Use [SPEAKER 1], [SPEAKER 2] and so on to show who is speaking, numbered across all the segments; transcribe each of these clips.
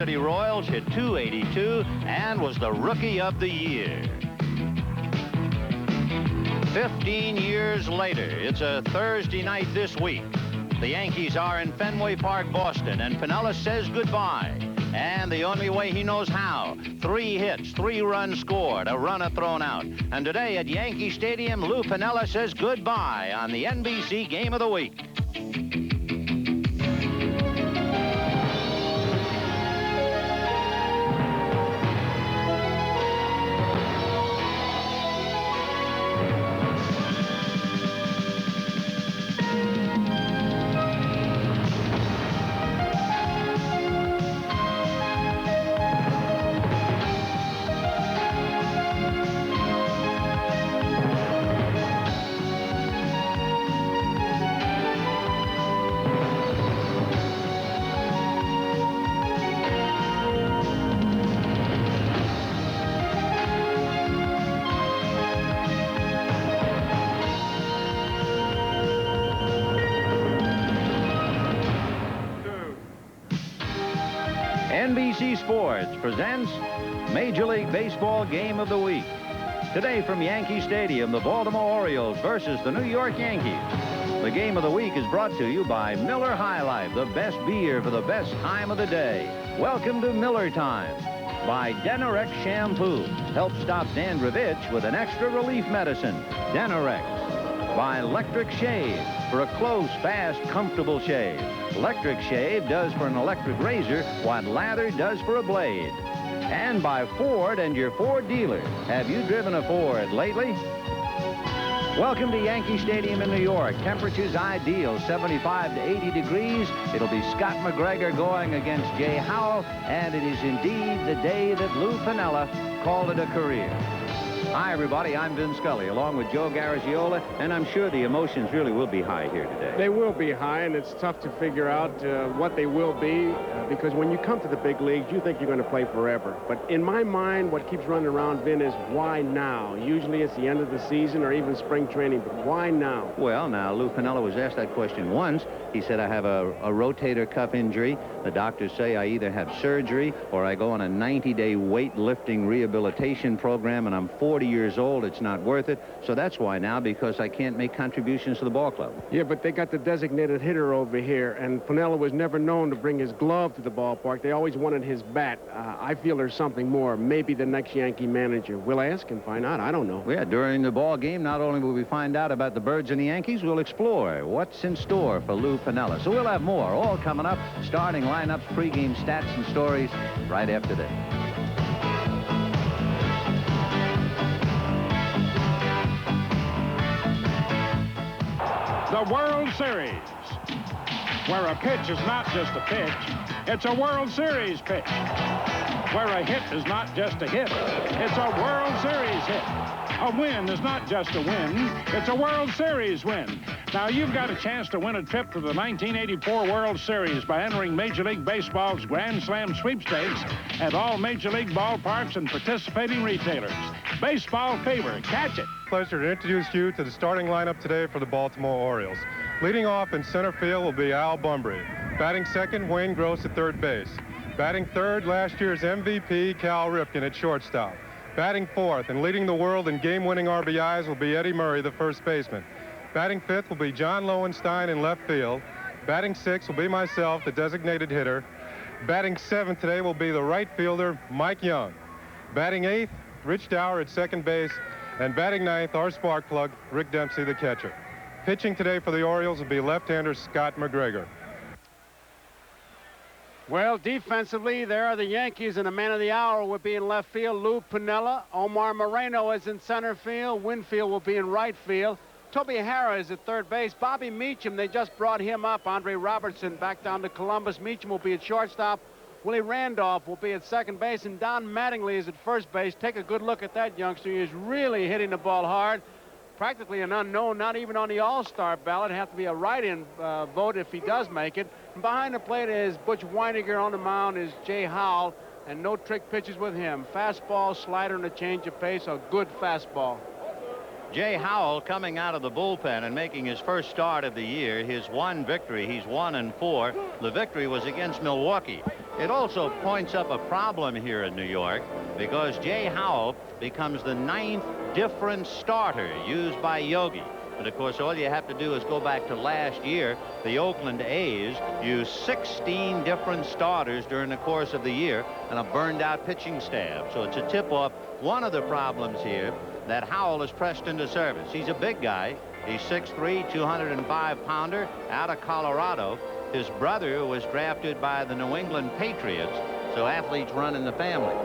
[SPEAKER 1] Royals hit .282 and was the Rookie of the Year. 15 years later, it's a Thursday night this week. The Yankees are in Fenway Park, Boston, and Piniella says goodbye. And the only way he knows how. 3 hits, 3 runs scored, a runner thrown out. And today at Yankee Stadium, Lou Piniella says goodbye on the NBC Game of the Week. NBC Sports presents Major League Baseball Game of the Week. Today from Yankee Stadium, the Baltimore Orioles versus the New York Yankees. The Game of the Week is brought to you by Miller High Life, the best beer for the best time of the day. Welcome to Miller Time. By Denorex Shampoo. Help stop dandruff itch with an extra relief medicine. Denorex. By Electric Shave. For a close, fast, comfortable shave. Electric Shave does for an electric razor what lather does for a blade. And by Ford and your Ford dealer. Have you driven a Ford lately? Welcome to Yankee Stadium in New York. Temperatures ideal, 75 to 80 degrees. It'll be Scott McGregor going against Jay Howell, and it is indeed the day that Lou Piniella called it a career. Hi, everybody. I'm Vin Scully, along with Joe Garagiola, and I'm sure the emotions really will be high here today.
[SPEAKER 2] They will be high, and it's tough to figure out what they will be, because when you come to the big leagues, you think you're going to play forever. But in my mind, what keeps running around, Vin, is why now? Usually it's the end of the season or even spring training, but why now?
[SPEAKER 1] Well, now, Lou Piniella was asked that question once. He said, I have a rotator cuff injury. The doctors say I either have surgery or I go on a 90-day weightlifting rehabilitation program, and I'm 40 years old. It's not worth it. So that's why now, because I can't make contributions to the ball club.
[SPEAKER 2] Yeah, but they got the designated hitter over here, and Piniella was never known to bring his glove to the ballpark. They always wanted his bat. I feel there's something more. Maybe the next Yankee manager. We'll ask and find out. I don't know.
[SPEAKER 1] Yeah, during the ball game, not only will we find out about the Birds and the Yankees, we'll explore what's in store for Lou Piniella. So we'll have more, all coming up. Starting lineups, pregame stats, and stories right after this.
[SPEAKER 3] The World Series, where a pitch is not just a pitch, it's a World Series pitch. Where a hit is not just a hit, it's a World Series hit. A win is not just a win, it's a World Series win. Now, you've got a chance to win a trip to the 1984 World Series by entering Major League Baseball's Grand Slam sweepstakes at all Major League ballparks and participating retailers. Baseball fever, catch it.
[SPEAKER 4] Pleasure to introduce you to the starting lineup today for the Baltimore Orioles. Leading off in center field will be Al Bunbury. Batting second, Wayne Gross at third base. Batting third, last year's MVP, Cal Ripken at shortstop. Batting fourth and leading the world in game-winning RBIs will be Eddie Murray, the first baseman. Batting fifth will be John Lowenstein in left field. Batting sixth will be myself, the designated hitter. Batting seventh today will be the right fielder, Mike Young. Batting eighth, Rich Dower at second base. And batting ninth, our spark plug, Rick Dempsey, the catcher. Pitching today for the Orioles will be left-hander Scott McGregor.
[SPEAKER 2] Well, defensively, there are the Yankees, and the man of the hour will be in left field, Lou Piniella. Omar Moreno is in center field. Winfield will be in right field. Toby Harrah is at third base. Bobby Meacham, they just brought him up. Andre Robertson back down to Columbus. Meacham will be at shortstop. Willie Randolph will be at second base, and Don Mattingly is at first base. Take a good look at that youngster. He is really hitting the ball hard. Practically an unknown, not even on the All-Star ballot. Have to be a write-in vote if he does make it. And behind the plate is Butch Weiniger. On the mound is Jay Howell, and no trick pitches with him. Fastball, slider, and a change of pace. A good fastball.
[SPEAKER 1] Jay Howell coming out of the bullpen and making his first start of the year. His one victory. He's 1-4. The victory was against Milwaukee. It also points up a problem here in New York because Jay Howell becomes the 9th different starter used by Yogi. But of course, all you have to do is go back to last year. The Oakland A's used 16 different starters during the course of the year and a burned out pitching staff. So it's a tip off one of the problems here that Howell is pressed into service. He's a big guy. He's 6'3", 205-pounder out of Colorado. His brother was drafted by the New England Patriots, so athletes run in the family.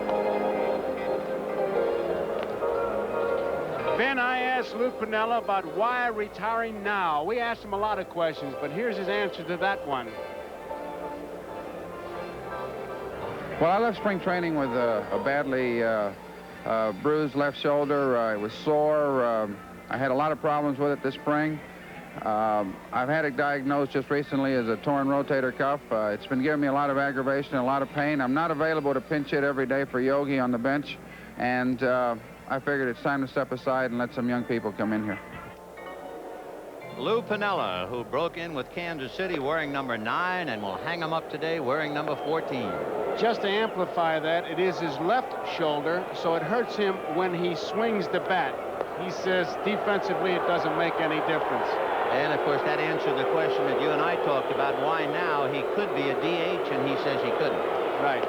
[SPEAKER 2] Ben, I asked Lou Piniella about why retiring now. We asked him a lot of questions, but here's his answer to that one.
[SPEAKER 5] Well, I left spring training with a badly bruised left shoulder. It was sore. I had a lot of problems with it this spring. I've had it diagnosed just recently as a torn rotator cuff. It's been giving me a lot of aggravation and a lot of pain. I'm not available to pinch hit every day for Yogi on the bench, and I figured it's time to step aside and let some young people come in here.
[SPEAKER 1] Lou Piniella, who broke in with Kansas City wearing number 9 and will hang him up today wearing number 14.
[SPEAKER 2] Just to amplify that, it is his left shoulder, so it hurts him when he swings the bat. He says defensively it doesn't make any difference.
[SPEAKER 1] And of course that answered the question that you and I talked about, why now. He could be a DH and he says he couldn't.
[SPEAKER 2] Right.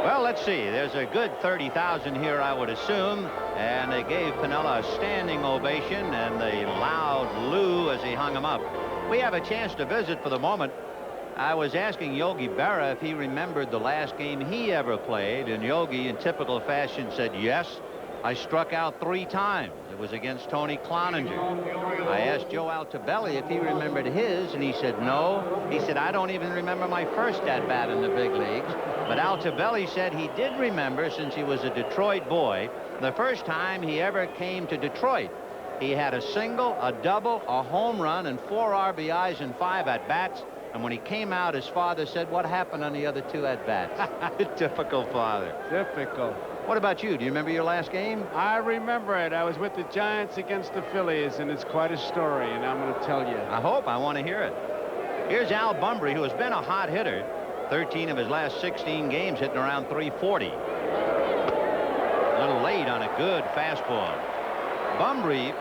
[SPEAKER 1] Well, let's see. There's a good 30,000 here, I would assume, and they gave Piniella a standing ovation and they loud Lou as he hung him up. We have a chance to visit for the moment. I was asking Yogi Berra if he remembered the last game he ever played, and Yogi in typical fashion said yes. I struck out 3 times. It was against Tony Cloninger. I asked Joe Altobelli if he remembered his, and he said no. He said, I don't even remember my first at-bat in the big leagues. But Altobelli said he did remember, since he was a Detroit boy, the first time he ever came to Detroit. He had a single, a double, a home run, and 4 RBIs and 5 at-bats. And when he came out, his father said, what happened on the other 2 at-bats? Typical father.
[SPEAKER 2] Typical.
[SPEAKER 1] What about you? Do you remember your last game?
[SPEAKER 2] I remember it. I was with the Giants against the Phillies, and it's quite a story, and I'm going to tell you.
[SPEAKER 1] I hope. I want to hear it. Here's Al Bumbry, who has been a hot hitter. 13 of his last 16 games hitting around 340. A little late on a good fastball. Bumbry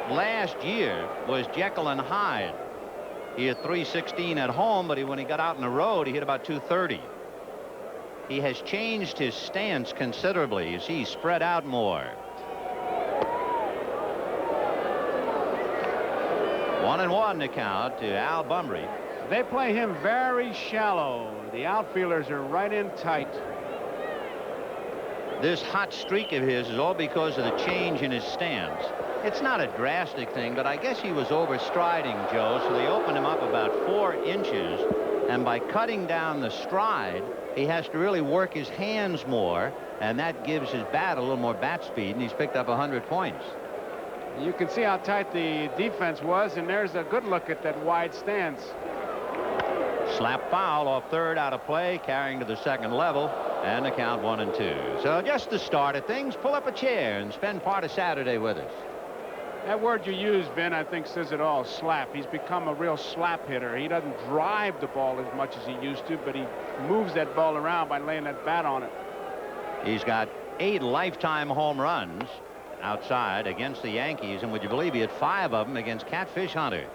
[SPEAKER 1] last year was Jekyll and Hyde. He hit 316 at home, but when he got out on the road, he hit about 230. He has changed his stance considerably. You see, he's spread out more. 1-1 to count to Al Bumbry.
[SPEAKER 2] They play him very shallow. The outfielders are right in tight.
[SPEAKER 1] This hot streak of his is all because of the change in his stance. It's not a drastic thing, but I guess he was overstriding, Joe, so they opened him up about 4 inches, and by cutting down the stride, he has to really work his hands more, and that gives his bat a little more bat speed, and he's picked up 100 points.
[SPEAKER 2] You can see how tight the defense was, and there's a good look at that wide stance.
[SPEAKER 1] Slap foul off third, out of play, carrying to the second level, and the count 1-2. So just the start of things, pull up a chair and spend part of Saturday with us.
[SPEAKER 2] That word you used, Ben, I think says it all. Slap. He's become a real slap hitter. He doesn't drive the ball as much as he used to, but he moves that ball around by laying that bat on it.
[SPEAKER 1] He's got 8 lifetime home runs outside against the Yankees, and would you believe he had 5 of them against Catfish Hunter.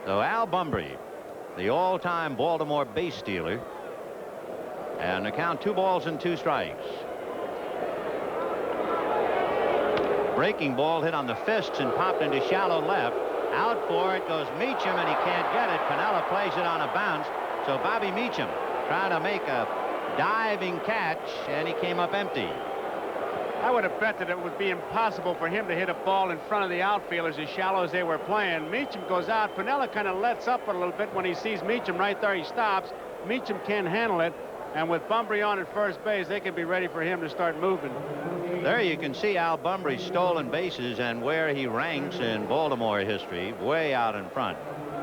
[SPEAKER 1] So Al Bumbry, the all-time Baltimore base stealer, and the count 2 balls and 2 strikes. Breaking ball hit on the fists and popped into shallow left. Out for it goes Meacham, and he can't get it. Piniella plays it on a bounce. So Bobby Meacham trying to make a diving catch, and he came up empty.
[SPEAKER 2] I would have bet that it would be impossible for him to hit a ball in front of the outfielders as shallow as they were playing. Meacham goes out. Piniella kind of lets up a little bit when he sees Meacham right there. He stops. Meacham can't handle it. And with Bumbry on at first base, they can be ready for him to start moving.
[SPEAKER 1] There you can see Al Bumbry's stolen bases and where he ranks in Baltimore history, way out in front.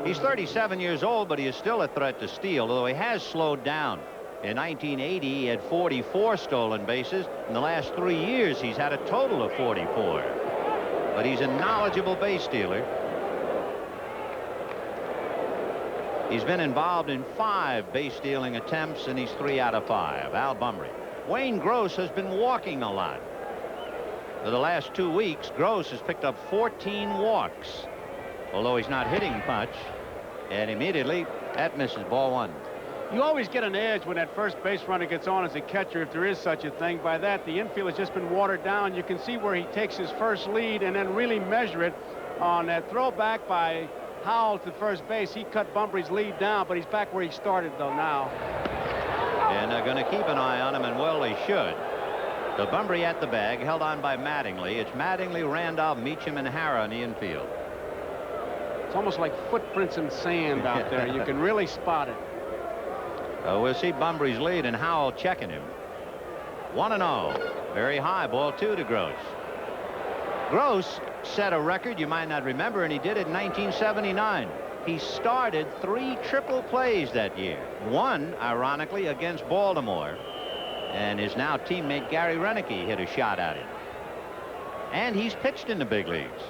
[SPEAKER 1] He's 37 years old, but he is still a threat to steal, although he has slowed down. In 1980, he had 44 stolen bases. In the last 3 years, he's had a total of 44. but he's a knowledgeable base stealer. He's been involved in 5 base stealing attempts, and he's 3 out of 5. Al Bunbury. Wayne Gross has been walking a lot. For the last 2 weeks, Gross has picked up 14 walks, although he's not hitting much. And immediately, that misses, ball 1.
[SPEAKER 2] You always get an edge when that first base runner gets on as a catcher, if there is such a thing. By that, the infield has just been watered down. You can see where he takes his first lead and then really measure it on that throwback by Howell to first base. He cut Bunbury's lead down, but he's back where he started, though, now.
[SPEAKER 1] And they're going to keep an eye on him, and well, they should. So Bunbury at the bag, held on by Mattingly. It's Mattingly, Randolph, Meacham, and Hara in the infield.
[SPEAKER 2] It's almost like footprints in sand out there. You can really spot it.
[SPEAKER 1] We'll see Bunbury's lead and Howell checking him. 1-0. Very high. Ball 2 to Gross. Gross set a record you might not remember, and he did it in 1979. He started 3 triple plays that year. 1, ironically, against Baltimore. And his now teammate Gary Renicky hit a shot at him. And he's pitched in the big leagues.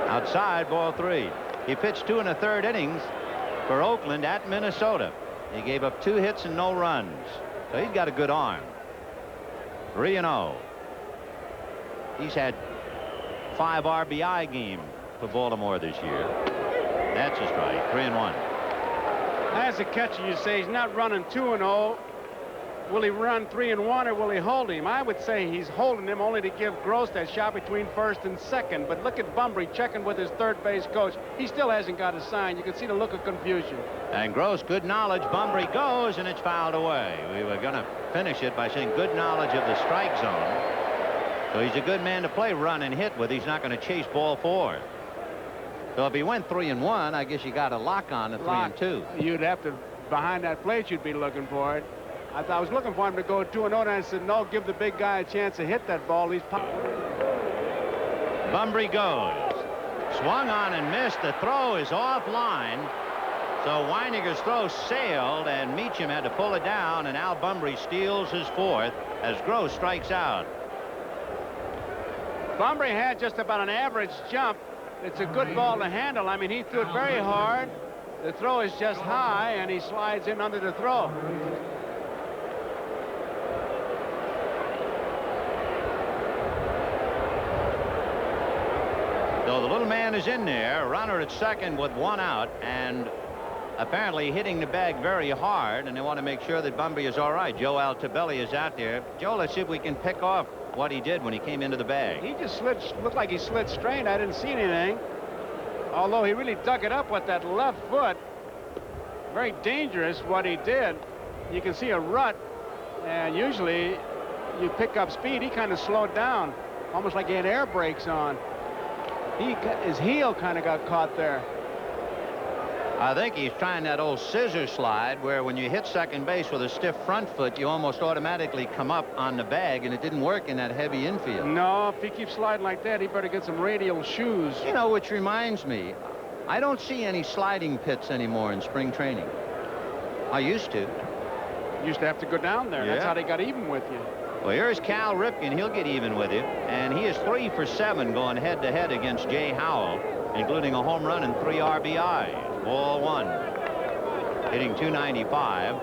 [SPEAKER 1] Outside, ball 3. He pitched 2 1/3 innings for Oakland at Minnesota. He gave up 2 hits and no runs. So he's got a good arm. 3-0. He's had 5 RBI games for Baltimore this year. That's a strike. 3-1.
[SPEAKER 2] As a catcher, you say he's not running 2-0. Will he run 3-1, or will he hold him? I would say he's holding him only to give Gross that shot between first and second. But look at Bunbury checking with his third base coach. He still hasn't got a sign. You can see the look of confusion.
[SPEAKER 1] And Gross, good knowledge. Bunbury goes, and it's fouled away. We were going to finish it by saying good knowledge of the strike zone. So he's a good man to play run and hit with. He's not going to chase ball 4. So if he went 3-1, I guess you got a lock on the 3-2.
[SPEAKER 2] You'd have to, behind that plate, you'd be looking for it. I was looking for him to go 2-0, and I said, no, give the big guy a chance to hit that ball. He's
[SPEAKER 1] Bunbury goes. Swung on and missed. The throw is offline. So Weiniger's throw sailed, and Meacham had to pull it down, and Al Bunbury steals his 4th as Gross strikes out.
[SPEAKER 2] Bunbury had just about an average jump. It's a good ball to handle. I mean, he threw it very hard. The throw is just high, and he slides in under the throw.
[SPEAKER 1] So the little man is in there, runner at second with 1 out, and apparently hitting the bag very hard, and they want to make sure that Bunbury is all right. Joe Altobelli is out there. Joe, let's see if we can pick off what he did when he came into the bag.
[SPEAKER 2] He just looked like he slid straight. I didn't see anything. Although he really dug it up with that left foot. Very dangerous what he did. You can see a rut, and usually you pick up speed. He kind of slowed down, almost like he had air brakes on. His heel kind of got caught there.
[SPEAKER 1] I think he's trying that old scissor slide where when you hit second base with a stiff front foot, you almost automatically come up on the bag, and it didn't work in that heavy infield.
[SPEAKER 2] No, if he keeps sliding like that, he better get some radial shoes.
[SPEAKER 1] You know, which reminds me, I don't see any sliding pits anymore in spring training. I used to.
[SPEAKER 2] Used to have to go down there.
[SPEAKER 1] Yeah.
[SPEAKER 2] That's how they got even with you.
[SPEAKER 1] Well, here's Cal Ripken. He'll get even with you. And he is 3 for 7 going head-to-head against Jay Howell, including a home run and 3 RBIs. Ball 1. Hitting .295.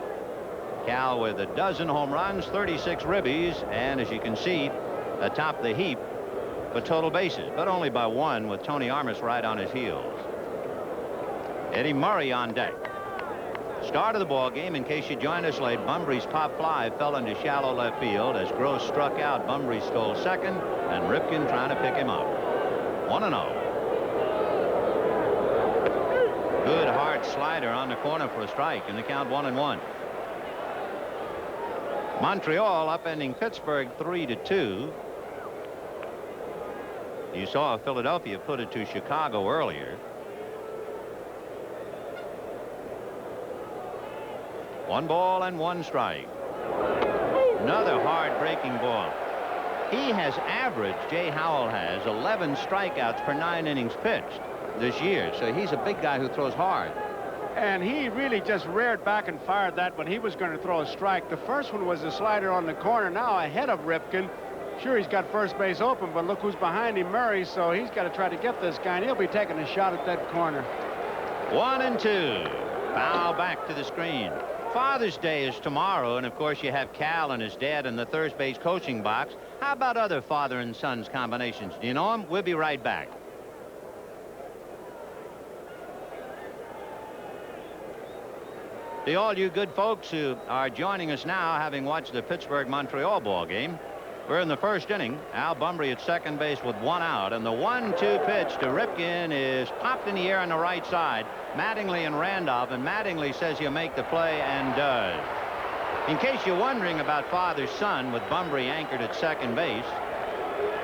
[SPEAKER 1] Cal with a dozen home runs, 36 ribbies, and as you can see, atop the heap for total bases, but only by 1 with Tony Armas right on his heels. Eddie Murray on deck. Start of the ball game, in case you joined us late, Bunbury's pop fly fell into shallow left field. As Gross struck out, Bunbury stole second, and Ripken trying to pick him up. 1-0. Good hard slider on the corner for a strike, and the count 1-1. Montreal upending Pittsburgh 3-2. You saw Philadelphia put it to Chicago earlier. 1 ball and 1 strike. Another hard breaking ball. He has averaged, Jay Howell has, 11 strikeouts per 9 innings pitched this year. So he's a big guy who throws hard.
[SPEAKER 2] And he really just reared back and fired that when he was going to throw a strike. The first one was a slider on the corner, now ahead of Ripken. Sure, he's got first base open, but look who's behind him, Murray, so he's got to try to get this guy, and he'll be taking a shot at that corner.
[SPEAKER 1] 1-2. Foul back to the screen. Father's Day is tomorrow, and of course you have Cal and his dad in the third base coaching box. How about other father and sons combinations? Do you know them? We'll be right back. To all you good folks who are joining us now, having watched the Pittsburgh-Montreal ball game, we're in the first inning. Al Bumbry at second base with 1 out, and the 1-2 pitch to Ripken is popped in the air on the right side. Mattingly and Randolph, and Mattingly says he'll make the play and does. In case you're wondering about father-son with Bumbry anchored at second base,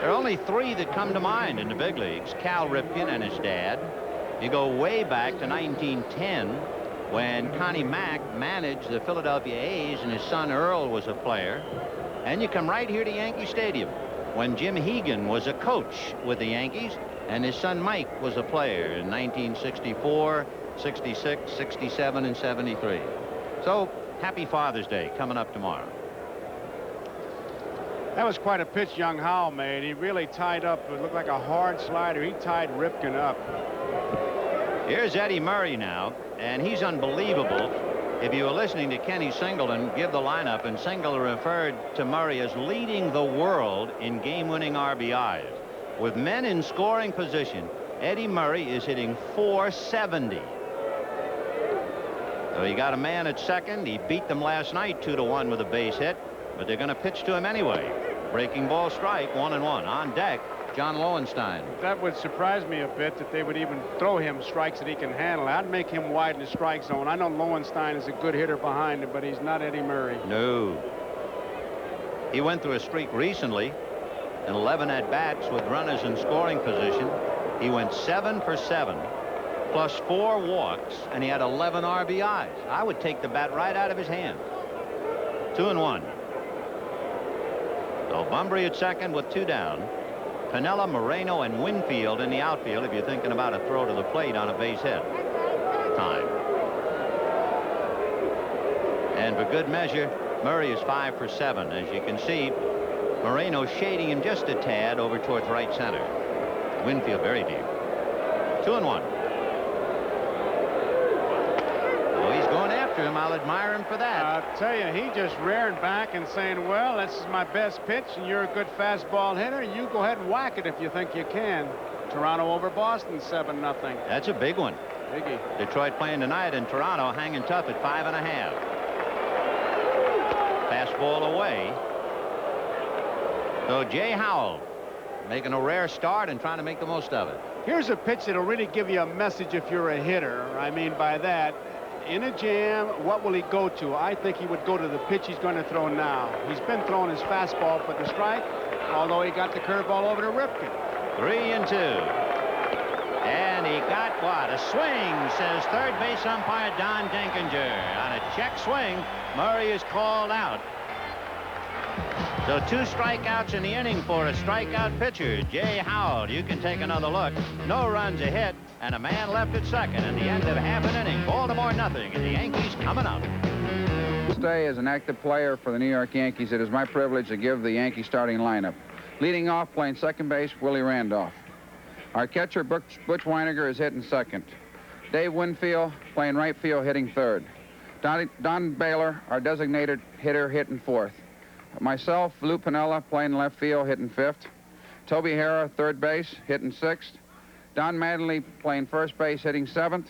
[SPEAKER 1] there are only 3 that come to mind in the big leagues. Cal Ripken and his dad. You go way back to 1910 when Connie Mack managed the Philadelphia A's and his son Earl was a player. And you come right here to Yankee Stadium when Jim Hegan was a coach with the Yankees and his son Mike was a player in 1964, 66, 67, and 73. So happy Father's Day coming up tomorrow.
[SPEAKER 2] That was quite a pitch young Howell made. He really tied up. It looked like a hard slider. He tied Ripken up.
[SPEAKER 1] Here's Eddie Murray now, and he's unbelievable. If you were listening to Kenny Singleton give the lineup, and Singleton referred to Murray as leading the world in game-winning RBIs. With men in scoring position, Eddie Murray is hitting .470. So he got a man at second. He beat them last night 2-1 with a base hit, but they're going to pitch to him anyway. Breaking ball strike, 1-1. On deck, John Lowenstein.
[SPEAKER 2] That would surprise me a bit that they would even throw him strikes that he can handle. I'd make him wide in the strike zone. I know Lowenstein is a good hitter behind him, but he's not Eddie Murray.
[SPEAKER 1] No. He went through a streak recently, in 11 at-bats with runners in scoring position. He went 7 for 7, plus 4 walks, and he had 11 RBIs. I would take the bat right out of his hand. 2-1. So Bumbry at second with 2 down. Piniella, Moreno, and Winfield in the outfield if you're thinking about a throw to the plate on a base hit. Time. And for good measure, Murray is 5 for 7. As you can see, Moreno shading him just a tad over towards right center. Winfield very deep. 2-1. Oh, he's going after him. I'll admire him for that.
[SPEAKER 2] I'll tell you, he just rearing back and saying, well, this is my best pitch, and you're a good fastball hitter. You go ahead and whack it if you think you can. Toronto over Boston, 7-0.
[SPEAKER 1] That's a big one.
[SPEAKER 2] Biggie.
[SPEAKER 1] Detroit playing tonight in Toronto, hanging tough at 5.5. Fastball away. So Jay Howell making a rare start and trying to make the most of it.
[SPEAKER 2] Here's a pitch that'll really give you a message if you're a hitter. I mean by that, in a jam, what will he go to? I think he would go to the pitch he's going to throw now. He's been throwing his fastball for the strike, although he got the curveball over to Ripken.
[SPEAKER 1] 3-2. And he got what? A swing, says third base umpire Don Denkinger. On a check swing, Murray is called out. So 2 strikeouts in the inning for a strikeout pitcher, Jay Howell. You can take another look. No runs, a hit, and a man left at second. And the end of half an inning. Baltimore nothing, and the Yankees coming up.
[SPEAKER 5] This day, as an active player for the New York Yankees, it is my privilege to give the Yankee starting lineup. Leading off, playing second base, Willie Randolph. Our catcher, Butch Weiniger, is hitting second. Dave Winfield playing right field, hitting third. Don Baylor, our designated hitter, hitting fourth. Myself, Lou Piniella, playing left field, hitting fifth. Toby Harrah, third base, hitting sixth. Don Mattingly playing first base, hitting seventh.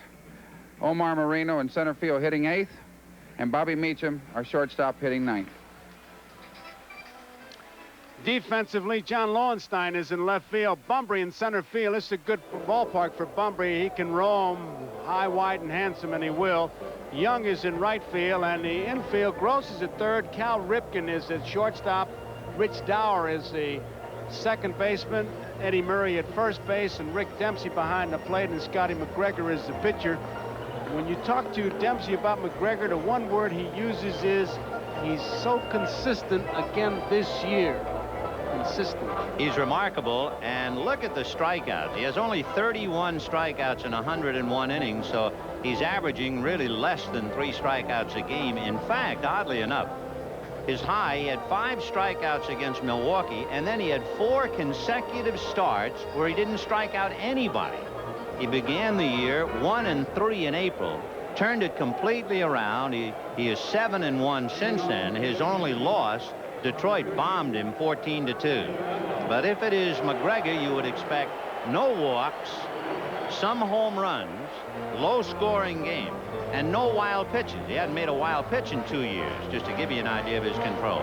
[SPEAKER 5] Omar Moreno in center field, hitting eighth. And Bobby Meacham, our shortstop, hitting ninth.
[SPEAKER 2] Defensively, John Lowenstein is in left field. Bumbry in center field. This is a good ballpark for Bumbry. He can roam high, wide, and handsome, and he will. Young is in right field, and the infield, Gross is at third. Cal Ripken is at shortstop. Rich Dower is the second baseman. Eddie Murray at first base, and Rick Dempsey behind the plate, and Scotty McGregor is the pitcher. When you talk to Dempsey about McGregor, the one word he uses is he's so consistent again this year. Consistent.
[SPEAKER 1] He's remarkable, and look at the strikeouts. He has only 31 strikeouts in 101 innings, so he's averaging really less than 3 strikeouts a game. In fact, oddly enough, his high. He had 5 strikeouts against Milwaukee, and then he had 4 consecutive starts where he didn't strike out anybody. He began the year 1-3 in April, turned it completely around. He is 7-1 since then. His only loss, Detroit bombed him 14-2. But if it is McGregor, you would expect no walks, some home runs, low-scoring game, and no wild pitches. He hadn't made a wild pitch in 2 years, just to give you an idea of his control.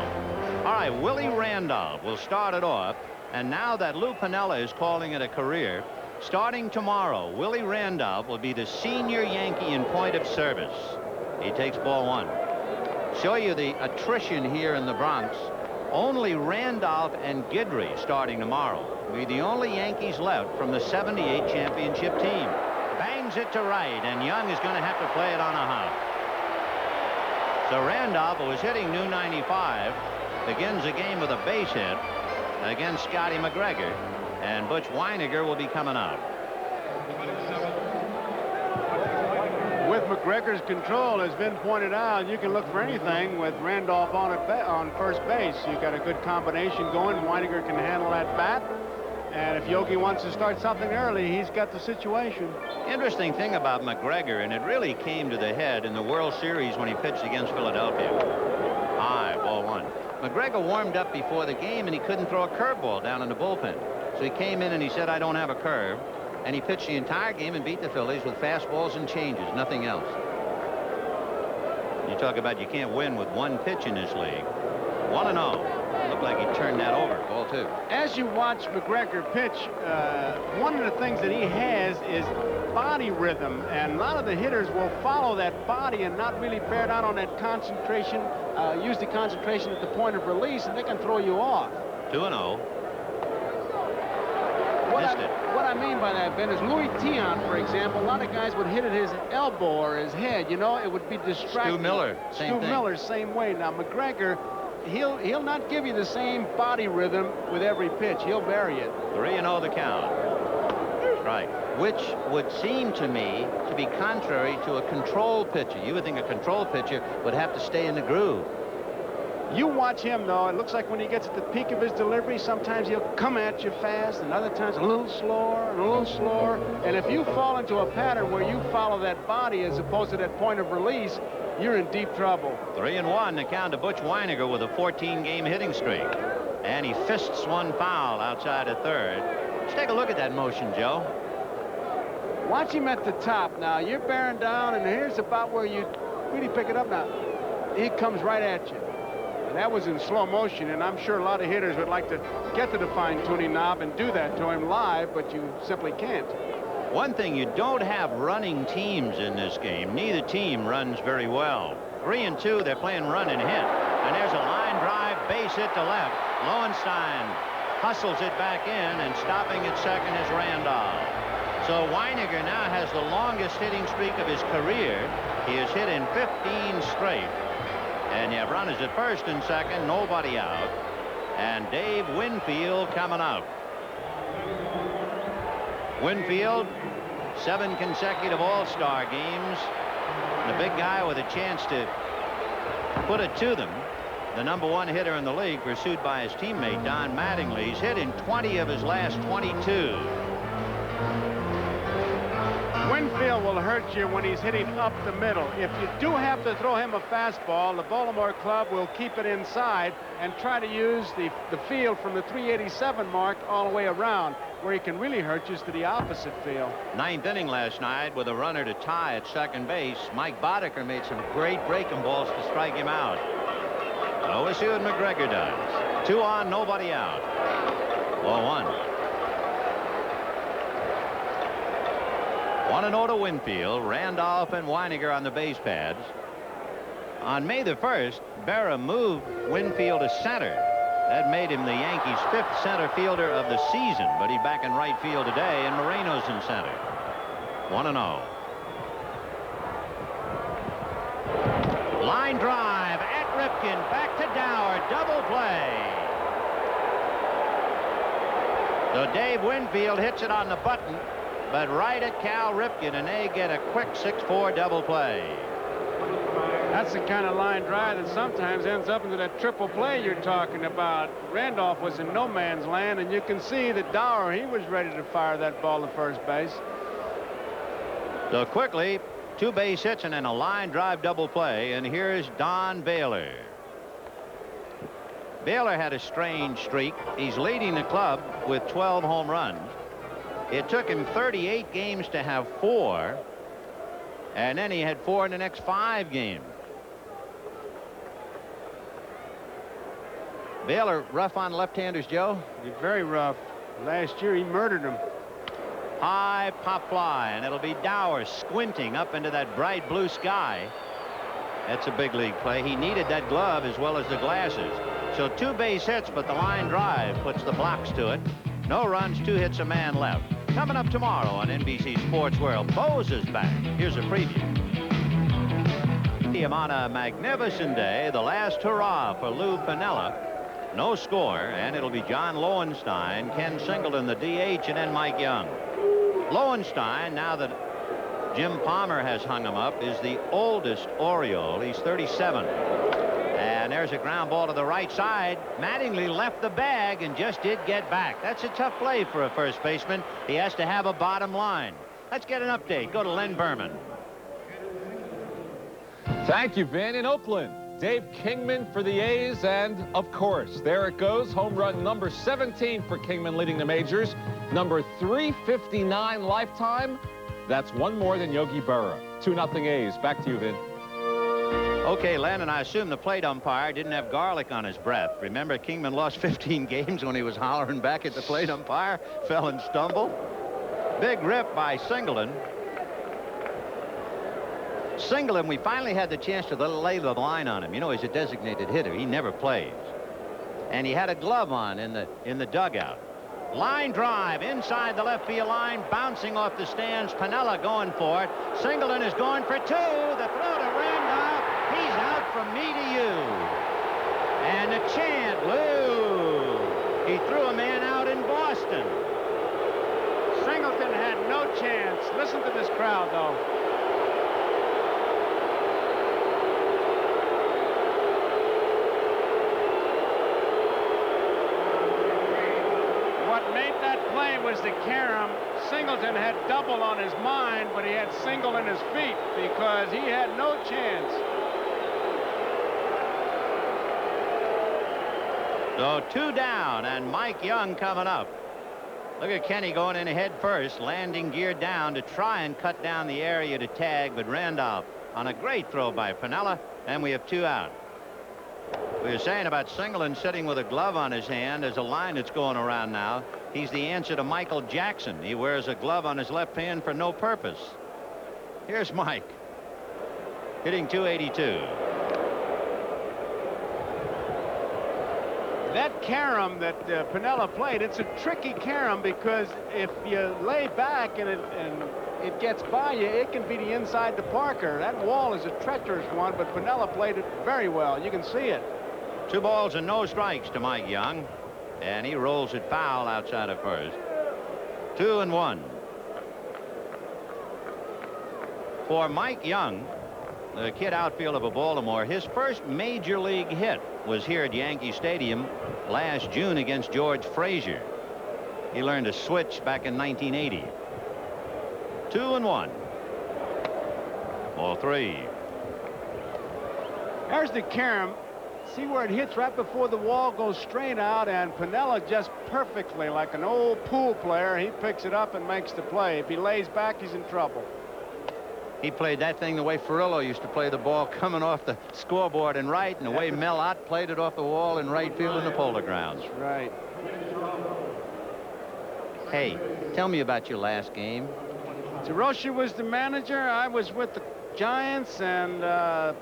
[SPEAKER 1] All right, Willie Randolph will start it off, and now that Lou Piniella is calling it a career, starting tomorrow, Willie Randolph will be the senior Yankee in point of service. He takes ball 1. Show you the attrition here in the Bronx. Only Randolph and Guidry starting tomorrow. Will be the only Yankees left from the '78 championship team. Bangs it to right, and Young is going to have to play it on a hop. So Randolph, who was hitting .295, begins the game with a base hit against Scotty McGregor, and Butch Weiniger will be coming out.
[SPEAKER 2] With McGregor's control, as Vin pointed out, you can look for anything with Randolph on first base. You've got a good combination going. Weiniger can handle that bat. And if Yogi wants to start something early, he's got the situation.
[SPEAKER 1] Interesting thing about McGregor, and it really came to the head in the World Series when he pitched against Philadelphia. High, ball 1. McGregor warmed up before the game, and he couldn't throw a curveball down in the bullpen. So he came in and he said, I don't have a curve. And he pitched the entire game and beat the Phillies with fastballs and changes, nothing else. You talk about you can't win with one pitch in this league. 1-0. Looked like he turned that over. Ball 2.
[SPEAKER 2] As you watch McGregor pitch, one of the things that he has is body rhythm, and a lot of the hitters will follow that body and not really bear down on that concentration, use the concentration at the point of release, and they can throw you off.
[SPEAKER 1] 2-0.
[SPEAKER 2] What I mean by that, Ben, is Louis Tiant, for example, a lot of guys would hit at his elbow or his head. You know, it would be distracting.
[SPEAKER 1] Stu Miller, same thing.
[SPEAKER 2] Miller, same way. Now, McGregor, he'll not give you the same body rhythm with every pitch. He'll vary it.
[SPEAKER 1] 3-0 the count. Right. Which would seem to me to be contrary to a control pitcher. You would think a control pitcher would have to stay in the groove.
[SPEAKER 2] You watch him, though. It looks like when he gets at the peak of his delivery, sometimes he'll come at you fast, and other times a little slower and a little slower. And if you fall into a pattern where you follow that body as opposed to that point of release, you're in deep trouble.
[SPEAKER 1] 3-1 the count to Butch Weiniger with a 14-game hitting streak. And he fists one foul outside of third. Let's take a look at that motion, Joe.
[SPEAKER 2] Watch him at the top now. You're bearing down, and here's about where you really pick it up now. He comes right at you. That was in slow motion, and I'm sure a lot of hitters would like to get to the fine-tuning knob and do that to him live, but you simply can't.
[SPEAKER 1] One thing, you don't have running teams in this game. Neither team runs very well. 3-2, they're playing run and hit. And there's a line drive, base hit to left. Lowenstein hustles it back in, and stopping at second is Randolph. So Weiniger now has the longest hitting streak of his career. He has hit in 15 straight. And you have runners at first and second, nobody out. And Dave Winfield coming out. Winfield, 7 consecutive All-Star games. The big guy with a chance to put it to them. The #1 hitter in the league, pursued by his teammate Don Mattingly. He's hit in 20 of his last 22.
[SPEAKER 2] Winfield will hurt you when he's hitting up the middle. If you do have to throw him a fastball, the Baltimore club will keep it inside and try to use the field from the 387 mark all the way around. Where he can really hurt you is to the opposite field. 9th inning last night with a runner to tie at second base. Mike Boddicker made some great breaking balls to strike him out. So we'll see what McGregor does. 2 on, nobody out. Ball 1. 1-0 to Winfield. Randolph and Weiniger on the base pads. On May the 1st, Berra moved Winfield to center. That made him the Yankees' 5th center fielder of the season, but he's back in right field today, and Moreno's in center. 1-0. Line drive at Ripken, back to Dower, double play. So Dave Winfield hits it on the button, but right at Cal Ripken, and they get a quick 6-4 double play. That's the kind of line drive that sometimes ends up into that triple play you're talking about. Randolph was in no man's land, and you can see that Dower, he was ready to fire that ball to first base.
[SPEAKER 1] So quickly, 2 base hits and then a line drive double play, and here's Don Baylor. Baylor had a strange streak. He's leading the club with 12 home runs. It took him 38 games to have 4, and then he had 4 in the next 5 games. Baylor rough on left-handers, Joe?
[SPEAKER 2] He's very rough. Last year he murdered him.
[SPEAKER 1] High pop fly, and it'll be Dower squinting up into that bright blue sky. That's a big league play. He needed that glove as well as the glasses. So 2 base hits, but the line drive puts the blocks to it. No runs, 2 hits, a man left. Coming up tomorrow on NBC Sports World, Bose is back. Here's a preview. On a magnificent day, the last hurrah for Lou Piniella. No score, and it'll be John Lowenstein, Ken Singleton, the DH, and then Mike Young. Lowenstein, now that Jim Palmer has hung him up, is the oldest Oriole. He's 37. And there's a ground ball to the right side. Mattingly left the bag and just did get back. That's a tough play for a first baseman. He has to have a bottom line. Let's get an update. Go to Len Berman.
[SPEAKER 6] Thank you, Vin. In Oakland, Dave Kingman for the A's, and of course, there it goes. Home run number 17 for Kingman, leading the majors. Number 359 lifetime. That's 1 more than Yogi Berra. 2-0 A's. Back to you, Vin.
[SPEAKER 1] Okay, Len, and I assume the plate umpire didn't have garlic on his breath. Remember, Kingman lost 15 games when he was hollering back at the plate umpire, fell and stumbled. Big rip by Singleton. Singleton, we finally had the chance to lay the line on him. You know, he's a designated hitter. He never plays. And he had a glove on in the dugout. Line drive inside the left field line, bouncing off the stands. Piniella going for it. Singleton is going for 2. The throw to Randolph. He's out from me to you. And the chant, Lou. He threw a man out in Boston.
[SPEAKER 2] Singleton had no chance. Listen to this crowd, though. What made that play was the carom. Singleton had double on his mind, but he had single in his feet because he had no chance.
[SPEAKER 1] So 2 down, and Mike Young coming up. Look at Kenny going in head first, landing gear down to try and cut down the area to tag, but Randolph on a great throw by Piniella, and we have 2 out. We were saying about Singleton sitting with a glove on his hand. There's a line that's going around now. He's the answer to Michael Jackson. He wears a glove on his left hand for no purpose. Here's Mike hitting .282.
[SPEAKER 2] That carom that Piniella played, it's a tricky carom because if you lay back and it gets by you, it can be the inside to Parker. That wall is a treacherous one, but Piniella played it very well. You can see it.
[SPEAKER 1] 2 balls and no strikes to Mike Young, and he rolls it foul outside of first. 2-1. For Mike Young, the kid outfielder of Baltimore, his first major league hit was here at Yankee Stadium last June against George Frazier. He learned to switch back in 1980. 2-1. Ball 3.
[SPEAKER 2] There's the carom. See where it hits right before the wall goes straight out, and Piniella just perfectly, like an old pool player, he picks it up and makes the play. If he lays back, he's in trouble.
[SPEAKER 1] He played that thing the way Ferrillo used to play the ball coming off the scoreboard in right, and the way Mel Ott played it off the wall in right field in the Polo Grounds.
[SPEAKER 2] That's right.
[SPEAKER 1] Hey, tell me about your last game.
[SPEAKER 2] Hiroshi was the manager. I was with the Giants, and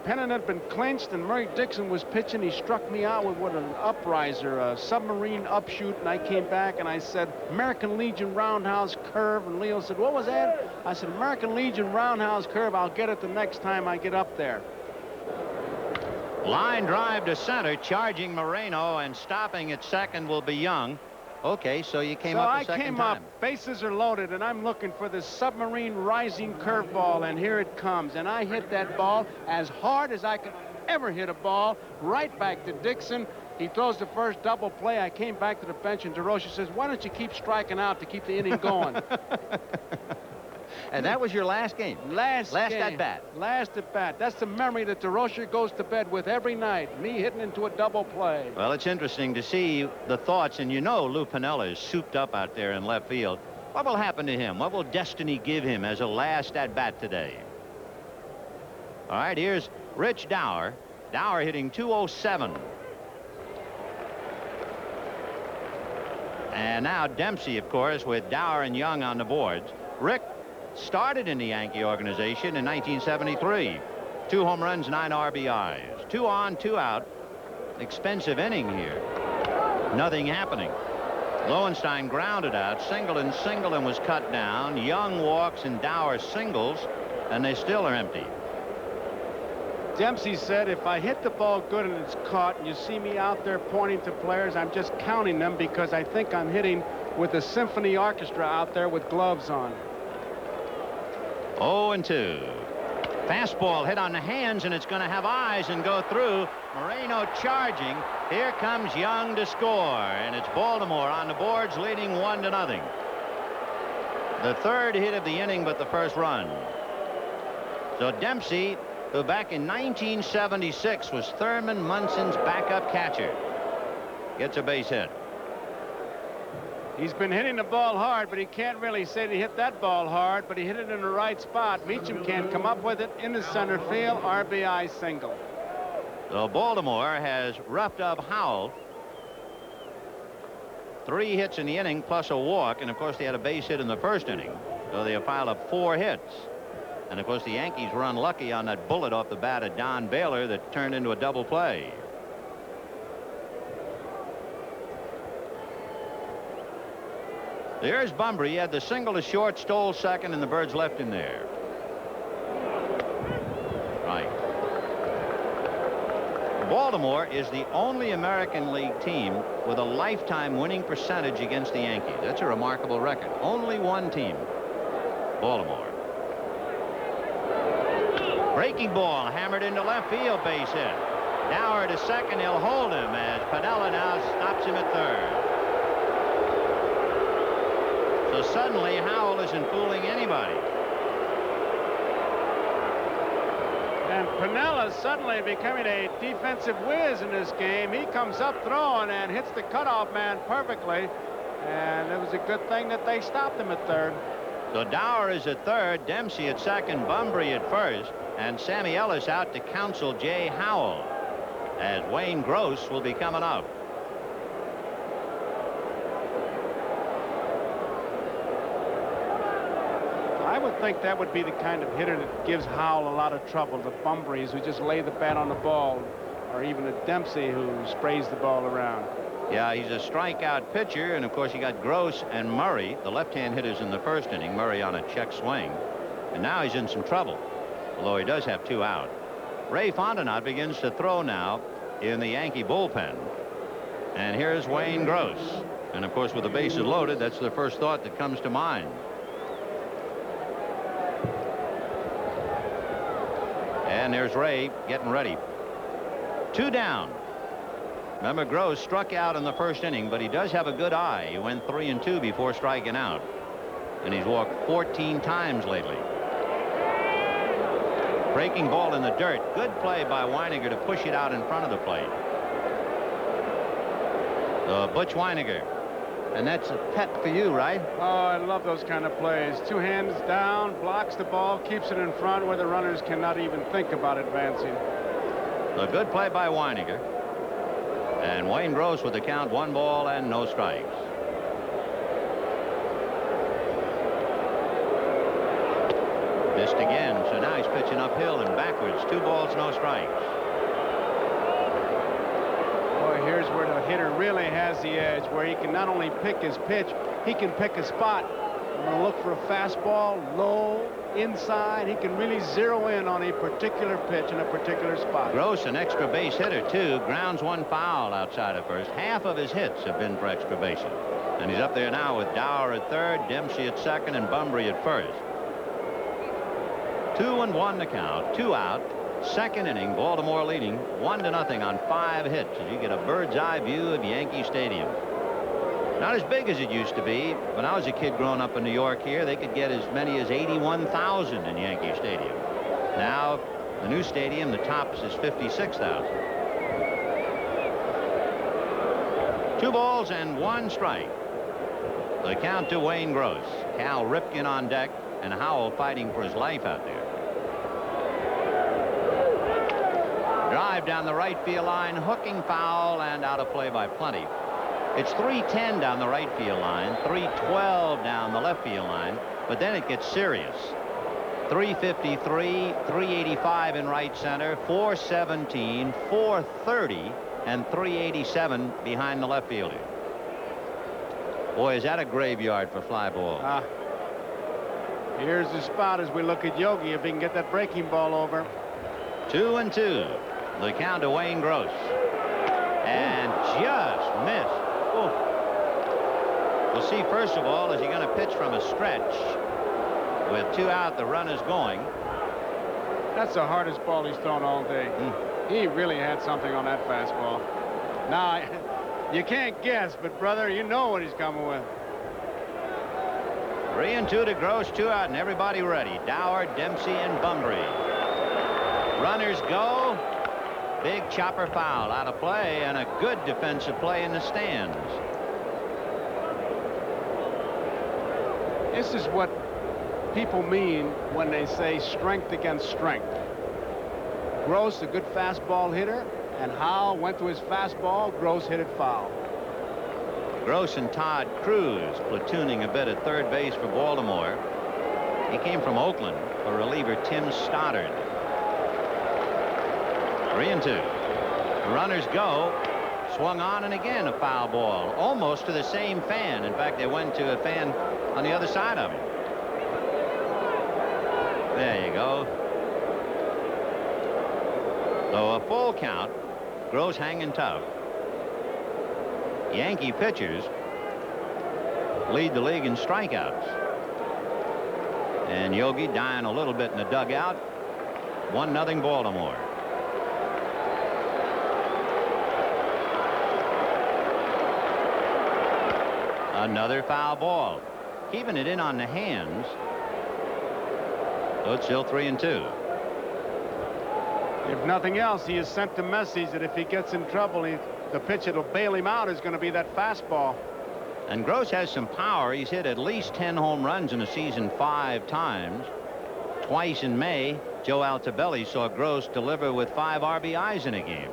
[SPEAKER 2] pennant had been clinched, and Murray Dixon was pitching. He struck me out with what, an upriser, a submarine upshoot, and I came back and I said, American Legion roundhouse curve, and Leo said, what was that? I said, American Legion roundhouse curve. I'll get it the next time I get up there.
[SPEAKER 1] Line drive to center, charging Moreno, and stopping at second will be Young. Okay, so you came
[SPEAKER 2] so
[SPEAKER 1] up
[SPEAKER 2] I
[SPEAKER 1] a second
[SPEAKER 2] came
[SPEAKER 1] time.
[SPEAKER 2] up, bases are loaded, and I'm looking for this submarine rising curveball, and here it comes. And I hit that ball as hard as I could ever hit a ball, right back to Dixon. He throws the first double play. I came back to the bench, and DeRocher says, why don't you keep striking out to keep the inning going?
[SPEAKER 1] And that was your last game?
[SPEAKER 2] Last
[SPEAKER 1] at bat?
[SPEAKER 2] Last at bat. That's the memory that DeRocher goes to bed with every night. Me hitting into a double play.
[SPEAKER 1] Well, it's interesting to see the thoughts, and you know Lou Piniella is souped up out there in left field. What will happen to him? What will destiny give him as a last at bat today? All right, here's Rich Dower. Dower hitting .207. And now Dempsey, of course, with Dower and Young on the boards. Rick started in the Yankee organization in 1973. 2 home runs, 9 RBIs. 2 on, 2 out. Expensive inning here. Nothing happening. Lowenstein grounded out. Singleton was cut down. Young walks and Dower singles, and they still are empty.
[SPEAKER 2] Dempsey said, if I hit the ball good and it's caught, and you see me out there pointing to players, I'm just counting them because I think I'm hitting with a symphony orchestra out there with gloves on.
[SPEAKER 1] 0-2. Fastball hit on the hands, and it's going to have eyes and go through. Moreno charging. Here comes Young to score, and it's Baltimore on the boards leading 1-0. The third hit of the inning, but the first run. So Dempsey, who back in 1976 was Thurman Munson's backup catcher, gets a base hit.
[SPEAKER 2] He's been hitting the ball hard, but he can't really say that he hit that ball hard, but he hit it in the right spot. Meacham can't come up with it in the center field. RBI single.
[SPEAKER 1] So Baltimore has roughed up Howell. 3 hits in the inning plus a walk, and of course they had a base hit in the first inning, so they have piled up 4 hits. And of course the Yankees were unlucky on that bullet off the bat of Don Baylor that turned into a double play. There's Bunbury. He had the single to short, stole second, and the Birds left him there. Right. Baltimore is the only American League team with a lifetime winning percentage against the Yankees. That's a remarkable record. Only one team. Baltimore. Breaking ball hammered into left field, base hit. Dower to second. He'll hold him as Piniella now stops him at third. So suddenly Howell isn't fooling anybody.
[SPEAKER 2] And Piniella suddenly becoming a defensive whiz in this game. He comes up throwing and hits the cutoff man perfectly. And it was a good thing that they stopped him at third.
[SPEAKER 1] So Dower is at third, Dempsey at second, Bunbury at first, and Sammy Ellis out to counsel Jay Howell, as Wayne Gross will be coming up.
[SPEAKER 2] I would think that would be the kind of hitter that gives Howell a lot of trouble. The Bumburys who just lay the bat on the ball, or even a Dempsey who sprays the ball around.
[SPEAKER 1] Yeah, he's a strikeout pitcher, and of course you got Gross and Murray, the left-hand hitters in the first inning. Murray on a check swing, and now he's in some trouble, although he does have 2 out. Ray Fontenot begins to throw now in the Yankee bullpen, and here's Wayne Gross, and of course with the bases loaded, that's the first thought that comes to mind. And there's Ray getting ready. 2 down. Remember, Gross struck out in the first inning, but he does have a good eye. He went 3-2 before striking out, and he's walked 14 times lately. Breaking ball in the dirt. Good play by Weiniger to push it out in front of the plate. Butch Weiniger. And that's a pet for you, right?
[SPEAKER 2] Oh, I love those kind of plays. 2 hands down, blocks the ball, keeps it in front where the runners cannot even think about advancing.
[SPEAKER 1] A good play by Weiniger. And Wayne Gross with the count, 1 ball and no strikes. Missed again, so now he's pitching uphill and backwards. 2 balls, no strikes.
[SPEAKER 2] Boy, here's where the hitter really has the edge, where he can not only pick his pitch, he can pick a spot. I'm going to look for a fastball, low, inside. He can really zero in on a particular pitch in a particular spot.
[SPEAKER 1] Gross, an extra base hitter, too. Grounds one foul outside of first. Half of his hits have been for extra bases. And he's up there now with Dower at third, Dempsey at second, and Bunbury at first. 2-1 the count. 2 out. Second inning, Baltimore leading 1-0 on 5 hits as you get a bird's eye view of Yankee Stadium. Not as big as it used to be. When I was a kid growing up in New York here, they could get as many as 81,000 in Yankee Stadium. Now, the new stadium, the tops is 56,000. 2 balls and 1 strike. The count to Wayne Gross. Cal Ripken on deck, and Howell fighting for his life out there. Drive down the right field line, hooking foul, and out of play by plenty. It's 310 down the right field line, 312 down the left field line, but then it gets serious. 353, 385 in right center, 417, 430, and 387 behind the left fielder. Boy, is that a graveyard for fly ball.
[SPEAKER 2] Here's the spot as we look at Yogi, if he can get that breaking ball over.
[SPEAKER 1] 2-2. The count to Wayne Gross. And just missed. Oh. We'll see, first of all, is he going to pitch from a stretch? With 2 out, the run is going.
[SPEAKER 2] That's the hardest ball he's thrown all day. He really had something on that fastball. Now, you can't guess, but, brother, you know what he's coming with.
[SPEAKER 1] 3-2 to Gross, 2 out, and everybody ready. Dower, Dempsey, and Bunbury. Runners go. Big chopper foul out of play, and a good defensive play in the stands.
[SPEAKER 2] This is what people mean when they say strength against strength. Gross, a good fastball hitter, and Howell went to his fastball. Gross hit it foul.
[SPEAKER 1] Gross and Todd Cruz platooning a bit at third base for Baltimore. He came from Oakland for reliever Tim Stoddard. 3-2. Runners go. Swung on, and again a foul ball. Almost to the same fan. In fact, they went to a fan on the other side of him. There you go. So a full count. Gross hanging tough. Yankee pitchers lead the league in strikeouts. And Yogi dying a little bit in the dugout. 1-0 Baltimore. Another foul ball. Keeping it in on the hands. So it's still 3-2.
[SPEAKER 2] If nothing else, he has sent the message that if he gets in trouble, the pitch that'll bail him out is going to be that fastball.
[SPEAKER 1] And Gross has some power. He's hit at least 10 home runs in a season 5 times. Twice in May, Joe Altobelli saw Gross deliver with 5 RBIs in a game.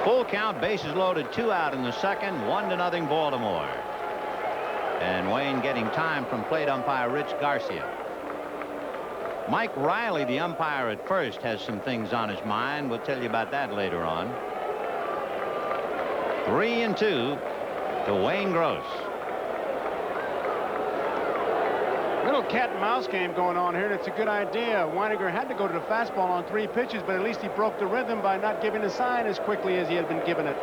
[SPEAKER 1] Full count, bases loaded, 2 out in the second, 1-0 Baltimore. And Wayne getting time from plate umpire Rich Garcia. Mike Riley, the umpire at first, has some things on his mind. We'll tell you about that later on. 3-2 to Wayne Gross.
[SPEAKER 2] Little cat and mouse game going on here, and it's a good idea. Weiniger had to go to the fastball on 3 pitches, but at least he broke the rhythm by not giving a sign as quickly as he had been giving it.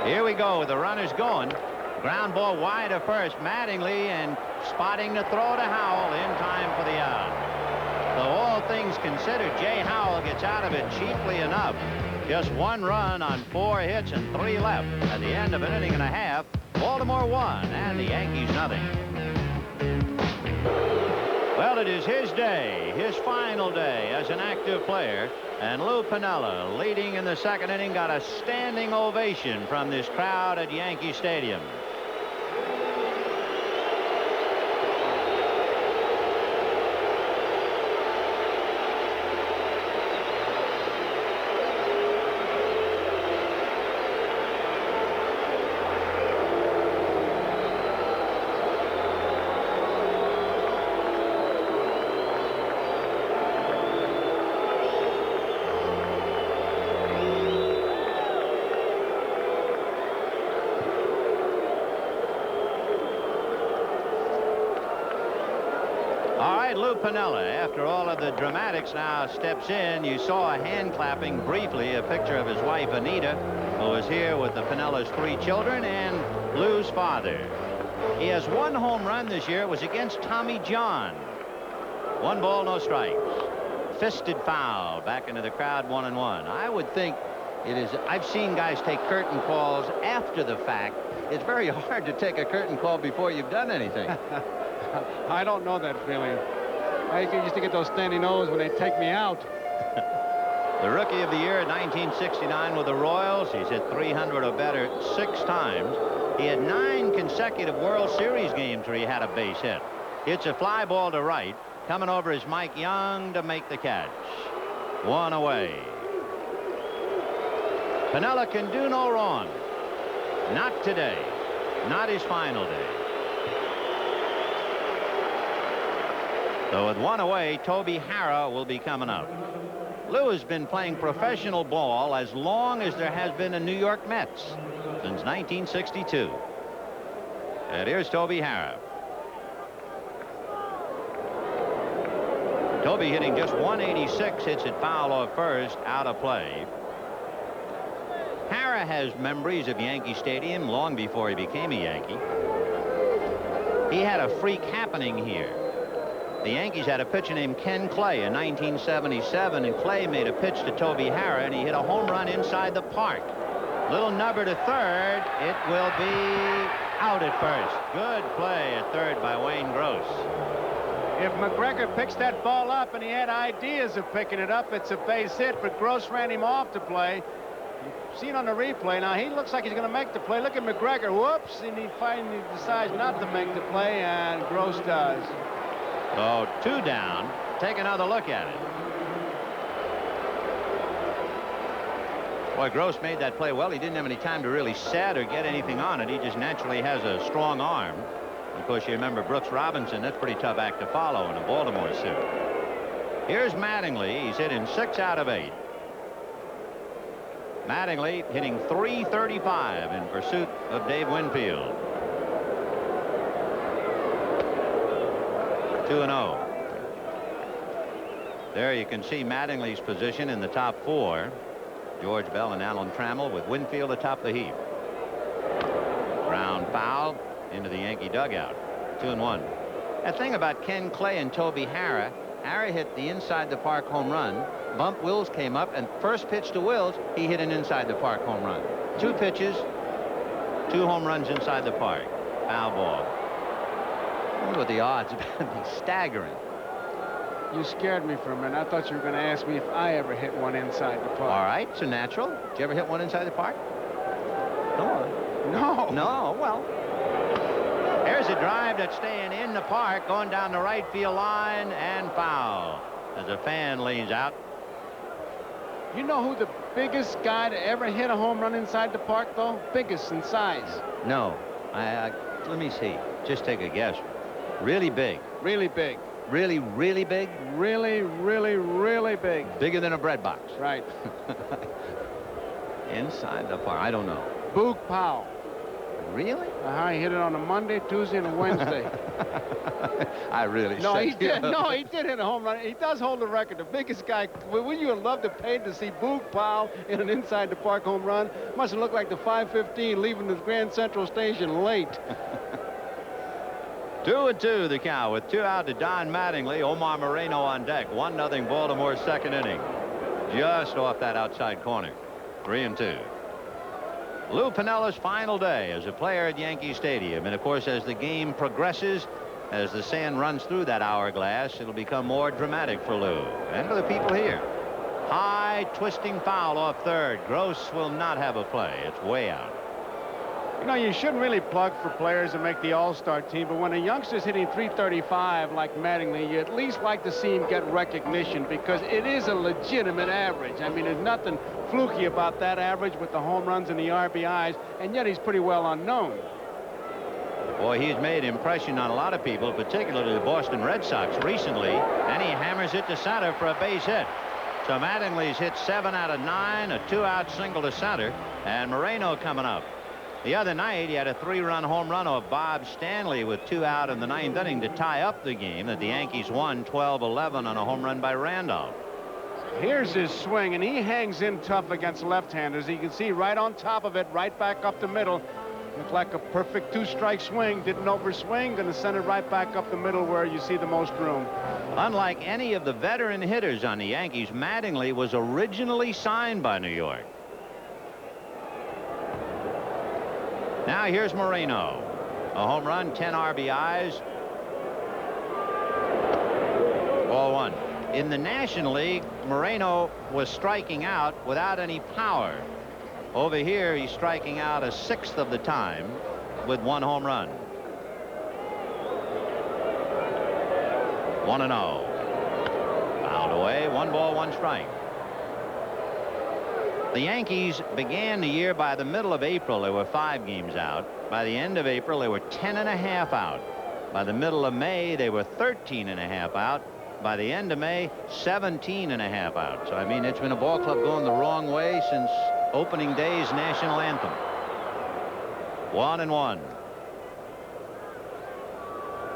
[SPEAKER 1] Here we go with the runners going. Ground ball wide of first. Mattingly and spotting the throw to Howell in time for the out. So all things considered, Jay Howell gets out of it cheaply enough. Just 1 run on 4 hits and 3 left. At the end of an inning and a half, Baltimore 1 and the Yankees nothing. Well, it is his day, his final day as an active player. And Lou Piniella, leading in the second inning, got a standing ovation from this crowd at Yankee Stadium. All right, Lou Piniella, after all of the dramatics, now steps in. You saw a hand clapping briefly, a picture of his wife, Anita, who was here with the Piniella's 3 children and Lou's father. He has 1 home run this year. It was against Tommy John. 1 ball, no strikes. Fisted foul back into the crowd, 1-1. I would think it is. I've seen guys take curtain calls after the fact. It's very hard to take a curtain call before you've done anything.
[SPEAKER 2] I don't know that feeling. I used to get those standing O's when they take me out.
[SPEAKER 1] The Rookie of the Year in 1969 with the Royals. He's hit 300 or better 6 times. He had 9 consecutive World Series games where he had a base hit. It's a fly ball to right. Coming over is Mike Young to make the catch. 1 away. Piniella can do no wrong. Not today. Not his final day. So with 1 away, Toby Harrah will be coming up. Lou has been playing professional ball as long as there has been a New York Mets, since 1962. And here's Toby Harrah. Toby hitting just 186, hits it foul off first, out of play. Harrah has memories of Yankee Stadium long before he became a Yankee. He had a freak happening here. The Yankees had a pitcher named Ken Clay in 1977, and Clay made a pitch to Toby Harrah, and he hit a home run inside the park. Little nubber to third. It will be out at first. Good play at third by Wayne Gross.
[SPEAKER 2] If McGregor picks that ball up, and he had ideas of picking it up, it's a base hit, but Gross ran him off the play. You've seen on the replay. Now he looks like he's going to make the play. Look at McGregor. Whoops, and he finally decides not to make the play, and Gross does.
[SPEAKER 1] So 2 down. Take another look at it. Boy, Gross made that play well. He didn't have any time to really set or get anything on it. He just naturally has a strong arm. Of course, you remember Brooks Robinson. That's a pretty tough act to follow in a Baltimore suit. Here's Mattingly. He's hitting 6 out of 8. Mattingly hitting .335 in pursuit of Dave Winfield. 2-0. There you can see Mattingly's position in the top 4. George Bell and Alan Trammell with Winfield atop the heap. Ground foul into the Yankee dugout. 2-1. That thing about Ken Clay and Toby Harrah. Harrah hit the inside the park home run. Bump Wills came up, and first pitch to Wills, he hit an inside the park home run. 2 pitches, 2 home runs inside the park. Foul ball. I wonder what the odds would be. Staggering.
[SPEAKER 2] You scared me for a minute. I thought you were going to ask me if I ever hit one inside the park.
[SPEAKER 1] All right, so natural. Did you ever hit one inside the park? Come on.
[SPEAKER 2] No.
[SPEAKER 1] No, well. There's a drive that's staying in the park, going down the right field line, and foul. As a fan leans out.
[SPEAKER 2] You know who the biggest guy to ever hit a home run inside the park, though? Biggest in size.
[SPEAKER 1] No. Let me see. Just take a guess. Really big.
[SPEAKER 2] Really big.
[SPEAKER 1] Really, really big?
[SPEAKER 2] Really, really, really big.
[SPEAKER 1] Bigger than a bread box.
[SPEAKER 2] Right.
[SPEAKER 1] Inside the park. I don't know.
[SPEAKER 2] Boog Powell.
[SPEAKER 1] Really?
[SPEAKER 2] He hit it on a Monday, Tuesday, and a Wednesday.
[SPEAKER 1] I really
[SPEAKER 2] No, he did.
[SPEAKER 1] you.
[SPEAKER 2] No, he did hit a home run. He does hold the record. The biggest guy. Wouldn't you have loved to pay to see Boog Powell in an inside the park home run? Must have looked like the 5:15 leaving the Grand Central Station late.
[SPEAKER 1] 2-2 the count with 2 out to Don Mattingly. Omar Moreno on deck. 1-0 Baltimore second inning. Just off that outside corner. 3-2. Lou Piniella's final day as a player at Yankee Stadium. And of course, as the game progresses, as the sand runs through that hourglass, it'll become more dramatic for Lou and for the people here. High twisting foul off third. Gross will not have a play. It's way out.
[SPEAKER 2] You know, you shouldn't really plug for players that make the all-star team, but when a youngster's hitting .335 like Mattingly, you at least like to see him get recognition because it is a legitimate average. I mean, there's nothing fluky about that average with the home runs and the RBIs, and yet he's pretty well unknown.
[SPEAKER 1] Boy, he's made impression on a lot of people, particularly the Boston Red Sox recently, and he hammers it to center for a base hit. So Mattingly's hit 7 out of 9, a 2-out single to center, and Moreno coming up. The other night, he had a 3-run home run of Bob Stanley with 2 out in the 9th inning to tie up the game that the Yankees won 12-11 on a home run by Randolph.
[SPEAKER 2] Here's his swing, and he hangs in tough against left-handers. You can see right on top of it, right back up the middle. Looked like a perfect 2-strike swing. Didn't overswing. Going to send it right back up the middle where you see the most room.
[SPEAKER 1] Unlike any of the veteran hitters on the Yankees, Mattingly was originally signed by New York. Now here's Moreno. A home run, 10 RBIs. Ball 1. In the National League, Moreno was striking out without any power. Over here, he's striking out 1/6 of the time with 1 home run. 1-0. Fouled away. 1 ball, 1 strike. The Yankees began the year by the middle of April. They were 5 games out. By the end of April, they were 10.5 out. By the middle of May, they were 13.5 out. By the end of May, 17.5 out. So, I mean, it's been a ball club going the wrong way since opening day's national anthem. 1-1.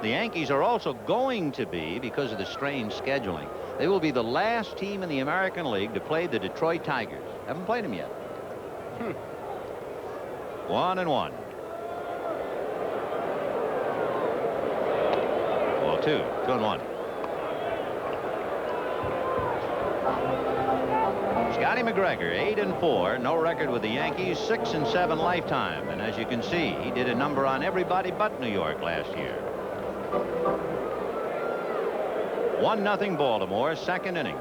[SPEAKER 1] The Yankees are also going to be, because of the strange scheduling, they will be the last team in the American League to play the Detroit Tigers. Haven't played them yet. 1-1. Ball 2. 2-1. Scotty McGregor, 8-4, no record with the Yankees, 6-7 lifetime. And as you can see, he did a number on everybody but New York last year. 1-0 Baltimore, 2nd inning.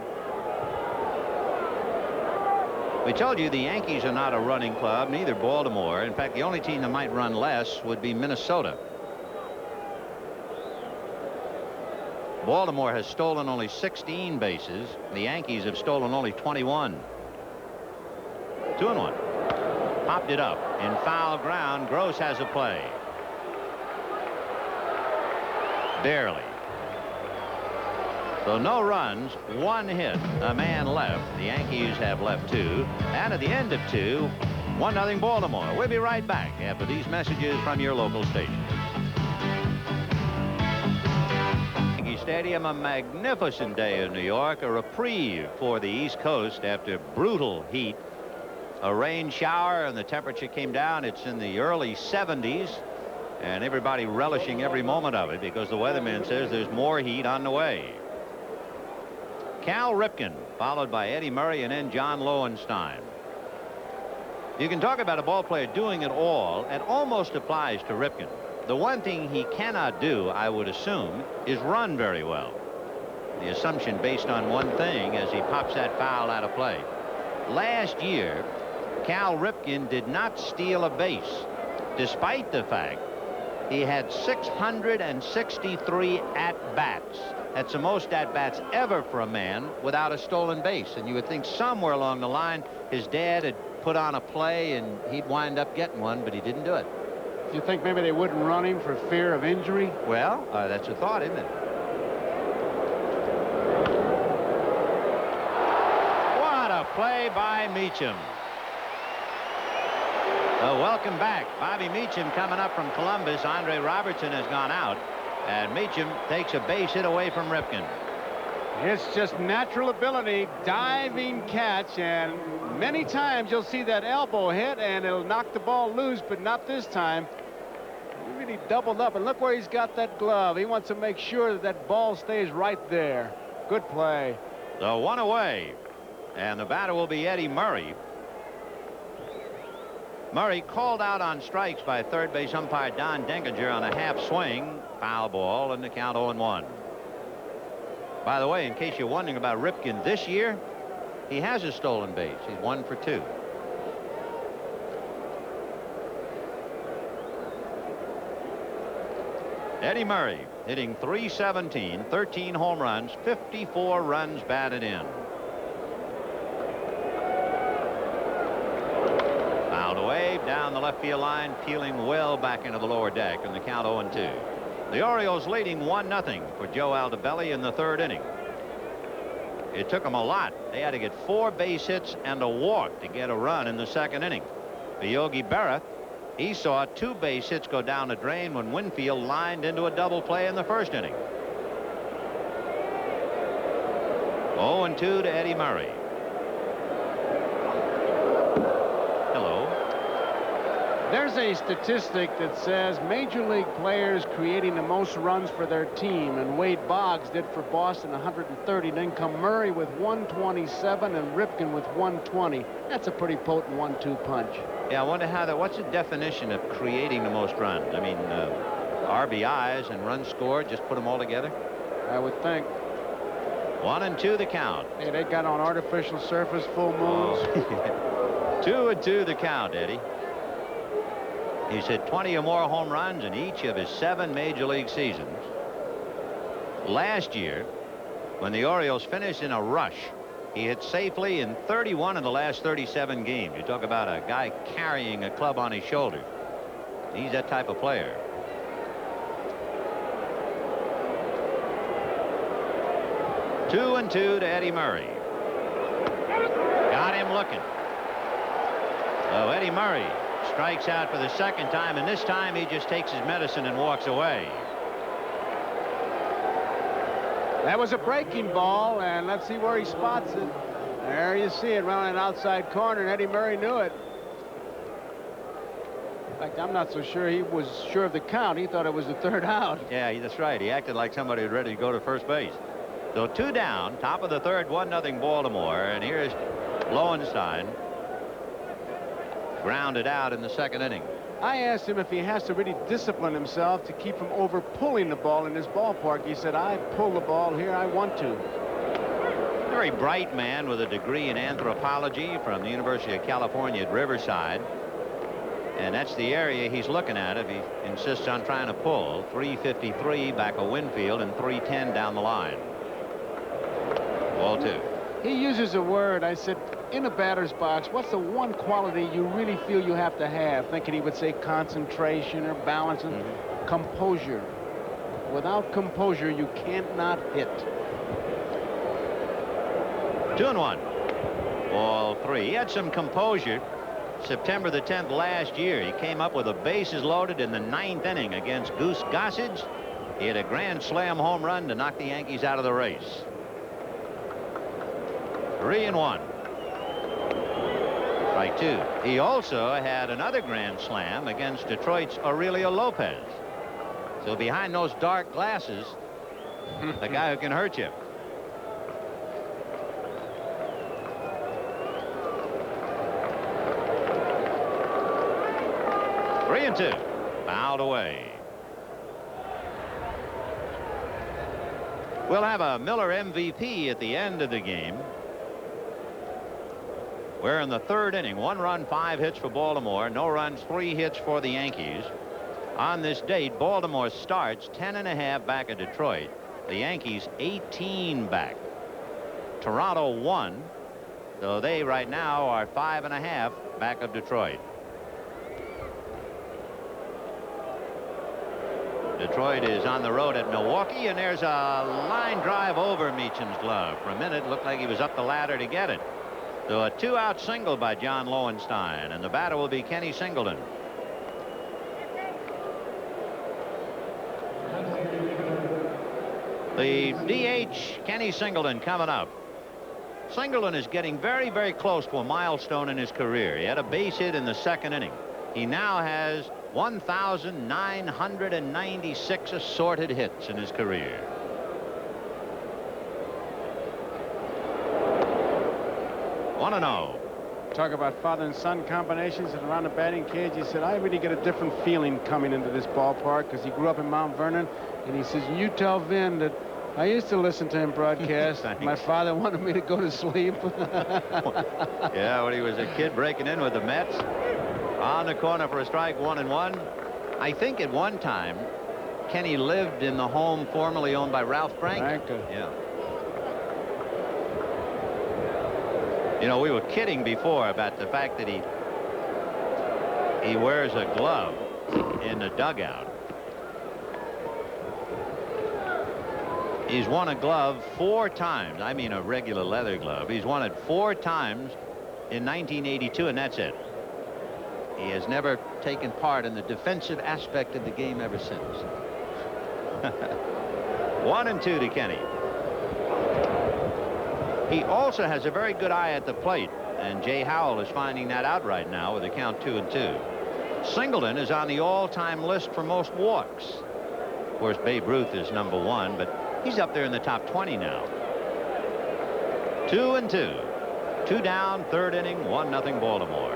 [SPEAKER 1] We told you the Yankees are not a running club, neither Baltimore. In fact, the only team that might run less would be Minnesota. Baltimore has stolen only 16 bases. The Yankees have stolen only 21. 2-1. Popped it up in foul ground. Gross has a play. Barely. So no runs, 1 hit, a man left. The Yankees have left 2. And at the end of 2, 1-0 Baltimore. We'll be right back after these messages from your local station. Stadium, a magnificent day in New York, a reprieve for the East Coast after brutal heat. A rain shower and the temperature came down. It's in the early 70s and everybody relishing every moment of it because the weatherman says there's more heat on the way. Cal Ripken followed by Eddie Murray and then John Lowenstein. You can talk about a ball player doing it all. It almost applies to Ripken. The one thing he cannot do, I would assume, is run very well. The assumption based on one thing as he pops that foul out of play. Last year, Cal Ripken did not steal a base, despite the fact he had 663 at-bats. That's the most at-bats ever for a man without a stolen base. And you would think somewhere along the line his dad had put on a play and he'd wind up getting one, but he didn't do it.
[SPEAKER 2] Do you think maybe they wouldn't run him for fear of injury?
[SPEAKER 1] Well, that's a thought, isn't it? What a play by Meacham. Welcome back. Bobby Meacham coming up from Columbus. Andre Robertson has gone out, and Meacham takes a base hit away from Ripken.
[SPEAKER 2] It's just natural ability, diving catch, and many times you'll see that elbow hit and it'll knock the ball loose, but not this time. He really doubled up, and look where he's got that glove. He wants to make sure that that ball stays right there. Good play.
[SPEAKER 1] The 1 away, and the batter will be Eddie Murray. Murray called out on strikes by third base umpire Don Denkinger on a half swing. Foul ball, and the count 0-1. By the way, in case you're wondering about Ripken this year, he has a stolen base. He's 1 for 2. Eddie Murray hitting .317, 13 home runs, 54 runs batted in. Fouled away down the left field line, peeling well back into the lower deck, and the count 0-2. The Orioles leading 1-0 for Joe Altobelli in the 3rd inning. It took them a lot. They had to get 4 base hits and a walk to get a run in the 2nd inning. For Yogi Berra, He saw 2 base hits go down the drain when Winfield lined into a double play in the first inning. 0-2 to Eddie Murray. Hello.
[SPEAKER 2] There's a statistic that says major league players creating the most runs for their team, and Wade Boggs did for Boston 130. Then come Murray with 127 and Ripken with 120. That's a pretty potent 1-2 punch.
[SPEAKER 1] Yeah, I wonder how that. What's the definition of creating the most runs? I mean, RBIs and runs scored. Just put them all together.
[SPEAKER 2] I would think.
[SPEAKER 1] 1-2 the count.
[SPEAKER 2] Hey, they got on artificial surface, full moons.
[SPEAKER 1] 2-2 the count, Eddie. He's hit 20 or more home runs in each of his 7 major league seasons. Last year, when the Orioles finished in a rush, he hit safely in 31 of the last 37 games. You talk about a guy carrying a club on his shoulder. He's that type of player. Two and 2 to Eddie Murray. Got him looking. So Eddie Murray strikes out for the second time, and this time he just takes his medicine and walks away.
[SPEAKER 2] That was a breaking ball, and let's see where he spots it. There you see it, around an outside corner, and Eddie Murray knew it. In fact, I'm not so sure he was sure of the count. He thought it was the 3rd out.
[SPEAKER 1] Yeah, that's right. He acted like somebody was ready to go to first base. So 2 down, top of the 3rd, 1-0 Baltimore, and here's Lowenstein. Grounded out in the 2nd inning.
[SPEAKER 2] I asked him if he has to really discipline himself to keep from over pulling the ball in his ballpark. He said, I pull the ball here. I want to.
[SPEAKER 1] Very bright man with a degree in anthropology from the University of California at Riverside. And that's the area he's looking at if he insists on trying to pull. 353 back of Winfield and 310 down the line. Ball 2.
[SPEAKER 2] He uses a word. I said, in a batter's box, what's the one quality you really feel you have to have? Thinking he would say concentration or balance and composure. Without composure, you can't not hit.
[SPEAKER 1] 2-1. Ball 3. He had some composure September the 10th last year. He came up with the bases loaded in the 9th inning against Goose Gossage. He had a grand slam home run to knock the Yankees out of the race. 3-1. Strike 2. He also had another grand slam against Detroit's Aurelio Lopez. So behind those dark glasses, the guy who can hurt you. Three and 2. Fouled away. We'll have a Miller MVP at the end of the game. We're in the 3rd inning. 1 run, 5 hits for Baltimore. No runs, 3 hits for the Yankees. On this date, Baltimore starts 10.5 back of Detroit. The Yankees 18 back. Toronto 1. So they right now are 5.5 back of Detroit. Detroit is on the road at Milwaukee, and there's a line drive over Meacham's glove. For a minute, it looked like he was up the ladder to get it. So a 2-out single by John Lowenstein, and the batter will be Kenny Singleton. The DH, Kenny Singleton, coming up. Singleton is getting very, very close to a milestone in his career. He had a base hit in the 2nd inning. He now has 1,996 assorted hits in his career. One and 0.
[SPEAKER 2] Talk about father and son combinations and around the batting cage. He said, I really get a different feeling coming into this ballpark, because he grew up in Mount Vernon. And he says, you tell Vin that I used to listen to him broadcast. My father wanted me to go to sleep.
[SPEAKER 1] Yeah, when he was a kid breaking in with the Mets. On the corner for a strike, 1-1. I think at one time Kenny lived in the home formerly owned by Ralph Franklin. Yeah. You know, we were kidding before about the fact that he wears a glove in the dugout. He's won a glove 4 times. I mean a regular leather glove. He's won it 4 times in 1982, and that's it. He has never taken part in the defensive aspect of the game ever since. 1-2 to Kenny. He also has a very good eye at the plate, and Jay Howell is finding that out right now with the count 2-2. Singleton is on the all-time list for most walks. Of course, Babe Ruth is #1, but he's up there in the top 20 now. 2-2. 2 down, third inning, 1-0 Baltimore.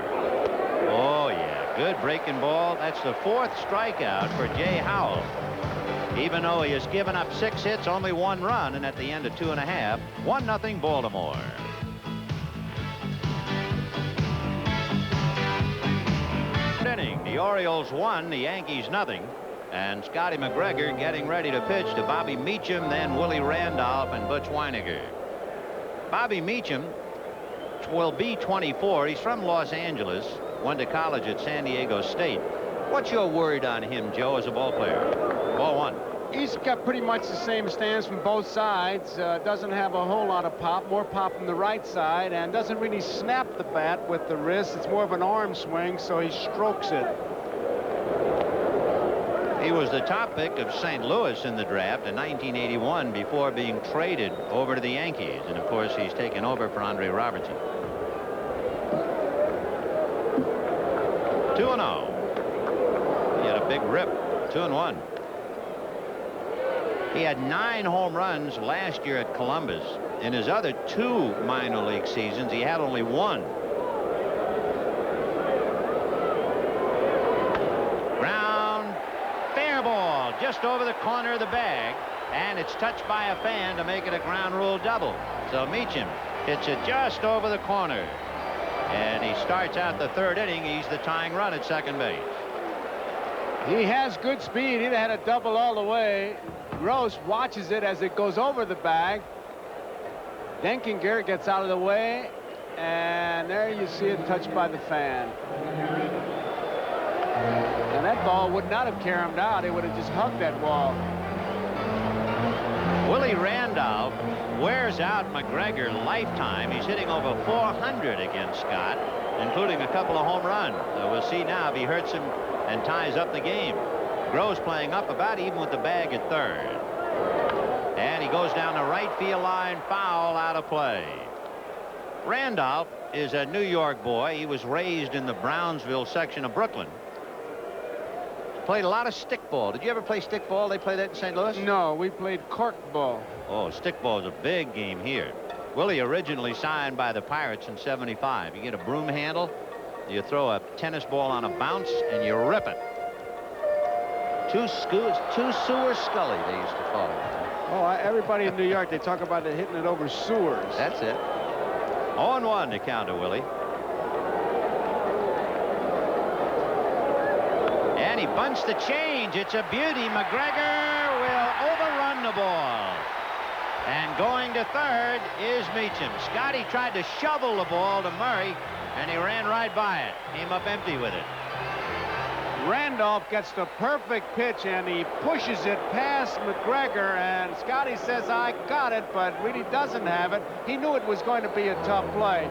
[SPEAKER 1] Oh, yeah, good breaking ball. That's the 4th strikeout for Jay Howell. Even though he has given up 6 hits, only 1 run, and at the end of 2.5, 1-0 Baltimore. Inning, the Orioles 1, the Yankees 0, and Scotty McGregor getting ready to pitch to Bobby Meacham, then Willie Randolph and Butch Weiniger. Bobby Meacham will be 24. He's from Los Angeles, went to college at San Diego State. What's your word on him, Joe, as a ball player? Ball 1.
[SPEAKER 2] He's got pretty much the same stance from both sides. Doesn't have a whole lot of pop, more pop from the right side, and doesn't really snap the bat with the wrist. It's more of an arm swing, so he strokes it.
[SPEAKER 1] He was the top pick of St. Louis in the draft in 1981 before being traded over to the Yankees. And of course, he's taken over for Andre Robertson. 2-0. He had a big rip. 2-1. He had 9 home runs last year at Columbus. In his other 2 minor league seasons, he had only 1. Ground, fair ball, just over the corner of the bag, and it's touched by a fan to make it a ground rule double. So Meacham hits it just over the corner, and he starts out the 3rd inning. He's the tying run at second base.
[SPEAKER 2] He has good speed. He'd had a double all the way. Gross watches it as it goes over the bag. Denkinger gets out of the way, and there you see it touched by the fan. And that ball would not have caromed out. It would have just hugged that wall.
[SPEAKER 1] Willie Randolph wears out McGregor lifetime. He's hitting over 400 against Scott, including a couple of home runs. So we'll see now if he hurts him and ties up the game. Gross playing up about even with the bag at 3rd. And he goes down the right field line, foul, out of play. Randolph is a New York boy. He was raised in the Brownsville section of Brooklyn. Played a lot of stickball. Did you ever play stickball? They play that in St. Louis?
[SPEAKER 2] No, we played corkball.
[SPEAKER 1] Oh, stickball is a big game here. Willie originally signed by the Pirates in '75. You get a broom handle, you throw a tennis ball on a bounce, and you rip it. Two sewer Scully, they used to call it.
[SPEAKER 2] Oh, everybody in New York, they talk about it hitting it over sewers.
[SPEAKER 1] That's it. 0-1 to counter Willie. And he bunts the change. It's a beauty. McGregor will overrun the ball. And going to 3rd is Meacham. Scotty tried to shovel the ball to Murray, and he ran right by it. Came up empty with it.
[SPEAKER 2] Randolph gets the perfect pitch, and he pushes it past McGregor, and Scotty says, I got it, but really doesn't have it. He knew it was going to be a tough play.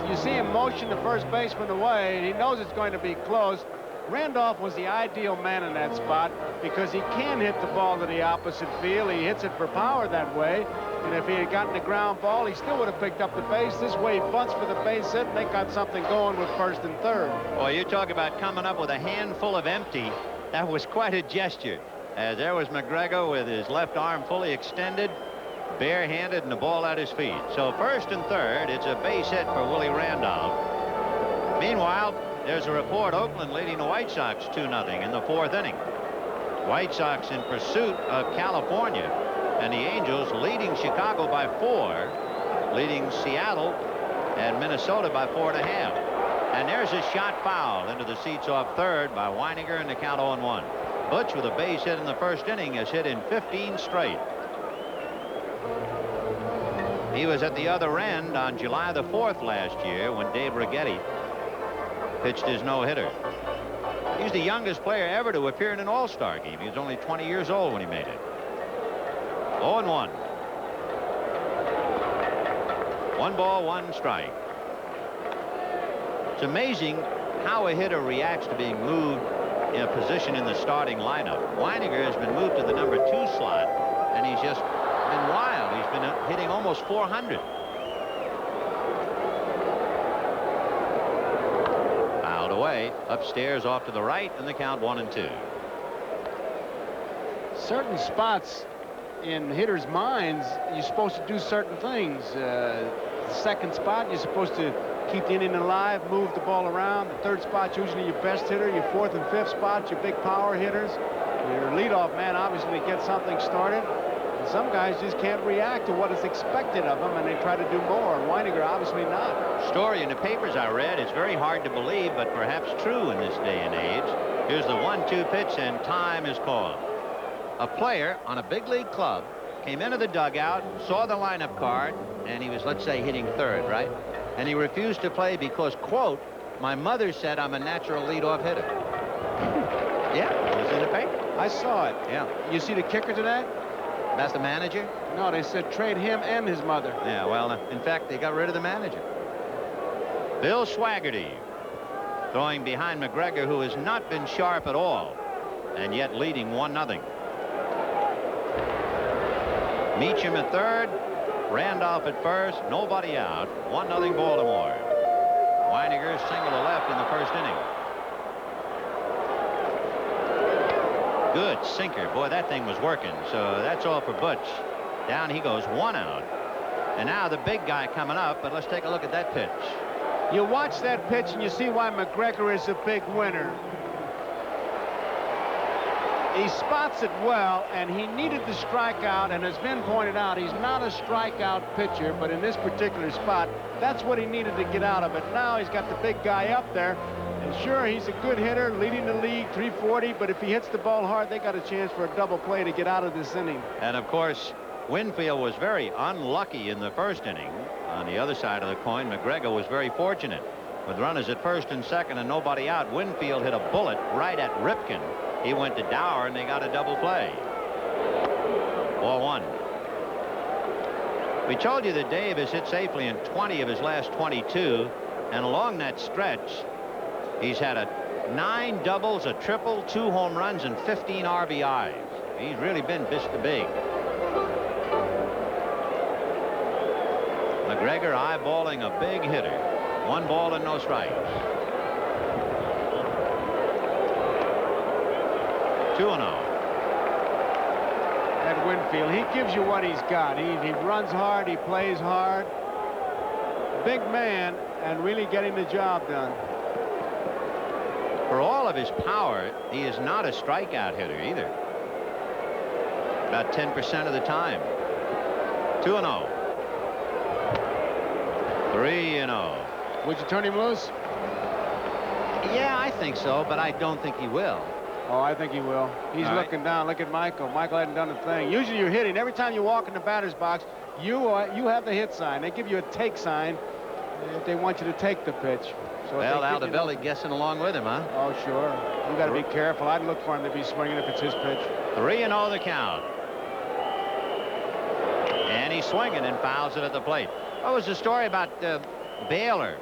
[SPEAKER 2] You see him motion the first baseman away, and he knows it's going to be close. Randolph was the ideal man in that spot because he can hit the ball to the opposite field. He hits it for power that way. And if he had gotten the ground ball, he still would have picked up the base. This way he bunts for the base hit, and they got something going with 1st and 3rd.
[SPEAKER 1] Well, you talk about coming up with a handful of empty. That was quite a gesture. As there was McGregor with his left arm fully extended, barehanded, and the ball at his feet. So 1st and 3rd, it's a base hit for Willie Randolph. Meanwhile, there's a report Oakland leading the White Sox 2-0 in the 4th inning. White Sox in pursuit of California, and the Angels leading Chicago by 4, leading Seattle and Minnesota by 4.5. And there's a shot foul into the seats off 3rd by Weiniger, and the count 0-1. Butch with a base hit in the 1st inning has hit in 15 straight. He was at the other end on July the 4th last year when Dave Righetti pitched his no-hitter. He's the youngest player ever to appear in an all-star game. He was only 20 years old when he made it. 0-1. 1 ball, 1 strike. It's amazing how a hitter reacts to being moved in a position in the starting lineup. Weiniger has been moved to the number 2 slot, and he's just been wild. He's been hitting almost 400. Fouled away, upstairs off to the right, and the count 1-2.
[SPEAKER 2] Certain spots in hitters' minds, you're supposed to do certain things. The second spot, you're supposed to keep the inning alive, move the ball around. The third spot, usually your best hitter. Your fourth and fifth spots, your big power hitters. Your leadoff man, obviously, gets something started. And some guys just can't react to what is expected of them, and they try to do more. And Weiniger, obviously not.
[SPEAKER 1] Story in the papers I read, it's very hard to believe, but perhaps true in this day and age. Here's the 1-2 pitch, and time is called. A player on a big league club came into the dugout, saw the lineup card, and he was, let's say, hitting third, right? And he refused to play because, quote, my mother said I'm a natural leadoff hitter. Yeah, it was in the paper.
[SPEAKER 2] I saw it.
[SPEAKER 1] Yeah.
[SPEAKER 2] You see the kicker to that?
[SPEAKER 1] That's the manager?
[SPEAKER 2] No, they said trade him and his mother.
[SPEAKER 1] Yeah, well, in fact, they got rid of the manager. Bill Swaggerty throwing behind McGregor, who has not been sharp at all, and yet leading 1-0. Meacham at third, Randolph at first, nobody out, 1-0 Baltimore. Weiniger single to left in the first inning. Good sinker. Boy, that thing was working. So that's all for Butch. Down he goes, 1 out. And now the big guy coming up, but let's take a look at that pitch.
[SPEAKER 2] You watch that pitch and you see why McGregor is a big winner. He spots it well, and he needed the strikeout, and as Vin pointed out, he's not a strikeout pitcher, but in this particular spot, that's what he needed to get out of it. Now he's got the big guy up there, and sure, he's a good hitter, leading the league, 340, but if he hits the ball hard, they got a chance for a double play to get out of this inning.
[SPEAKER 1] And, of course, Winfield was very unlucky in the first inning. On the other side of the coin, McGregor was very fortunate. With runners at first and second and nobody out, Winfield hit a bullet right at Ripken. He went to Dower, and they got a double play. Ball 1. We told you that Dave has hit safely in 20 of his last 22, and along that stretch, he's had 9 doubles, a triple, 2 home runs, and 15 RBIs. He's really been Mr. Big. McGregor eyeballing a big hitter. 1 ball and no strikes. 2-0.
[SPEAKER 2] That Winfield, he gives you what he's got. He runs hard, he plays hard. Big man, and really getting the job done.
[SPEAKER 1] For all of his power, he is not a strikeout hitter either. About 10% of the time. 2-0. 3-0.
[SPEAKER 2] Would you turn him loose?
[SPEAKER 1] Yeah, I think so, but I don't think he will.
[SPEAKER 2] Oh, I think he will. He's looking down. Look at Michael. Michael hadn't done a thing. Usually you're hitting. Every time you walk in the batter's box, you have the hit sign. They give you a take sign if they want you to take the pitch. So
[SPEAKER 1] well, Aldebelli guessing along with him, huh?
[SPEAKER 2] Oh, sure. You got to be careful. I'd look for him to be swinging if it's his pitch.
[SPEAKER 1] 3-0 the count. And he's swinging and fouls it at the plate. What was the story about Baylor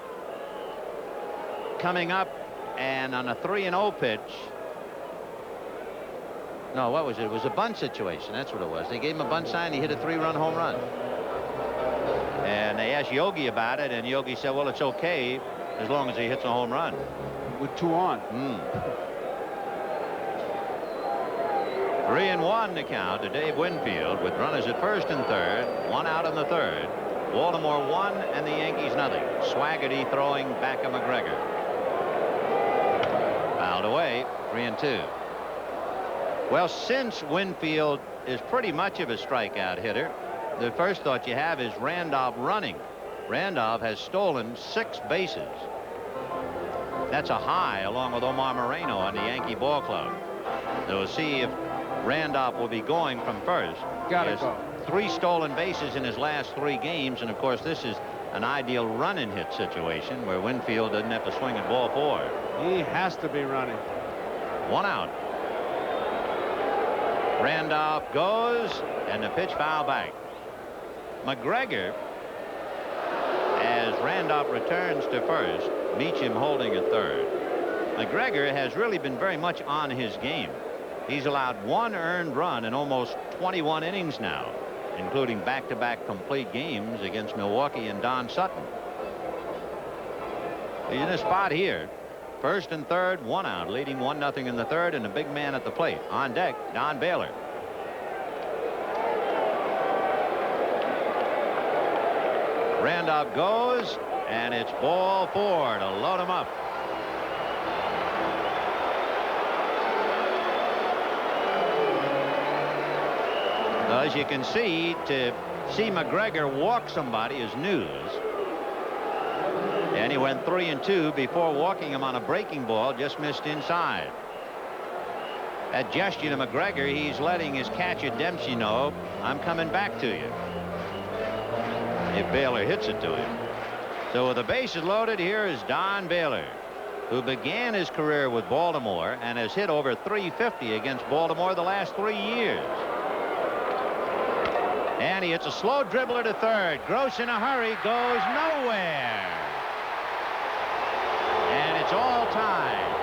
[SPEAKER 1] coming up and on a 3-0 pitch? No, what was it? It was a bunt situation. That's what it was. They gave him a bunt sign. He hit a 3-run home run. And they asked Yogi about it, and Yogi said, well, it's okay as long as he hits a home run.
[SPEAKER 2] With 2 on.
[SPEAKER 1] 3-1 the count to Dave Winfield with runners at first and third. 1 out in the third. Baltimore 1 and the Yankees 0. Swaggerty throwing back at McGregor. Fouled away. 3-2. Well, since Winfield is pretty much of a strikeout hitter, the first thought you have is Randolph running. Randolph has stolen 6 bases. That's a high along with Omar Moreno on the Yankee ball club. So we'll see if Randolph will be going from first.
[SPEAKER 2] Got to go.
[SPEAKER 1] 3 stolen bases in his last 3 games, and of course this is an ideal run and hit situation where Winfield doesn't have to swing at ball 4.
[SPEAKER 2] He has to be running.
[SPEAKER 1] 1 out. Randolph goes, and the pitch foul back. McGregor, as Randolph returns to first, Meacham holding at third. McGregor has really been very much on his game. He's allowed 1 earned run in almost 21 innings now, including back-to-back complete games against Milwaukee and Don Sutton. He's in a spot here. First and third, 1 out, leading 1-0 in the third, and a big man at the plate. On deck, Don Baylor. Randolph goes, and it's ball 4 to load him up. As you can see, to see McGregor walk somebody is news. And he went 3-2 before walking him on a breaking ball, just missed inside. That gesture to McGregor, he's letting his catcher Dempsey know, I'm coming back to you, if Baylor hits it to him. So with the bases loaded, here is Don Baylor, who began his career with Baltimore and has hit over .350 against Baltimore the last 3 years. And he hits a slow dribbler to third. Gross in a hurry, goes nowhere. And it's all tied.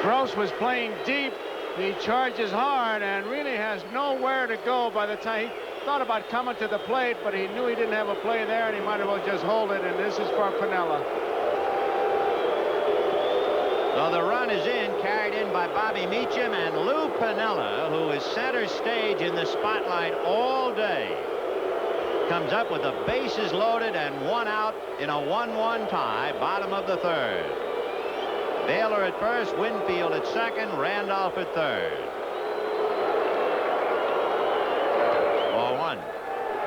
[SPEAKER 2] Gross was playing deep. He charges hard and really has nowhere to go by the time he thought about coming to the plate, but he knew he didn't have a play there, and he might as well just hold it, and this is for Piniella.
[SPEAKER 1] So the run is in, carried in by Bobby Meacham, and Lou Piniella, who is center stage in the spotlight all day, comes up with the bases loaded and 1 out in a 1-1 tie, bottom of the third. Baylor at first, Winfield at second, Randolph at third. Ball 1.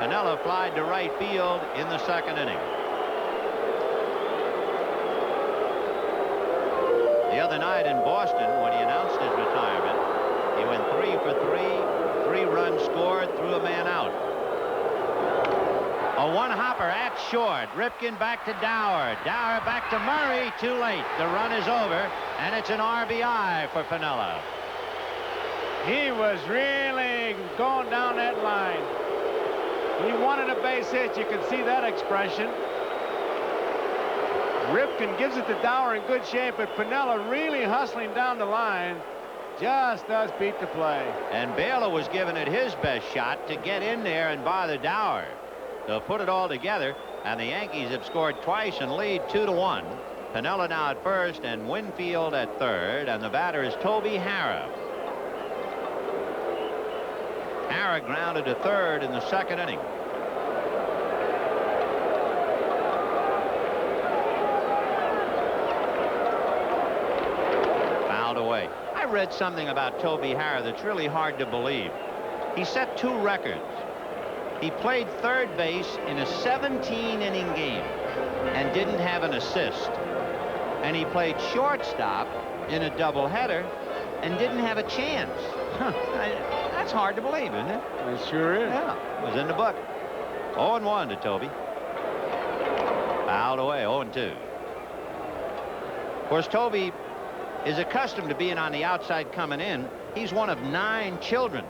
[SPEAKER 1] Piniella flied to right field in the second inning. The other night in Boston, when he announced his retirement, he went 3 for 3, 3 runs scored, threw a man out. A one-hopper at short. Ripken back to Dower. Dower back to Murray. Too late. The run is over, and it's an RBI for Piniella.
[SPEAKER 2] He was really going down that line. He wanted a base hit. You can see that expression. Ripken gives it to Dower in good shape, but Piniella really hustling down the line just does beat the play.
[SPEAKER 1] And Baylor was giving it his best shot to get in there and bother Dower. They'll put it all together, and the Yankees have scored twice and lead 2-1. Piniella now at first and Winfield at third, and the batter is Toby Harrah. Harrah grounded to third in the second inning. Fouled away. I read something about Toby Harrah that's really hard to believe. He set 2 records. He played third base in a 17-inning game and didn't have an assist. And he played shortstop in a doubleheader and didn't have a chance. That's hard to believe, isn't it?
[SPEAKER 2] It sure is.
[SPEAKER 1] Yeah, it was in the book. 0-1 to Toby. Fouled away, 0-2. Of course, Toby is accustomed to being on the outside coming in. He's one of 9 children.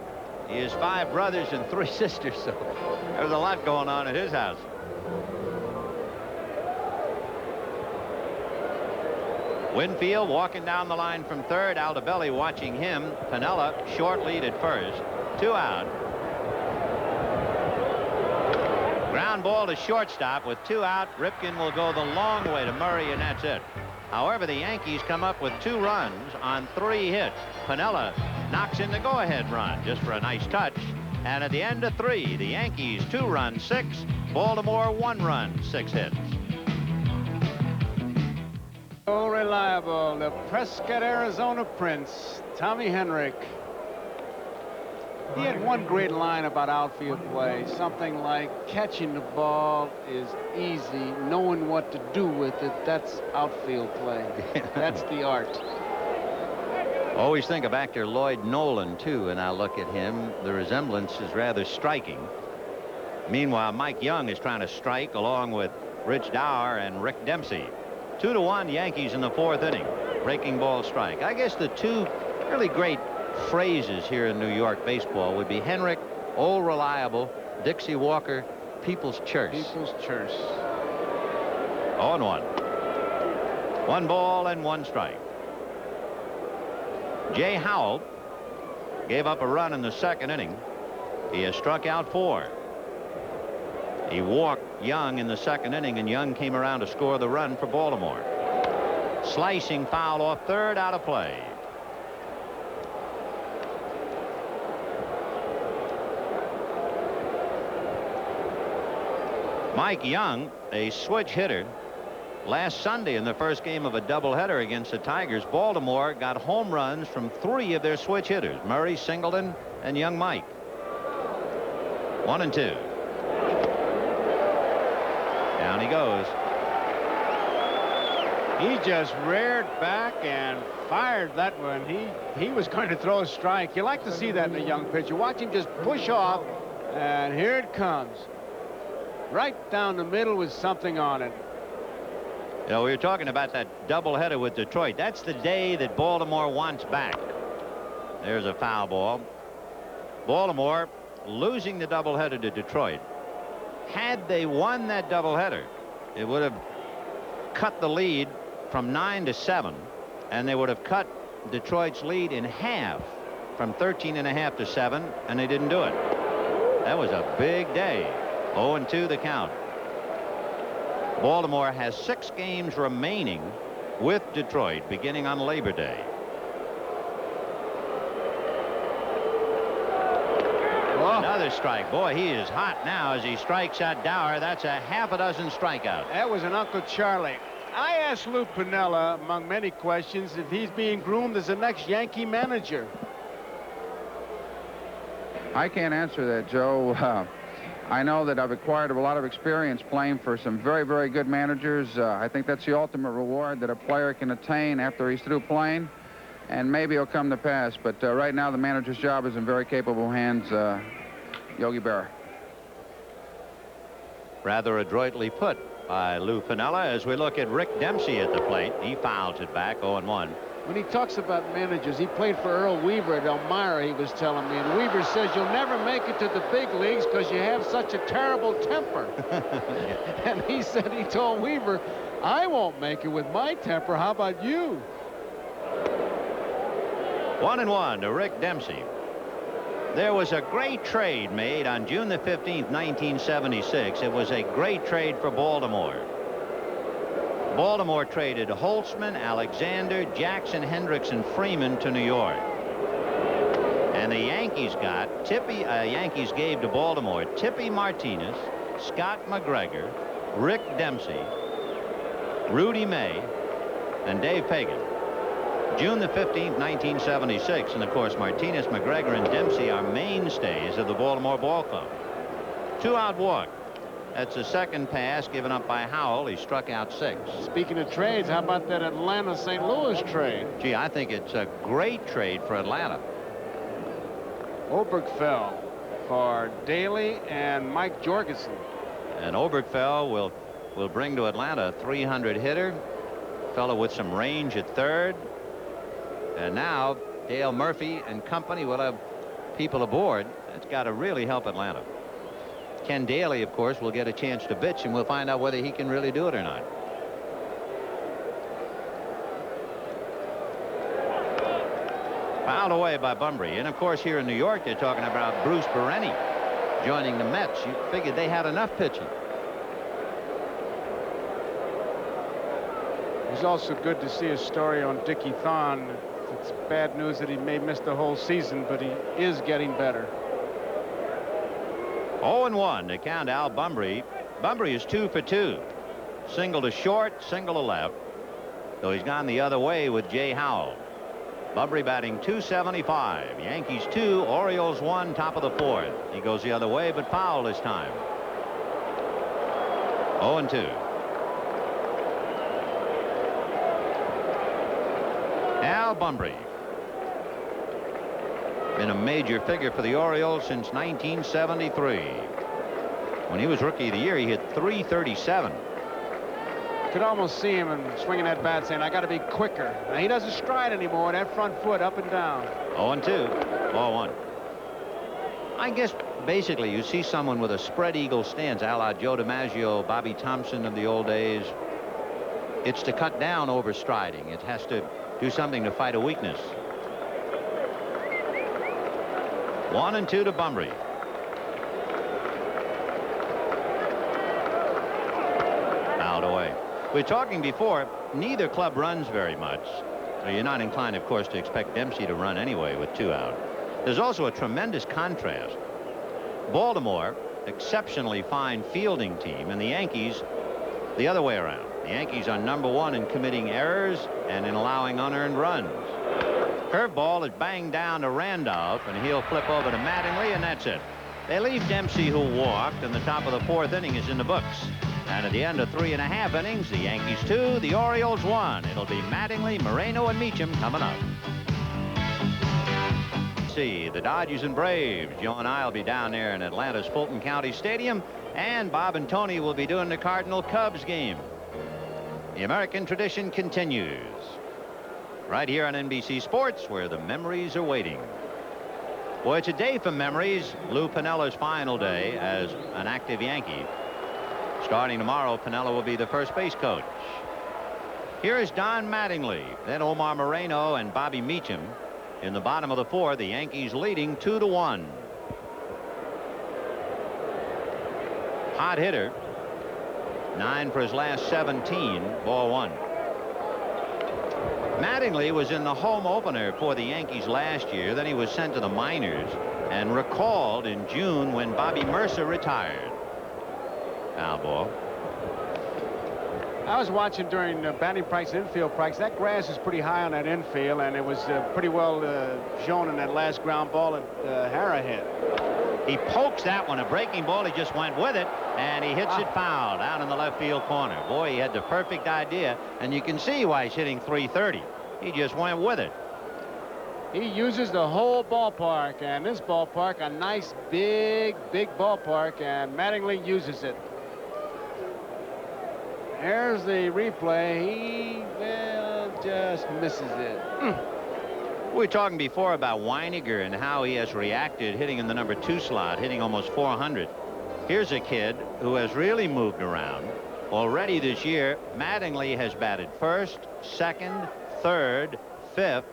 [SPEAKER 1] He has 5 brothers and 3 sisters, so there's a lot going on at his house. Winfield walking down the line from third. Aldebelli watching him. Piniella short lead at first. 2 out. Ground ball to shortstop with 2 out. Ripken will go the long way to Murray, and that's it. However, the Yankees come up with 2 runs on 3 hits. Piniella knocks in the go-ahead run just for a nice touch. And at the end of 3, the Yankees 2 runs, 6. Baltimore 1 run, 6 hits.
[SPEAKER 2] So reliable, the Prescott, Arizona Prince, Tommy Henrich. He had one great line about outfield play, something like catching the ball is easy, knowing what to do with it, that's outfield play. That's the art.
[SPEAKER 1] Always think of actor Lloyd Nolan, too, and I look at him. The resemblance is rather striking. Meanwhile, Mike Young is trying to strike along with Rich Dower and Rick Dempsey. 2-1 Yankees in the 4th inning. Breaking ball strike. I guess the 2 really great phrases here in New York baseball would be Henrik, Old Reliable, Dixie Walker, People's Church.
[SPEAKER 2] People's Church.
[SPEAKER 1] 0-1. 1 ball and 1 strike. Jay Howell gave up a run in the 2nd inning. He has struck out 4. He walked Young in the 2nd inning, and Young came around to score the run for Baltimore. Slicing foul off 3rd, out of play. Mike Young, a switch hitter. Last Sunday in the first game of a doubleheader against the Tigers, Baltimore got home runs from 3 of their switch hitters, Murray, Singleton, and young Mike. 1-2. Down he goes.
[SPEAKER 2] He just reared back and fired that one. He was going to throw a strike. You like to see that in a young pitcher. Watch him just push off, and here it comes. Right down the middle with something on it.
[SPEAKER 1] You know, we were talking about that doubleheader with Detroit. That's the day that Baltimore wants back. There's a foul ball. Baltimore losing the doubleheader to Detroit. Had they won that doubleheader, it would have cut the lead from 9-7, and they would have cut Detroit's lead in half from 13.5 to 7, and they didn't do it. That was a big day. 0-2 the count. Baltimore has 6 games remaining with Detroit beginning on Labor Day.
[SPEAKER 2] Whoa.
[SPEAKER 1] Another strike. Boy, he is hot now as he strikes out Dower. That's a half a dozen strikeouts.
[SPEAKER 2] That was an Uncle Charlie. I asked Lou Piniella, among many questions, if he's being groomed as the next Yankee manager.
[SPEAKER 5] I can't answer that, Joe. I know that I've acquired a lot of experience playing for some very, very good managers. I think that's the ultimate reward that a player can attain after he's through playing, and maybe it'll come to pass. But right now, the manager's job is in very capable hands, Yogi Berra.
[SPEAKER 1] Rather adroitly put by Lou Piniella as we look at Rick Dempsey at the plate. He fouls it back. 0-1.
[SPEAKER 2] When he talks about managers, he played for Earl Weaver at Elmira, he was telling me. And Weaver says you'll never make it to the big leagues because you have such a terrible temper. And he said, he told Weaver, I won't make it with my temper. How about you?
[SPEAKER 1] 1-1 to Rick Dempsey. There was a great trade made on June the 15th, 1976. It was a great trade for Baltimore. Baltimore traded Holtzman, Alexander, Jackson, Hendricks, and Freeman to New York. And the Yankees got Yankees gave to Baltimore Tippy Martinez, Scott McGregor, Rick Dempsey, Rudy May, and Dave Pagan. June the 15th, 1976. And of course, Martinez, McGregor, and Dempsey are mainstays of the Baltimore ball club. 2-out walk. That's the second pass given up by Howell. He struck out 6.
[SPEAKER 2] Speaking of trades, how about that Atlanta-St. Louis trade?
[SPEAKER 1] Gee, I think it's a great trade for Atlanta.
[SPEAKER 2] Obergfell for Daly and Mike Jorgensen.
[SPEAKER 1] And Obergfell will bring to Atlanta a 300 hitter, fellow with some range at 3rd. And now Dale Murphy and company will have people aboard. That's got to really help Atlanta. Ken Daly, of course, will get a chance to pitch, and we'll find out whether he can really do it or not. Fouled away by Bunbury. And of course, here in New York, they're talking about Bruce Bereni joining the Mets. You figured they had enough pitching.
[SPEAKER 2] It's also good to see a story on Dickie Thon. It's bad news that he may miss the whole season, but he is getting better.
[SPEAKER 1] 0-1 to count Al Bunbury. Bunbury is 2 for 2. Single to short, single to left. So he's gone the other way with Jay Howell. Bunbury batting .275. Yankees 2, Orioles 1, top of the 4th. He goes the other way, but foul this time. 0-2. Al Bunbury. Been a major figure for the Orioles since 1973. When he was Rookie of the Year, he hit .337.
[SPEAKER 2] Could almost see him and swinging that bat saying, I got to be quicker. Now, he doesn't stride anymore. That front foot up and down.
[SPEAKER 1] 0-2. Ball one. I guess basically you see someone with a spread eagle stance, a la Joe DiMaggio, Bobby Thompson of the old days. It's to cut down overstriding. It has to do something to fight a weakness. 1-2 to Bunbury. Fouled away. We were talking before, neither club runs very much. So you're not inclined, of course, to expect Dempsey to run anyway with 2 out. There's also a tremendous contrast. Baltimore, exceptionally fine fielding team, and the Yankees the other way around. The Yankees are #1 in committing errors and in allowing unearned runs. Curveball is banged down to Randolph, and he'll flip over to Mattingly, and that's it. They leave Dempsey, who walked, and the top of the 4th inning is in the books. And at the end of 3.5 innings, the Yankees 2, the Orioles 1. It'll be Mattingly, Moreno, and Meacham coming up. See the Dodgers and Braves. Joe and I will be down there in Atlanta's Fulton County Stadium, and Bob and Tony will be doing the Cardinal Cubs game. The American tradition continues right here on NBC Sports, where the memories are waiting. Boy, it's a day for memories. Lou Piniella's final day as an active Yankee. Starting tomorrow, Piniella will be the first base coach. Here is Don Mattingly, then Omar Moreno and Bobby Meacham. In the bottom of the 4th, the Yankees leading 2-1. Hot hitter. 9 for his last 17. Ball 1. Mattingly was in the home opener for the Yankees last year. Then he was sent to the minors and recalled in June when Bobby Mercer retired. Foul ball.
[SPEAKER 2] I was watching during batting practice, infield practice. That grass is pretty high on that infield, and it was pretty well shown in that last ground ball that Hara hit.
[SPEAKER 1] He pokes that one, a breaking ball. He just went with it, and he hits it foul down in the left field corner. Boy, he had the perfect idea, and you can see why he's hitting .330. He just went with it.
[SPEAKER 2] He uses the whole ballpark, and this ballpark, a nice big ballpark, and Mattingly uses it. There's the replay. He, well, just misses it.
[SPEAKER 1] We were talking before about Weiniger and how he has reacted hitting in the #2 slot, hitting almost 400. Here's a kid who has really moved around. Already this year, Mattingly has batted 1st, 2nd, 3rd, 5th,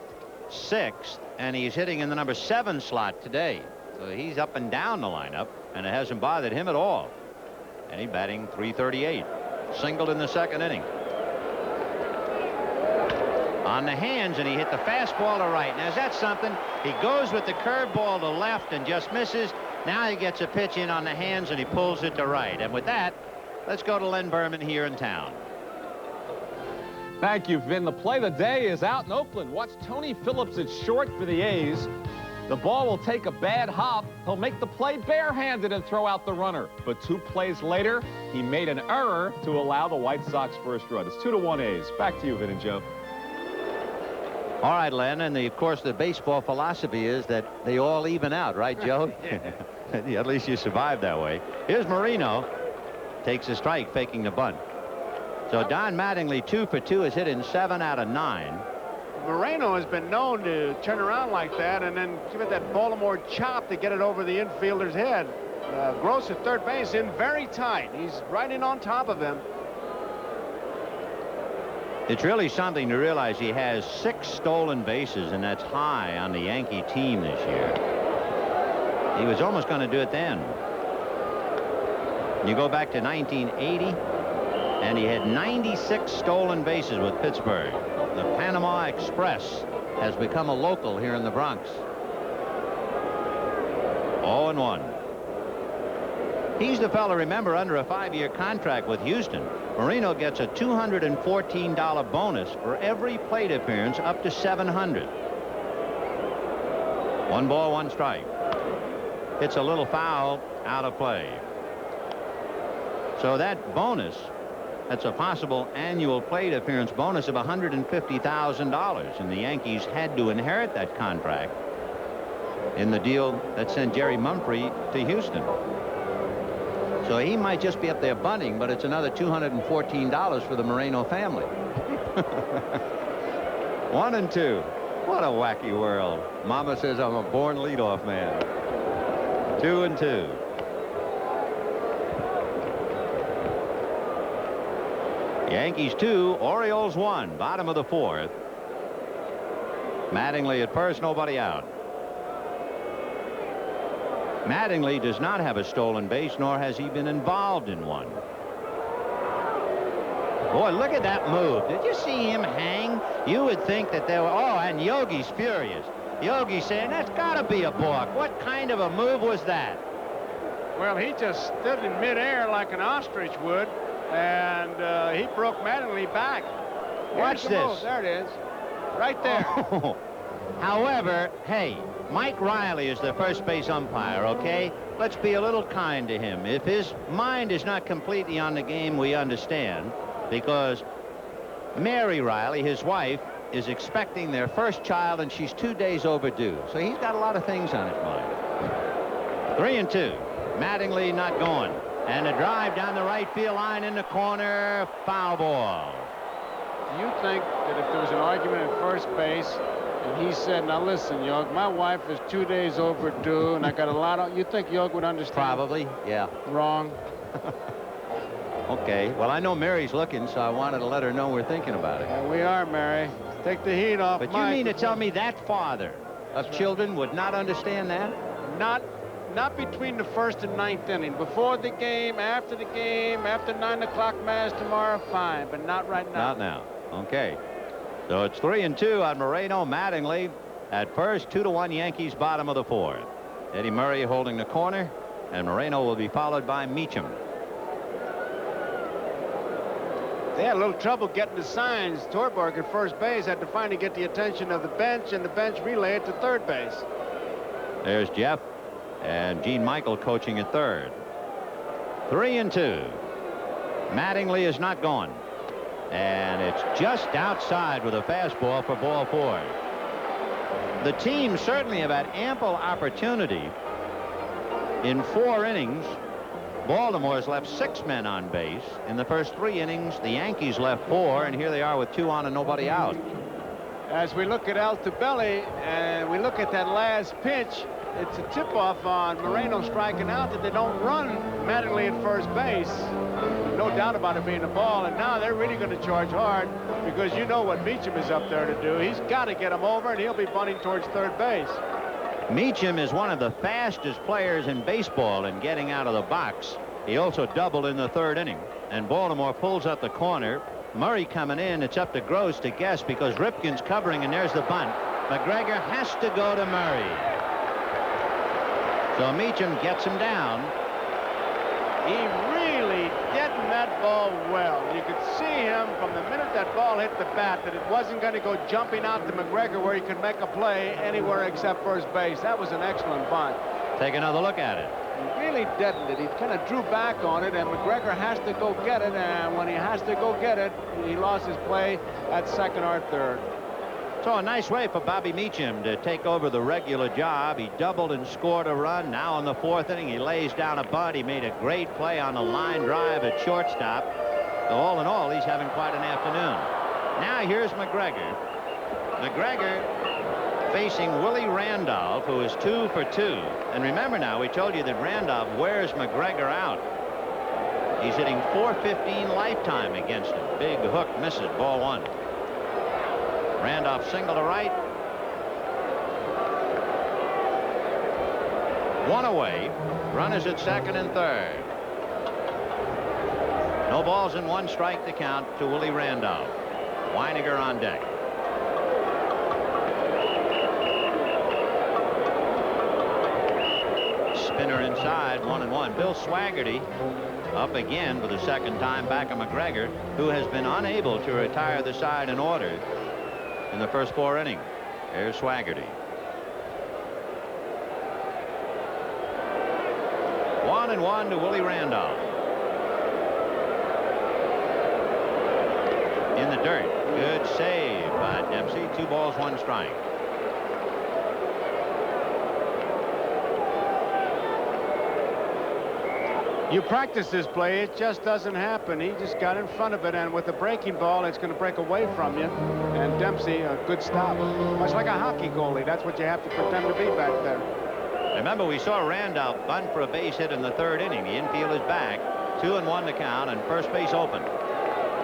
[SPEAKER 1] 6th, and he's hitting in the #7 slot today. So he's up and down the lineup, and it hasn't bothered him at all. And he's batting .338. Singled in the 2nd inning. On the hands, and he hit the fastball to right. Now, is that something? He goes with the curveball to left and just misses. Now he gets a pitch in on the hands, and he pulls it to right. And with that, let's go to Len Berman here in town.
[SPEAKER 6] Thank you, Vin. The play of the day is out in Oakland. Watch Tony Phillips at short for the A's. The ball will take a bad hop. He'll make the play barehanded and throw out the runner. But 2 plays later, he made an error to allow the White Sox first run. It's 2-1 A's. Back to you, Vin and Joe.
[SPEAKER 1] All right, Len, and of course the baseball philosophy is that they all even out, right, Joe? Yeah. At least you survived that way. Here's Moreno. Takes a strike, faking the bunt. So Don Mattingly, 2 for 2, has hit in 7 out of 9.
[SPEAKER 2] Moreno has been known to turn around like that and then give it that Baltimore chop to get it over the infielder's head. Gross at third base in very tight. He's right in on top of him.
[SPEAKER 1] It's really something to realize he has 6 stolen bases, and that's high on the Yankee team this year. He was almost going to do it then. You go back to 1980, and he had 96 stolen bases with Pittsburgh. The Panama Express has become a local here in the Bronx. 0-1. He's the fella, remember, under a 5-year contract with Houston. Moreno gets a $214 bonus for every plate appearance up to 700. 1 ball, 1 strike. It's a little foul, out of play. So that bonus, that's a possible annual plate appearance bonus of $150,000, and the Yankees had to inherit that contract in the deal that sent Jerry Mumphrey to Houston. So he might just be up there bunting, but it's another $214 for the Moreno family. 1-2. What a wacky world. Mama says I'm a born leadoff man. 2-2. Yankees 2, Orioles 1, bottom of the 4th. Mattingly at first, nobody out. Mattingly does not have a stolen base, nor has he been involved in one. Boy, look at that move. Did you see him hang? You would think that there were... Oh, and Yogi's furious. Yogi's saying, that's got to be a balk. What kind of a move was that?
[SPEAKER 2] Well, he just stood in midair like an ostrich would, and he broke Mattingly back.
[SPEAKER 1] Watch this.
[SPEAKER 2] Move. There it is. Right there.
[SPEAKER 1] Oh. However, hey, Mike Riley is the first base umpire, okay? Let's be a little kind to him. If his mind is not completely on the game, we understand, because Mary Riley, his wife, is expecting their first child, and she's 2 days overdue. So he's got a lot of things on his mind. 3-2. Mattingly not going. And a drive down the right field line in the corner. Foul ball.
[SPEAKER 2] Do you think that if there was an argument at first base and he said, now listen, Yog, my wife is 2 days overdue and I got a lot of... You think Yog would understand?
[SPEAKER 1] Probably, yeah.
[SPEAKER 2] Wrong.
[SPEAKER 1] Okay. Well, I know Mary's looking, so I wanted to let her know we're thinking about it.
[SPEAKER 2] Yeah, we are, Mary. Take the heat off.
[SPEAKER 1] But
[SPEAKER 2] Mike.
[SPEAKER 1] you mean to tell me that father of children would not understand that?
[SPEAKER 2] Not between the first and ninth inning. Before the game, after 9 o'clock mass tomorrow, fine, but not right now.
[SPEAKER 1] Not now. Okay. So it's 3-2 on Moreno. Mattingly at first. 2-1 Yankees, bottom of the 4th. Eddie Murray holding the corner, and Moreno will be followed by Meacham.
[SPEAKER 2] They had a little trouble getting the signs. Torborg at first base had to finally get the attention of the bench, and the bench relay it to third base.
[SPEAKER 1] There's Jeff and Gene Michael coaching at third. 3-2. Mattingly is not going. And it's just outside with a fastball for ball 4. The team certainly have had ample opportunity in 4 innings. Baltimore's left 6 men on base. In the first 3 innings, the Yankees left 4, and here they are with 2 on and nobody out.
[SPEAKER 2] As we look at Altobelli and we look at that last pitch, it's a tip-off on Moreno striking out that they don't run Mattingly at first base. No doubt about it being a ball, and now they're really going to charge hard because you know what Meacham is up there to do. He's got to get him over, and he'll be bunting towards third base.
[SPEAKER 1] Meacham is one of the fastest players in baseball in getting out of the box. He also doubled in the 3rd inning, and Baltimore pulls up the corner. Murray coming in. It's up to Gross to guess because Ripken's covering, and there's the bunt. McGregor has to go to Murray. So Meacham gets him down.
[SPEAKER 2] He really deadened that ball well. You could see him from the minute that ball hit the bat that it wasn't going to go jumping out to McGregor where he could make a play anywhere except first base. That was an excellent bunt.
[SPEAKER 1] Take another look at it.
[SPEAKER 2] He really deadened it. He kind of drew back on it, and McGregor has to go get it, and when he has to go get it, he lost his play at second or third.
[SPEAKER 1] So a nice way for Bobby Meacham to take over the regular job. He doubled and scored a run. Now in the 4th inning, he lays down a bunt. He made a great play on the line drive at shortstop. So all in all, he's having quite an afternoon. Now here's McGregor. McGregor facing Willie Randolph, who is 2 for 2. And remember now, we told you that Randolph wears McGregor out. He's hitting .415 lifetime against him. Big hook misses, ball 1. Randolph single to right. 1 away. Runners at second and third. No balls and 1 strike to count to Willie Randolph. Weiniger on deck. Spinner inside, 1-1. Bill Swaggerty up again for the 2nd time back of McGregor, who has been unable to retire the side in order in the first 4 innings. There's Swaggerty. 1-1 to Willie Randolph. In the dirt. Good save by Dempsey. 2 balls, 1 strike.
[SPEAKER 2] You practice this play, it just doesn't happen. He just got in front of it, and with the breaking ball, it's going to break away from you. And Dempsey, a good stop. Much like a hockey goalie. That's what you have to pretend to be back there.
[SPEAKER 1] Remember, we saw Randolph bunt for a base hit in the third inning. The infield is back. 2-1 to count, and first base open.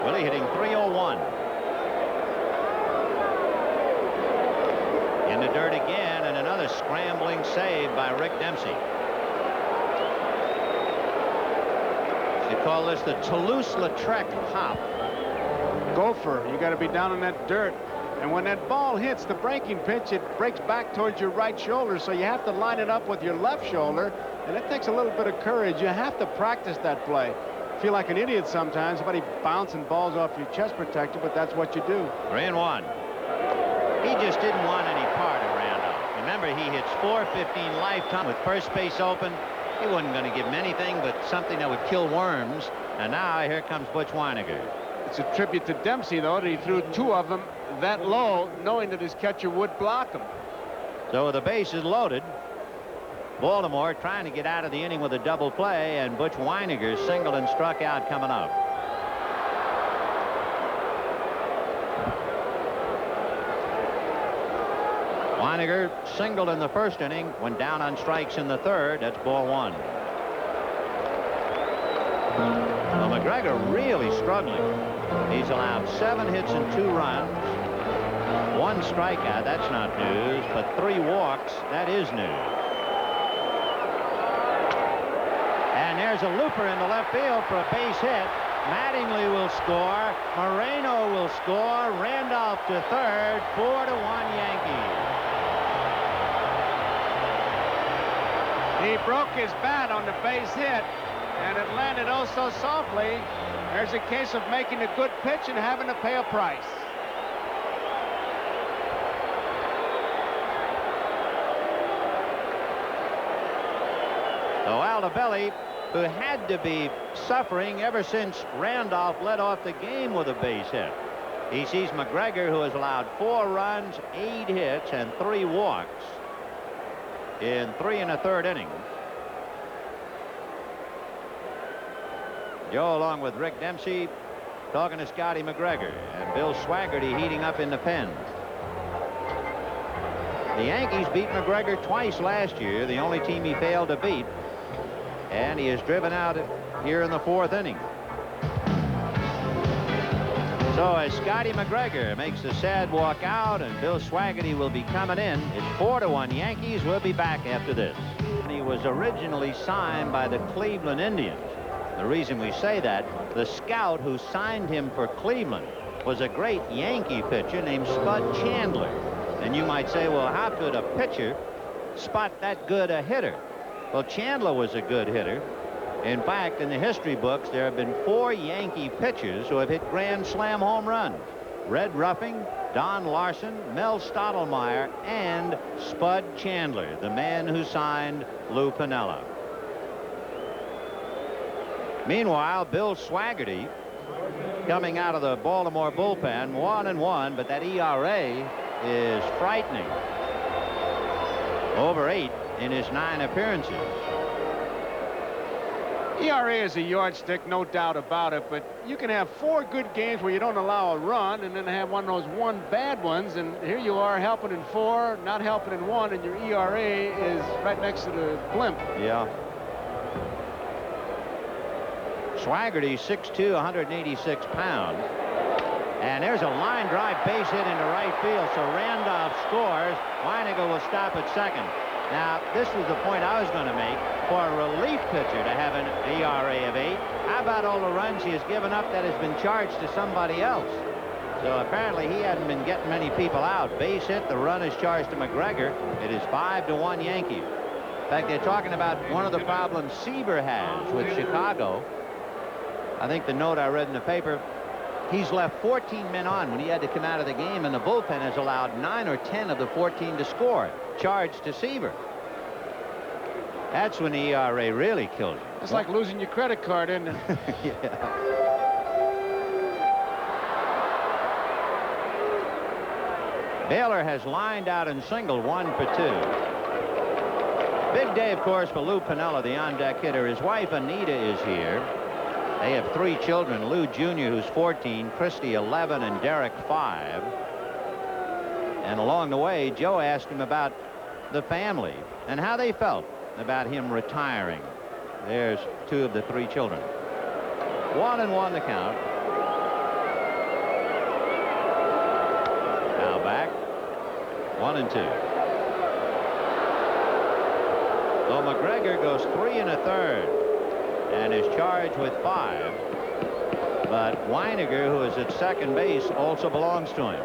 [SPEAKER 1] Willie hitting .301. In the dirt again, and another scrambling save by Rick Dempsey. They call this the Toulouse-Lautrec hop.
[SPEAKER 2] Gopher, you got to be down in that dirt. And when that ball hits the breaking pitch, it breaks back towards your right shoulder, so you have to line it up with your left shoulder, and it takes a little bit of courage. You have to practice that play. Feel like an idiot sometimes, somebody bouncing balls off your chest protector, but that's what you do.
[SPEAKER 1] 3-1. He just didn't want any part of Randolph. Remember, he hits .415 lifetime with first base open. He wasn't going to give him anything but something that would kill worms. And now here comes Butch Weiniger.
[SPEAKER 2] It's a tribute to Dempsey, though, that he threw 2 of them that low, knowing that his catcher would block him.
[SPEAKER 1] So the base is loaded. Baltimore trying to get out of the inning with a double play, and Butch Weiniger singled and struck out coming up. Weiniger singled in the first inning, went down on strikes in the third. That's ball 1. Well, McGregor really struggling. He's allowed 7 hits and 2 runs. 1 strikeout, that's not news, but 3 walks, that is news. And there's a looper in the left field for a base hit. Mattingly will score. Moreno will score. Randolph to third. 4-1 Yankees.
[SPEAKER 2] He broke his bat on the base hit, and it landed oh so softly. There's a case of making a good pitch and having to pay a price.
[SPEAKER 1] So Aldebelli, who had to be suffering ever since Randolph led off the game with a base hit. He sees McGregor, who has allowed 4 runs, 8 hits, and 3 walks in 3 1/3 innings. Joe, along with Rick Dempsey, talking to Scotty McGregor, and Bill Swaggerty heating up in the pen. The Yankees beat McGregor twice last year, the only team he failed to beat. And he is driven out here in the 4th inning. So as Scotty McGregor makes the sad walk out and Bill Swaggerty will be coming in, it's 4-1 Yankees. We'll be back after this. He was originally signed by the Cleveland Indians. The reason we say that, the scout who signed him for Cleveland was a great Yankee pitcher named Spud Chandler. And you might say, well, how could a pitcher spot that good a hitter? Well, Chandler was a good hitter. In fact, in the history books, there have been 4 Yankee pitchers who have hit grand slam home runs. Red Ruffing, Don Larson, Mel Stottlemyre, and Spud Chandler, the man who signed Lou Piniella. Meanwhile, Bill Swaggerty, coming out of the Baltimore bullpen, 1-1, but that ERA is frightening. Over 8 in his 9 appearances.
[SPEAKER 2] ERA is a yardstick, no doubt about it, but you can have 4 good games where you don't allow a run and then have one of those 1 bad ones, and here you are helping in 4, not helping in 1, and your ERA is right next to the blimp.
[SPEAKER 1] Yeah. Swaggerty, 6'2", 186 pounds. And there's a line drive base hit into right field, so Randolph scores. Weiniger will stop at second. Now, this was the point I was going to make. For a relief pitcher to have an ERA of 8, how about all the runs he has given up that has been charged to somebody else? So apparently he hadn't been getting many people out. Base hit, the run is charged to McGregor. It is 5-1 Yankees. In fact, they're talking about one of the problems Seaver has with Chicago. I think the note I read in the paper, he's left 14 men on when he had to come out of the game, and the bullpen has allowed 9 or 10 of the 14 to score, charged to Seaver. That's when the ERA really kills you.
[SPEAKER 2] It's like losing your credit card, isn't it?
[SPEAKER 1] Yeah. Baylor has lined out and singled 1 for 2. Big day, of course, for Lou Piniella, the on-deck hitter. His wife, Anita, is here. They have 3 children, Lou Jr., who's 14, Christy, 11, and Derek, 5. And along the way, Joe asked him about the family and how they felt about him retiring. There's 2 of the 3 children. 1-1 the count. Now back. 1-2. So McGregor goes 3 1/3 and is charged with 5. But Weiniger, who is at second base, also belongs to him.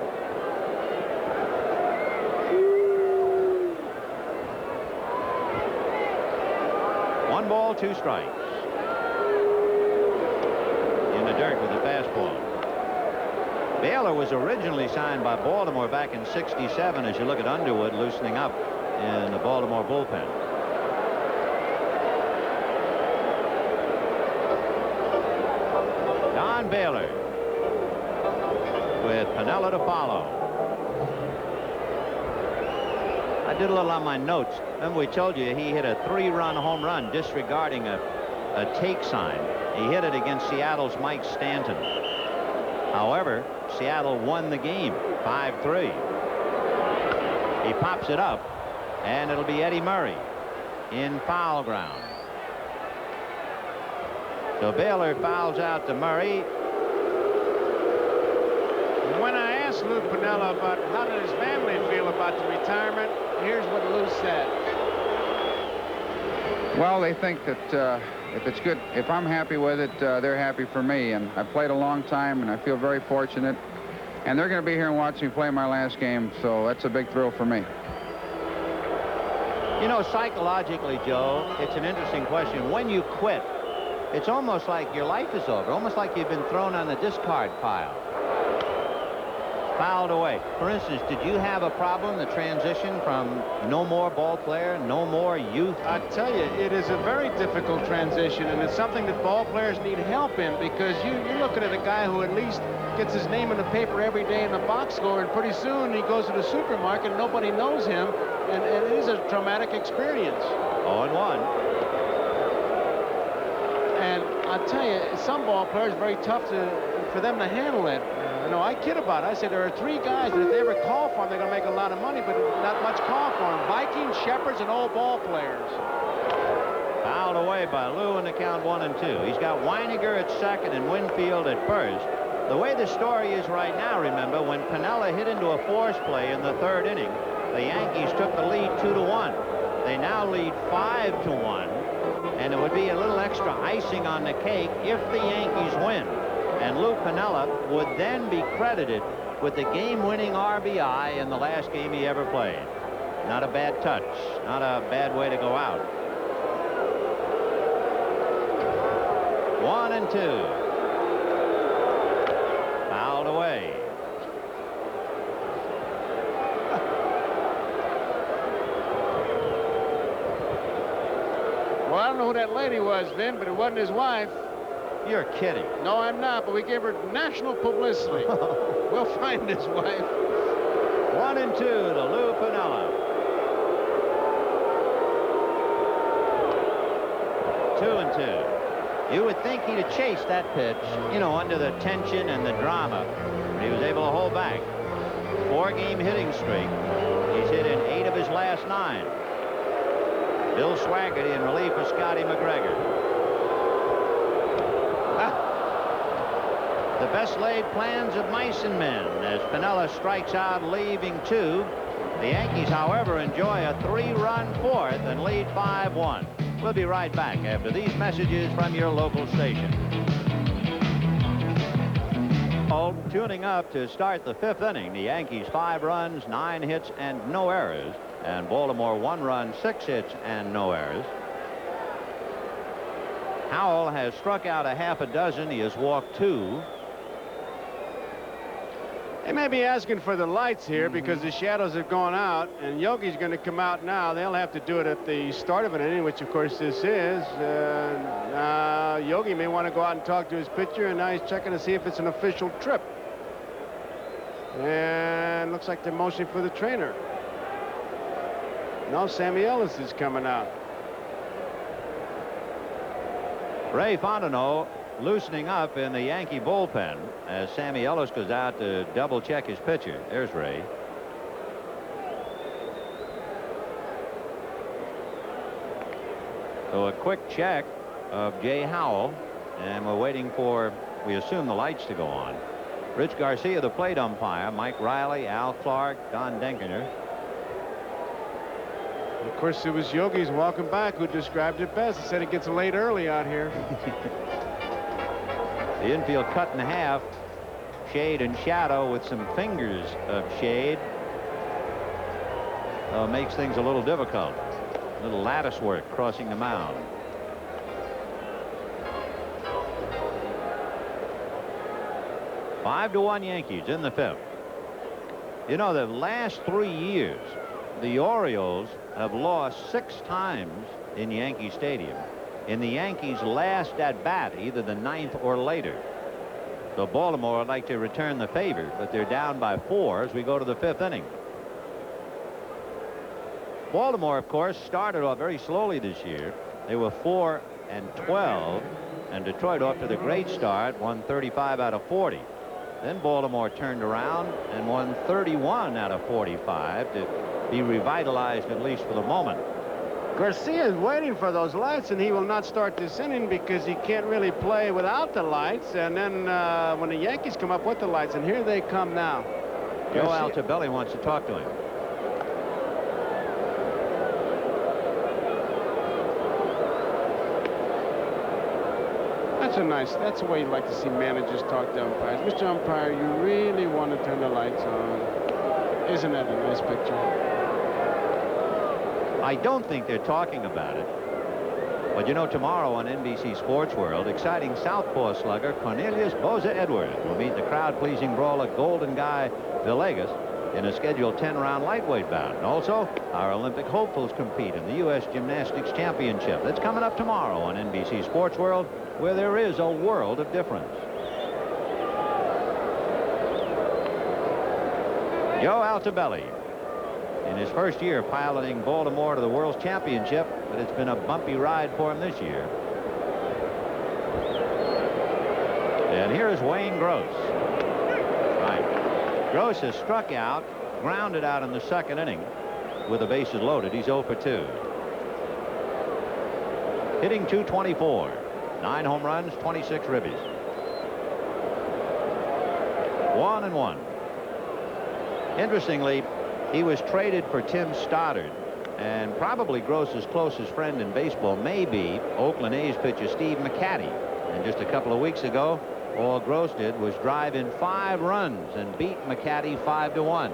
[SPEAKER 1] One ball, 2 strikes. In the dirt with a fastball. Baylor was originally signed by Baltimore back in '67, as you look at Underwood loosening up in the Baltimore bullpen. Don Baylor with Piniella to follow. I did a little on my notes. Remember we told you he hit a 3-run home run disregarding a take sign. He hit it against Seattle's Mike Stanton. However, Seattle won the game 5-3. He pops it up, and it'll be Eddie Murray in foul ground. So Baylor fouls out to Murray.
[SPEAKER 2] When I asked Lou Piniella about how did his family feel about the retirement, here's what Lou said.
[SPEAKER 5] Well, they think that if it's good, if I'm happy with it, they're happy for me. And I played a long time, and I feel very fortunate. And they're going to be here and watch me play my last game, so that's a big thrill for me.
[SPEAKER 1] You know, psychologically, Joe, it's an interesting question. When you quit, it's almost like your life is over, almost like you've been thrown on the discard pile. Fouled away. For instance, did you have a problem, the transition from no more ball player, no more youth?
[SPEAKER 2] I tell you, it is a very difficult transition, and it's something that ball players need help in, because you're looking at a guy who at least gets his name in the paper every day in the box score, and pretty soon he goes to the supermarket and nobody knows him, and it is a traumatic experience.
[SPEAKER 1] 0-1.
[SPEAKER 2] And I tell you, some ball players, very tough for them to handle it. You know, I kid about it. I say there are 3 guys that if they ever call for them, they're going to make a lot of money, but not much call for them. Vikings, Shepherds, and old ball players.
[SPEAKER 1] Fouled away by Lou in the count 1-2. He's got Weiniger at second and Winfield at first. The way the story is right now, remember, when Piniella hit into a force play in the 3rd inning, the Yankees took the lead 2-1. They now lead 5-1, and it would be a little extra icing on the cake if the Yankees win. And Lou Piniella would then be credited with the game-winning RBI in the last game he ever played. Not a bad touch. Not a bad way to go out. 1-2. Fouled away.
[SPEAKER 2] Well, I don't know who that lady was, Vin, but it wasn't his wife.
[SPEAKER 1] You're kidding.
[SPEAKER 2] No, I'm not, but we gave her national publicity. We'll find his wife.
[SPEAKER 1] 1-2 to Lou Piniella. 2-2. You would think he'd have chased that pitch, you know, under the tension and the drama. But he was able to hold back. 4-game hitting streak. He's hit in 8 of his last 9. Bill Swaggerty in relief of Scotty McGregor. The best laid plans of mice and men as Piniella strikes out, leaving 2. The Yankees, however, enjoy a 3-run 4th and lead 5-1. We'll be right back after these messages from your local station. Tuning up to start the 5th inning. The Yankees 5 runs, 9 hits, and no errors. And Baltimore 1 run, 6 hits, and no errors. Howell has struck out a half a dozen. He has walked 2.
[SPEAKER 2] They may be asking for the lights here because the shadows have gone out, and Yogi's going to come out now. They'll have to do it at the start of an inning, which of course this is. Yogi may want to go out and talk to his pitcher, and now he's checking to see if it's an official trip. And looks like they're motioning for the trainer. No, Sammy Ellis is coming out.
[SPEAKER 1] Ray Fontenot loosening up in the Yankee bullpen as Sammy Ellis goes out to double check his pitcher. There's Ray. So a quick check of Jay Howell, and we're waiting for, we assume, the lights to go on. Rich Garcia, the plate umpire, Mike Riley, Al Clark, Don Denkener.
[SPEAKER 2] Of course, it was Yogi's welcome back who described it best. He said it gets late early out here.
[SPEAKER 1] The infield cut in half, shade and shadow with some fingers of shade. Makes things a little difficult. A little lattice work crossing the mound. 5-1 Yankees in the 5th. You know, the last 3 years, the Orioles have lost 6 times in Yankee Stadium in the Yankees' last at bat, either the 9th or later. So Baltimore would like to return the favor, but they're down by 4 as we go to the 5th inning. Baltimore, of course, started off very slowly this year. They were 4-12, and Detroit off to the great start, won 35 out of 40. Then Baltimore turned around and won 31 out of 45 to be revitalized, at least for the moment.
[SPEAKER 2] Garcia is waiting for those lights, and he will not start this inning because he can't really play without the lights. And then when the Yankees come up with the lights, and here they come now.
[SPEAKER 1] Joe Altobelli wants to talk to him.
[SPEAKER 2] That's the way you like to see managers talk to umpires. Mr. Umpire, you really want to turn the lights on. Isn't that a nice picture?
[SPEAKER 1] I don't think they're talking about it. But you know, tomorrow on NBC Sports World, exciting southpaw slugger Cornelius Boza Edwards will meet the crowd-pleasing brawler Golden Guy Villegas in a scheduled 10-round lightweight bout. And also, our Olympic hopefuls compete in the U.S. Gymnastics Championship. That's coming up tomorrow on NBC Sports World, where there is a world of difference. Joe Altobelli, in his first year piloting Baltimore to the World's Championship, but it's been a bumpy ride for him this year. And here is Wayne Gross. Right. Gross has struck out, grounded out in the 2nd inning with the bases loaded. He's 0 for 2. Hitting .224. 9 home runs, 26 ribbies. 1-1. Interestingly, he was traded for Tim Stoddard, and probably Gross's closest friend in baseball may be Oakland A's pitcher Steve McCatty. And just a couple of weeks ago, all Gross did was drive in 5 runs and beat McCatty 5-1.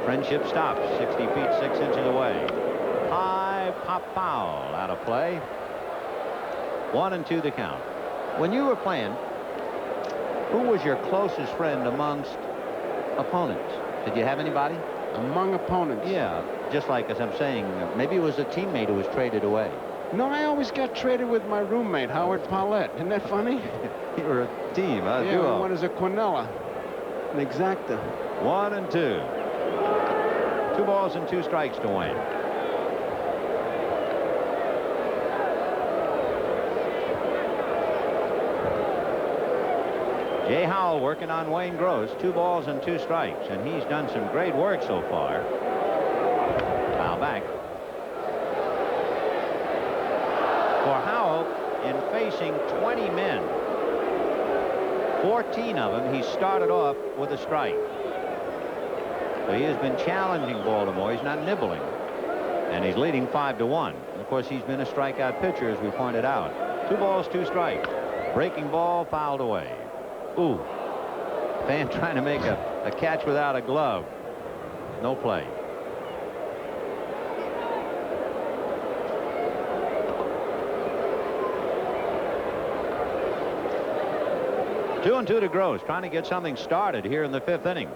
[SPEAKER 1] Friendship stops 60 feet 6 inches away. High pop foul out of play. 1-2 the count. When you were playing, who was your closest friend amongst opponents? Did you have anybody?
[SPEAKER 2] Among opponents?
[SPEAKER 1] Yeah, just like as I'm saying, maybe it was a teammate who was traded away.
[SPEAKER 2] No, I always got traded with my roommate, Howard Paulette. Isn't that funny?
[SPEAKER 1] You were a team, huh?
[SPEAKER 2] Yeah,
[SPEAKER 1] Duo.
[SPEAKER 2] one is a Quinella, an exacta.
[SPEAKER 1] 1-2. 2 balls and 2 strikes to Wayne. Jay Howell working on Wayne Gross. 2 balls and 2 strikes, and he's done some great work so far. Foul back. For Howell, in facing 20 men, 14 of them, he started off with a strike. So he has been challenging Baltimore. He's not nibbling, and he's leading 5-1. Of course, he's been a strikeout pitcher, as we pointed out. 2 balls, 2 strikes. Breaking ball fouled away. Ooh, fan trying to make a catch without a glove. No play. Two and 2 to Gross, trying to get something started here in the 5th inning.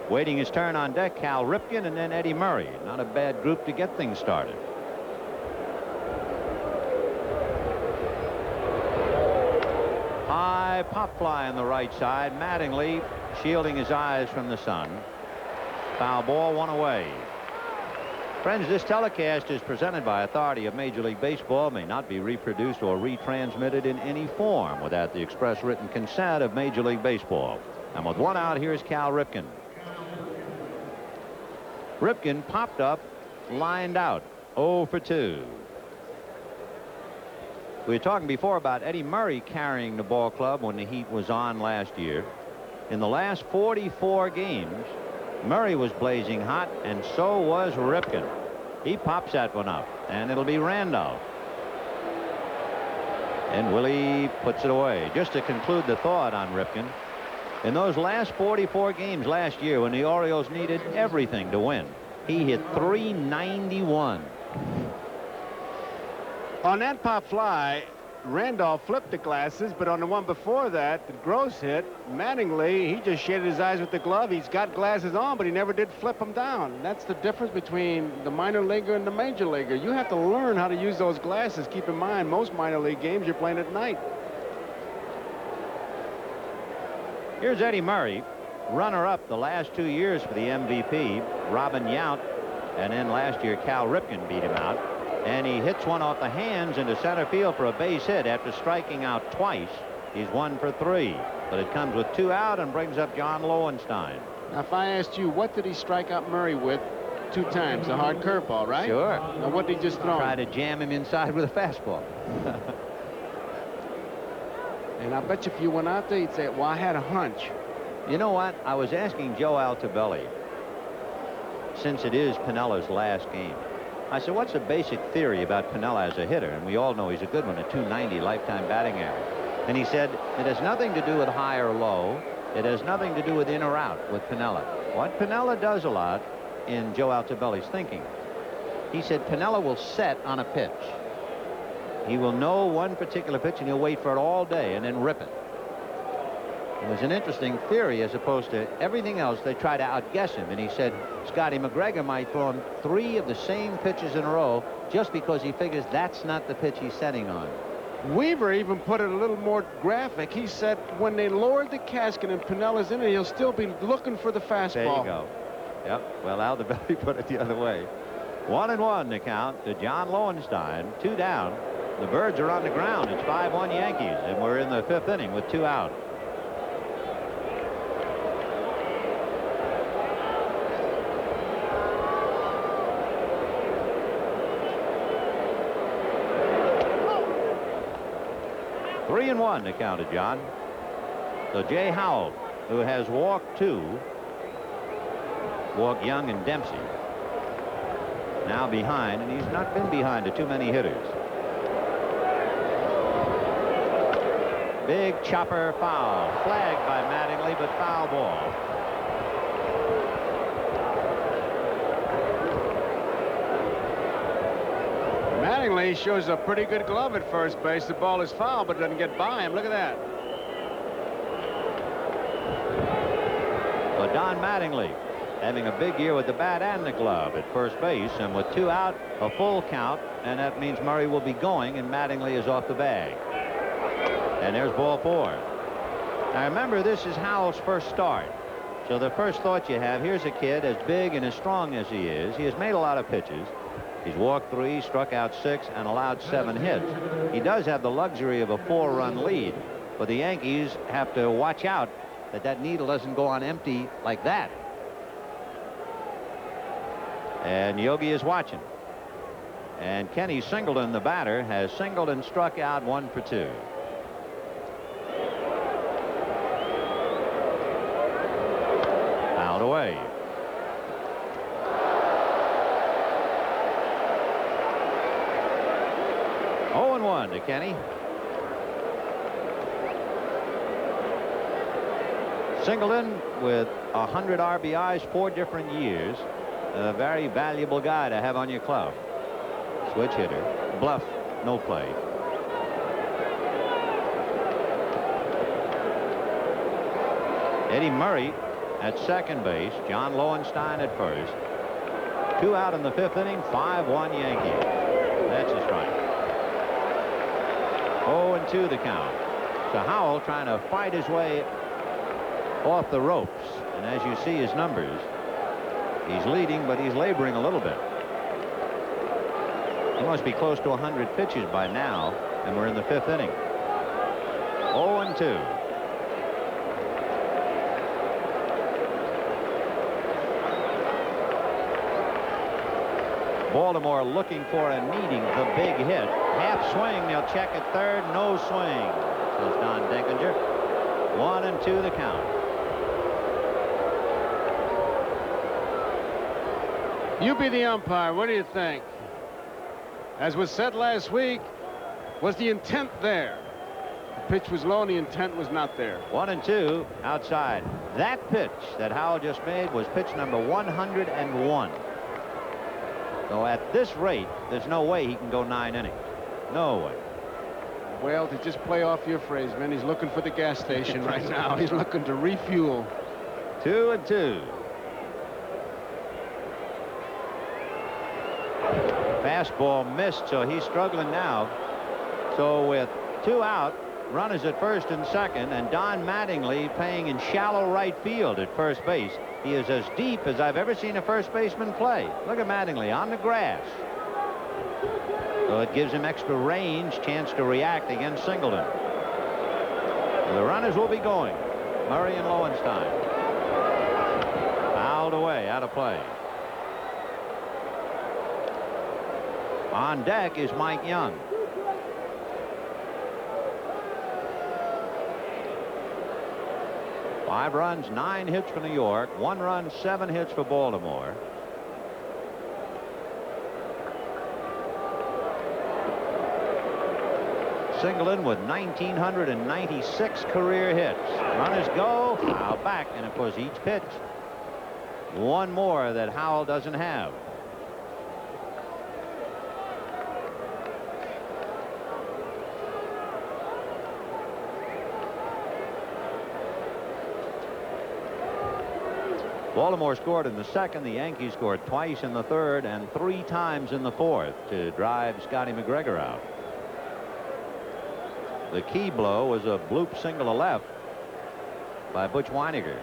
[SPEAKER 1] Waiting his turn on deck, Cal Ripken and then Eddie Murray. Not a bad group to get things started. High pop fly on the right side. Mattingly shielding his eyes from the sun. Foul ball, 1 away. Friends, this telecast is presented by authority of Major League Baseball, may not be reproduced or retransmitted in any form without the express written consent of Major League Baseball. And with one out, here's Cal Ripken. Ripken popped up, lined out, 0 for 2. We were talking before about Eddie Murray carrying the ball club when the heat was on last year. In the last 44 games, Murray was blazing hot, and so was Ripken. He pops that one up, and it'll be Randolph. And Willie puts it away. Just to conclude the thought on Ripken, in those last 44 games last year when the Orioles needed everything to win, he hit .391.
[SPEAKER 2] On that pop fly, Randolph flipped the glasses, but on the one before that, the Gross hit, Mattingly, he just shaded his eyes with the glove. He's got glasses on, but he never did flip them down. That's the difference between the minor leaguer and the major leaguer. You have to learn how to use those glasses. Keep in mind, most minor league games you're playing at night.
[SPEAKER 1] Here's Eddie Murray, runner-up the last 2 years for the MVP, Robin Yount, and then last year Cal Ripken beat him out. And he hits one off the hands into center field for a base hit after striking out twice. He's 1 for 3, but it comes with 2 out and brings up John Lowenstein.
[SPEAKER 2] Now, if I asked you, what did he strike out Murray with 2 times? A hard curveball, right?
[SPEAKER 1] Sure.
[SPEAKER 2] Now, what did he just throw?
[SPEAKER 1] Try to jam him inside with a fastball.
[SPEAKER 2] And I bet you if you went out there, you'd say, well, I had a hunch.
[SPEAKER 1] You know what? I was asking Joe Altobelli, since it is Piniella's last game, I said, what's the basic theory about Piniella as a hitter? And we all know he's a good one, a .290 lifetime batting average. And he said, it has nothing to do with high or low. It has nothing to do with in or out with Piniella. What Piniella does a lot in Joe Altobelli's thinking, he said Piniella will set on a pitch. He will know one particular pitch, and he'll wait for it all day and then rip it. It was an interesting theory as opposed to everything else. They try to outguess him. And he said Scotty McGregor might throw him 3 of the same pitches in a row just because he figures that's not the pitch he's setting on.
[SPEAKER 2] Weaver even put it a little more graphic. He said when they lowered the casket and Piniella's in it, he'll still be looking for the fastball.
[SPEAKER 1] There you go. Yep. Well, Altobelli put it the other way. 1-1 the count to John Lowenstein. 2 down. The Birds are on the ground. It's 5-1 Yankees, and we're in the 5th inning with 2 out. Three and 1 to count to John. So Jay Howell, who has walked 2, walked Young and Dempsey, now behind, and he's not been behind to too many hitters. Big chopper foul, flagged by Mattingly, but foul ball.
[SPEAKER 2] Mattingly shows a pretty good glove at first base. The ball is foul, but doesn't get by him. Look at that.
[SPEAKER 1] So Don Mattingly having a big year with the bat and the glove at first base, and with 2 out, a full count, and that means Murray will be going, and Mattingly is off the bag. And there's ball 4. Now remember, this is Howell's first start. So the first thought you have, here's a kid as big and as strong as he is. He has made a lot of pitches. He's walked 3, struck out 6, and allowed 7 hits. He does have the luxury of a 4-run lead, but the Yankees have to watch out that that needle doesn't go on empty like that. And Yogi is watching. And Kenny Singleton, the batter, has singled and struck out 1 for 2. Out away. To Kenny. Singleton with 100 RBIs 4 different years. A very valuable guy to have on your club. Switch hitter. Bluff. No play. Eddie Murray at second base. John Lowenstein at first. 2 out in the 5th inning. 5-1 Yankees. That's a strike. 0-2 the count. So Howell trying to fight his way off the ropes. And as you see his numbers, he's leading, but he's laboring a little bit. He must be close to 100 pitches by now, and we're in the 5th inning. 0-2. Baltimore looking for and needing the big hit. Half swing. They'll check at third. No swing, says Don Denkinger. 1-2 the count.
[SPEAKER 2] You be the umpire. What do you think? As was said last week, was the intent there? The pitch was low and the intent was not there.
[SPEAKER 1] 1-2 outside. That pitch that Howell just made was pitch number 101. So at this rate, there's no way he can go 9 innings. No way.
[SPEAKER 2] Well, to just play off your phrase, man, he's looking for the gas station right now. He's looking to refuel.
[SPEAKER 1] 2-2. Fastball missed, so he's struggling now. So with 2 out, runners at first and second, and Don Mattingly playing in shallow right field at first base. He is as deep as I've ever seen a first baseman play. Look at Mattingly on the grass. So it gives him extra range, chance to react against Singleton. So the runners will be going. Murray and Lowenstein. Fouled away, out of play. On deck is Mike Young. Five runs, 9 hits for New York. 1 run, 7 hits for Baltimore. Singleton with 1,996 career hits. Runners go, foul back, and of course each pitch one more that Howell doesn't have. Baltimore scored in the second. The Yankees scored twice in the third and 3 times in the fourth to drive Scotty McGregor out. The key blow was a bloop single to left by Butch Weiniger.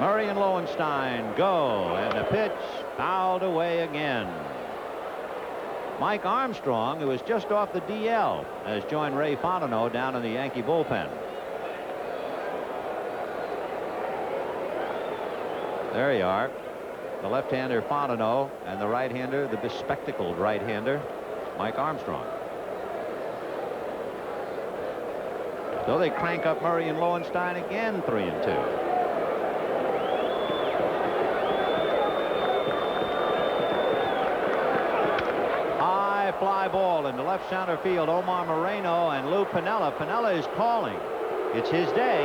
[SPEAKER 1] Murray and Lowenstein go, and the pitch fouled away again. Mike Armstrong, who was just off the DL, has joined Ray Fontenot down in the Yankee bullpen. There you are. The left-hander Fontenot and the right-hander, the bespectacled right-hander, Mike Armstrong. So they crank up Murray and Lowenstein again, 3-2. High fly ball into left center field. Omar Moreno and Lou Piniella. Piniella is calling. It's his day.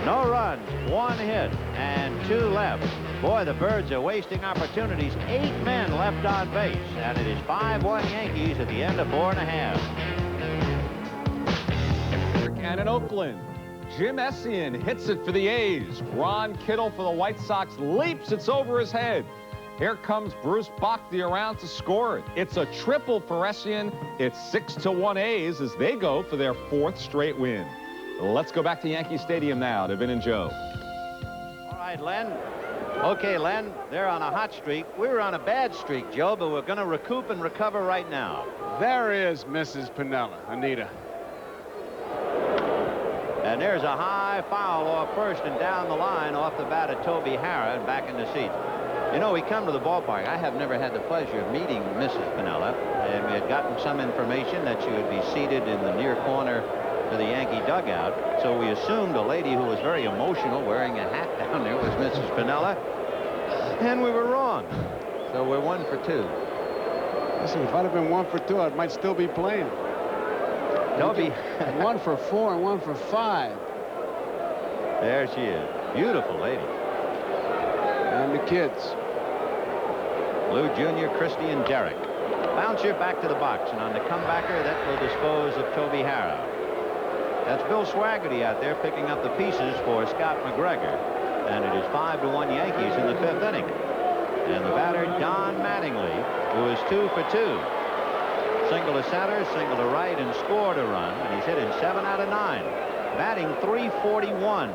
[SPEAKER 1] No runs, 1 hit, and 2 left. Boy, the Birds are wasting opportunities. 8 men left on base, and it is 5-1 Yankees at the end of 4½.
[SPEAKER 6] And in Oakland, Jim Essien hits it for the A's. Ron Kittle for the White Sox leaps. It's over his head. Here comes Bruce Bochy around to score it. It's a triple for Essien. It's 6-1 A's as they go for their 4th straight win. Let's go back to Yankee Stadium now to Vin and Joe.
[SPEAKER 1] All right, Len. Okay, Len, they're on a hot streak. We were on a bad streak, Joe, but we're going to recoup and recover right now.
[SPEAKER 2] There is Mrs. Piniella, Anita.
[SPEAKER 1] And there's a high foul off first and down the line off the bat of Toby Harrah and back in the seat. You know, we come to the ballpark. I have never had the pleasure of meeting Mrs. Piniella, and we had gotten some information that she would be seated in the near corner to the Yankee dugout. So we assumed a lady who was very emotional wearing a hat down there was Mrs. Piniella, and we were wrong. So we're 1 for 2.
[SPEAKER 2] Listen, if I'd have been 1 for 2, I might still be playing.
[SPEAKER 1] Toby.
[SPEAKER 2] 1 for 4 and 1 for 5.
[SPEAKER 1] There she is. Beautiful lady.
[SPEAKER 2] And the kids.
[SPEAKER 1] Lou Jr., Christie, and Derek. Bouncer back to the box, and on the comebacker, that will dispose of Toby Harrah. That's Bill Swaggerty out there picking up the pieces for Scott McGregor. And it is 5-1 Yankees in the 5th inning. And the batter, Don Mattingly, who is 2 for 2. Single to center, single to right, and scored a run. And he's hit in 7 out of 9. Batting .341.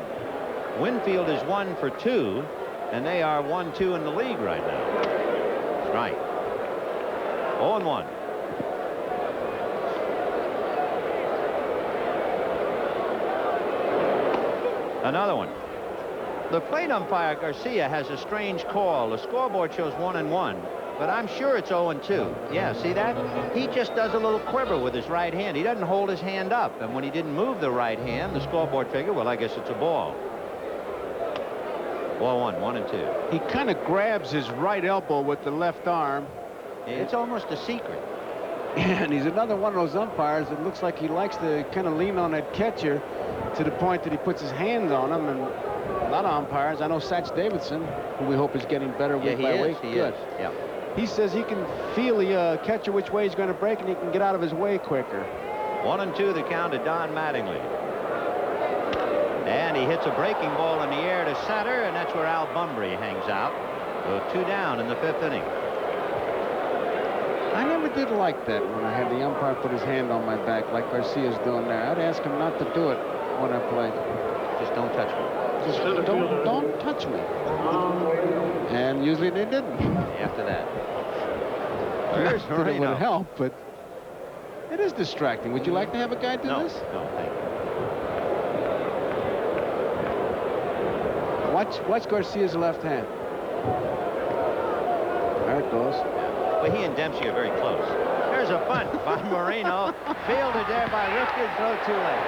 [SPEAKER 1] Winfield is 1 for 2. And they are 1-2 in the league right now. Strike. 0-1. Another one. The plate umpire, Garcia, has a strange call. The scoreboard shows 1-1, but I'm sure it's 0-2. Yeah, see that? He just does a little quiver with his right hand. He doesn't hold his hand up. And when he didn't move the right hand, the scoreboard figured, well, I guess it's a ball. Ball 1, 1-2.
[SPEAKER 2] He kind of grabs his right elbow with the left arm.
[SPEAKER 1] It's almost a secret.
[SPEAKER 2] And he's another one of those umpires that looks like he likes to kind of lean on that catcher to the point that he puts his hands on him. And a lot of umpires, I know Satch Davidson, who we hope is getting better week by week.
[SPEAKER 1] He is. Yeah.
[SPEAKER 2] He says he can feel the catcher which way he's going to break, and he can get out of his way quicker.
[SPEAKER 1] 1-2 the count to Don Mattingly. And he hits a breaking ball in the air to center, and that's where Al Bunbury hangs out. So 2 down in the 5th inning.
[SPEAKER 2] I never did like that when I had the umpire put his hand on my back like Garcia's doing there. I'd ask him not to do it when I play.
[SPEAKER 1] Just don't touch me.
[SPEAKER 2] Just don't touch me. And usually they didn't.
[SPEAKER 1] After that.
[SPEAKER 2] Not that it would help, but it is distracting. Would you like to have a guy do this?
[SPEAKER 1] No, thank you.
[SPEAKER 2] Watch Garcia's left hand. There it goes.
[SPEAKER 1] Well, he and Dempsey are very close. There's a bunt by Moreno. Fielded there by Rifkin. Throw too late.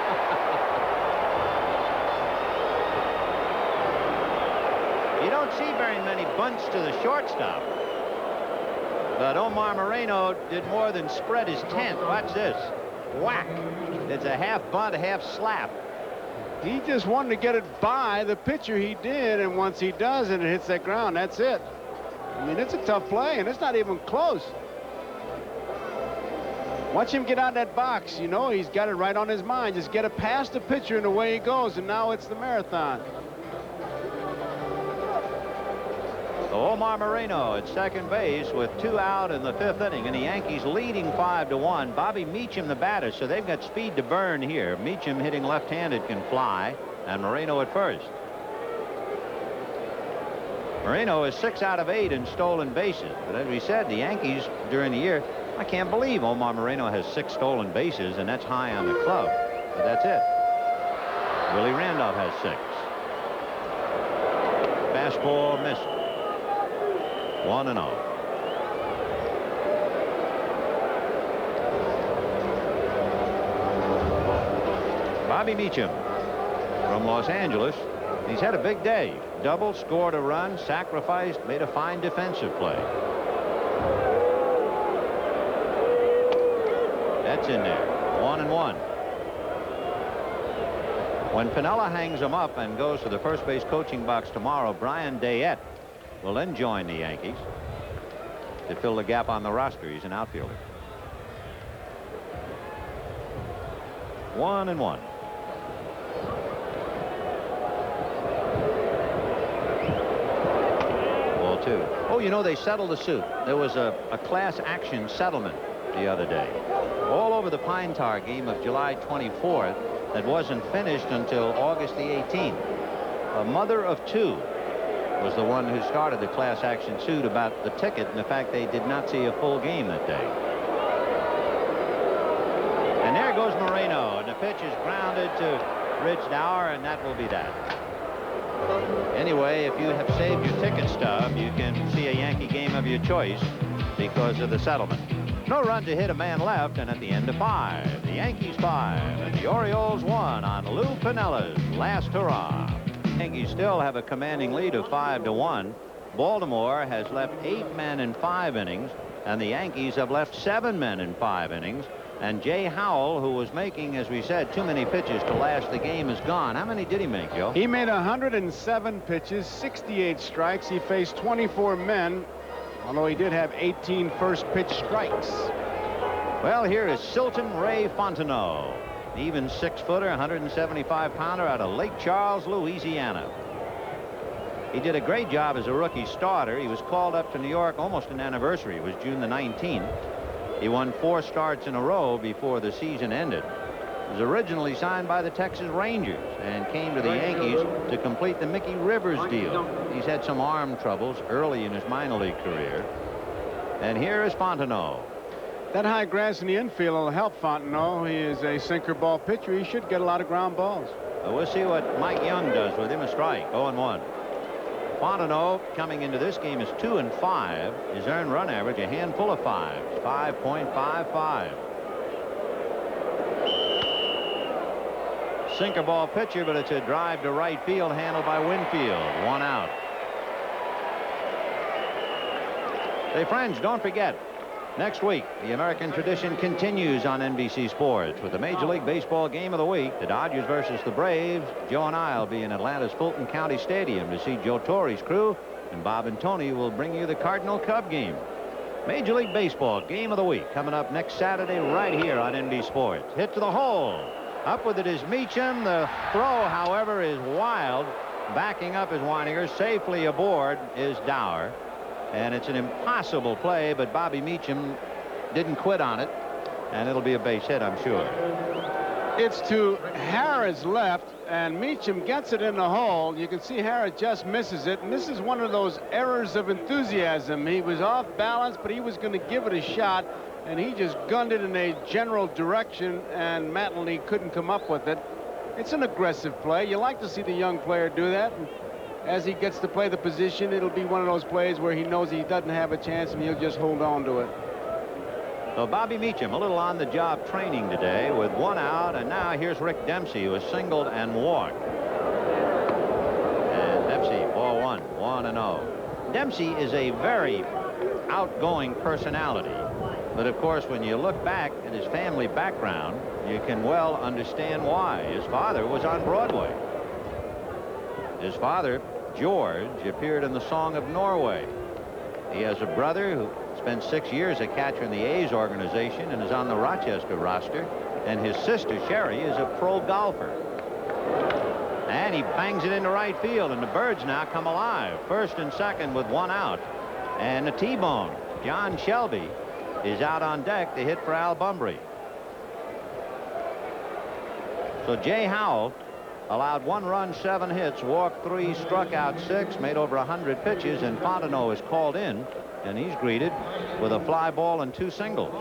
[SPEAKER 1] You don't see very many bunts to the shortstop. But Omar Moreno did more than spread his tent. Watch this. Whack. It's a half bunt, half slap.
[SPEAKER 2] He just wanted to get it by the pitcher. He did, and once he does and it hits that ground, that's it. I mean, it's a tough play, and it's not even close. Watch him get out of that box. You know, he's got it right on his mind. Just get it past the pitcher, and away he goes, and now it's the marathon.
[SPEAKER 1] So Omar Moreno at second base with 2 out in the 5th inning, and the Yankees leading 5-1. Bobby Meacham the batter, so they've got speed to burn here. Meacham hitting left-handed can fly, and Moreno at first. Moreno is 6 out of 8 in stolen bases, but as we said, the Yankees during the year, I can't believe Omar Moreno has 6 stolen bases, and that's high on the club, but that's it. Willie Randolph has 6. Fastball missed. 1-0. Bobby Meacham from Los Angeles. He's had a big day. Double, scored a run, sacrificed, made a fine defensive play. That's in there. 1-1. When Piniella hangs him up and goes to the first base coaching box tomorrow, Brian Dayette will then join the Yankees to fill the gap on the roster. He's an outfielder. 1-1. Ball 2. Oh, you know, they settled the suit. There was a class action settlement the other day all over the Pine Tar game of July 24th that wasn't finished until August the 18th. A mother of 2 was the one who started the class action suit about the ticket and the fact they did not see a full game that day. And there goes Moreno, and the pitch is grounded to Ridgenour, and that will be that. Anyway, if you have saved your ticket stub, you can see a Yankee game of your choice because of the settlement. No run to hit, a man left, and at the end of 5, the Yankees 5 and the Orioles 1 on Lou Piniella's last hurrah. Yankees still have a commanding lead of 5-1. Baltimore has left 8 men in 5 innings, and the Yankees have left 7 men in 5 innings. And Jay Howell, who was making, as we said, too many pitches to last the game, is gone. How many did he make, Joe?
[SPEAKER 2] He made 107 pitches, 68 strikes. He faced 24 men, although he did have 18 first pitch strikes.
[SPEAKER 1] Well, here is Silton Ray Fontenot. Even 6-footer, 175-pounder out of Lake Charles, Louisiana. He did a great job as a rookie starter. He was called up to New York almost an anniversary. It was June the 19th. He won 4 starts in a row before the season ended. Was originally signed by the Texas Rangers and came to the Yankees to complete the Mickey Rivers deal. He's had some arm troubles early in his minor league career. And here is Fontenot.
[SPEAKER 2] That high grass in the infield will help Fontenot. He is a sinker ball pitcher. He should get a lot of ground balls.
[SPEAKER 1] We'll see what Mike Young does with him. A strike, 0-1. Fontenot coming into this game is 2-5. His earned run average a handful of 5s, 5.55. Sinker ball pitcher, but it's a drive to right field handled by Winfield. 1 out. Hey friends, don't forget, next week the American tradition continues on NBC Sports with the Major League Baseball game of the week, the Dodgers versus the Braves. Joe and I will be in Atlanta's Fulton County Stadium to see Joe Torre's crew, and Bob and Tony will bring you the Cardinal Cub game. Major League Baseball game of the week coming up next Saturday right here on NBC Sports. Hit to the hole. Up with it is Meacham. The throw, however, is wild. Backing up is Weininger. Safely aboard is Dower. And it's an impossible play, but Bobby Meacham didn't quit on it. And it'll be a base hit, I'm sure.
[SPEAKER 2] It's to Harris left, and Meacham gets it in the hole. You can see Harris just misses it. And this is one of those errors of enthusiasm. He was off balance, but he was going to give it a shot. And he just gunned it in a general direction, and Mattingly couldn't come up with it. It's an aggressive play. You like to see the young player do that. And as he gets to play the position, it'll be one of those plays where he knows he doesn't have a chance, and he'll just hold on to it.
[SPEAKER 1] So Bobby Meacham a little on the job training today with 1 out, and now here's Rick Dempsey, who has singled and walked. And Dempsey, ball 1, 1-0. Dempsey is a very outgoing personality. But of course, when you look back at his family background, you can well understand why. His father was on Broadway. His father, George, appeared in the Song of Norway. He has a brother who spent 6 years a catcher in the A's organization and is on the Rochester roster. And his sister, Sherry, is a pro golfer. And he bangs it into right field, and the Birds now come alive. First and second with 1 out. And the T-bone, John Shelby, is out on deck to hit for Al Bunbury. So Jay Howell allowed 1 run, 7 hits, walked 3, struck out 6, made over 100 pitches, and Fontenot is called in, and he's greeted with a fly ball and 2 singles.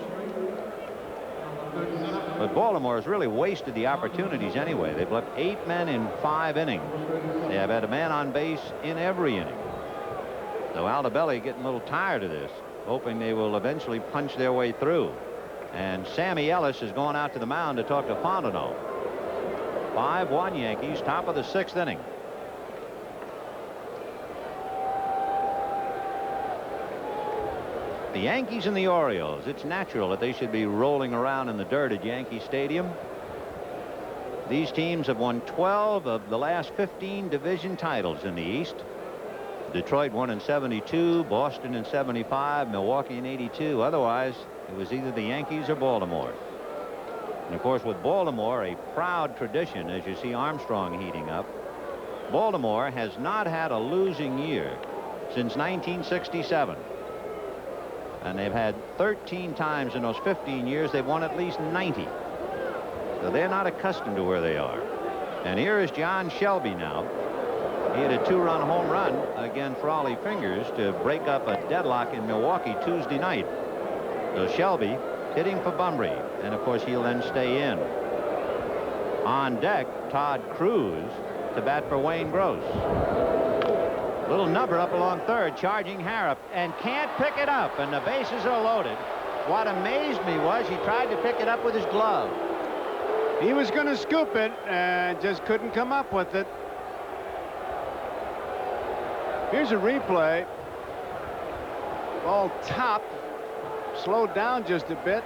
[SPEAKER 1] But Baltimore has really wasted the opportunities anyway. They've left 8 men in 5 innings. They have had a man on base in every inning. So Aldabelli getting a little tired of this, hoping they will eventually punch their way through. And Sammy Ellis is going out to the mound to talk to Fontenot. 5-1 Yankees, top of the 6th inning. The Yankees and the Orioles. It's natural that they should be rolling around in the dirt at Yankee Stadium. These teams have won 12 of the last 15 division titles in the East. Detroit won in 72, Boston in 75, Milwaukee in 82. Otherwise, it was either the Yankees or Baltimore. And of course, with Baltimore, a proud tradition, as you see Armstrong heating up. Baltimore has not had a losing year since 1967. And they've had 13 times in those 15 years they've won at least 90. So they're not accustomed to where they are. And here is John Shelby now. He hit a 2-run home run against Raleigh Fingers to break up a deadlock in Milwaukee Tuesday night. So Shelby hitting for Bunbury, and of course he'll then stay in. On deck, Todd Cruz to bat for Wayne Gross. Little number up along third, charging Harrop, and can't pick it up, and the bases are loaded. What amazed me was he tried to pick it up with his glove.
[SPEAKER 2] He was going to scoop it and just couldn't come up with it. Here's a replay. Ball topped, slowed down just a bit.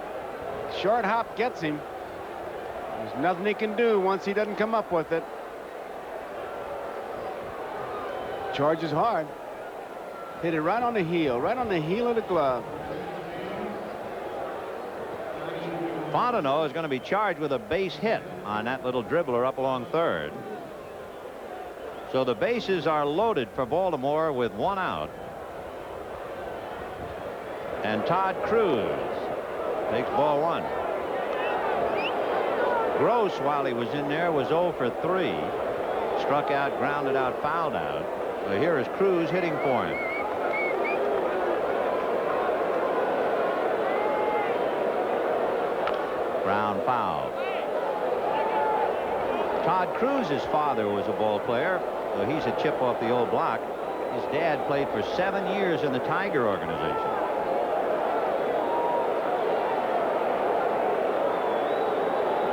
[SPEAKER 2] Short hop gets him. There's nothing he can do once he doesn't come up with it. Charges hard. Hit it right on the heel of the glove.
[SPEAKER 1] Fontenot is going to be charged with a base hit on that little dribbler up along third. So the bases are loaded for Baltimore with 1 out. And Todd Cruz takes ball 1. Gross, while he was in there, was 0 for 3. Struck out, grounded out, fouled out. So here is Cruz hitting for him. Ground foul. Todd Cruz's father was a ball player, so he's a chip off the old block. His dad played for 7 years in the Tiger organization.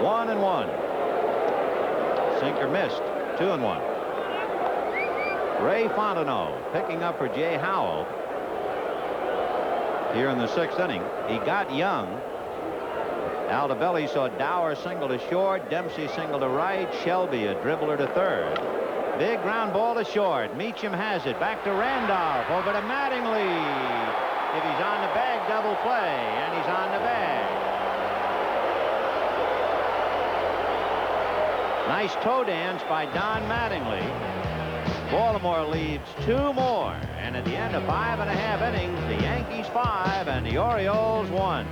[SPEAKER 1] One and one. Sinker missed. 2-1. Ray Fontenot picking up for Jay Howell here in the 6th inning. He got Young. Aldebelli saw Dower single to short, Dempsey single to right, Shelby a dribbler to third. Big ground ball to short. Meacham has it. Back to Randolph. Over to Mattingly. If he's on the bag, double play, and he's on the bag. Nice toe dance by Don Mattingly. Baltimore leads 2 more, and at the end of 5.5 innings, the Yankees 5 and the Orioles 1.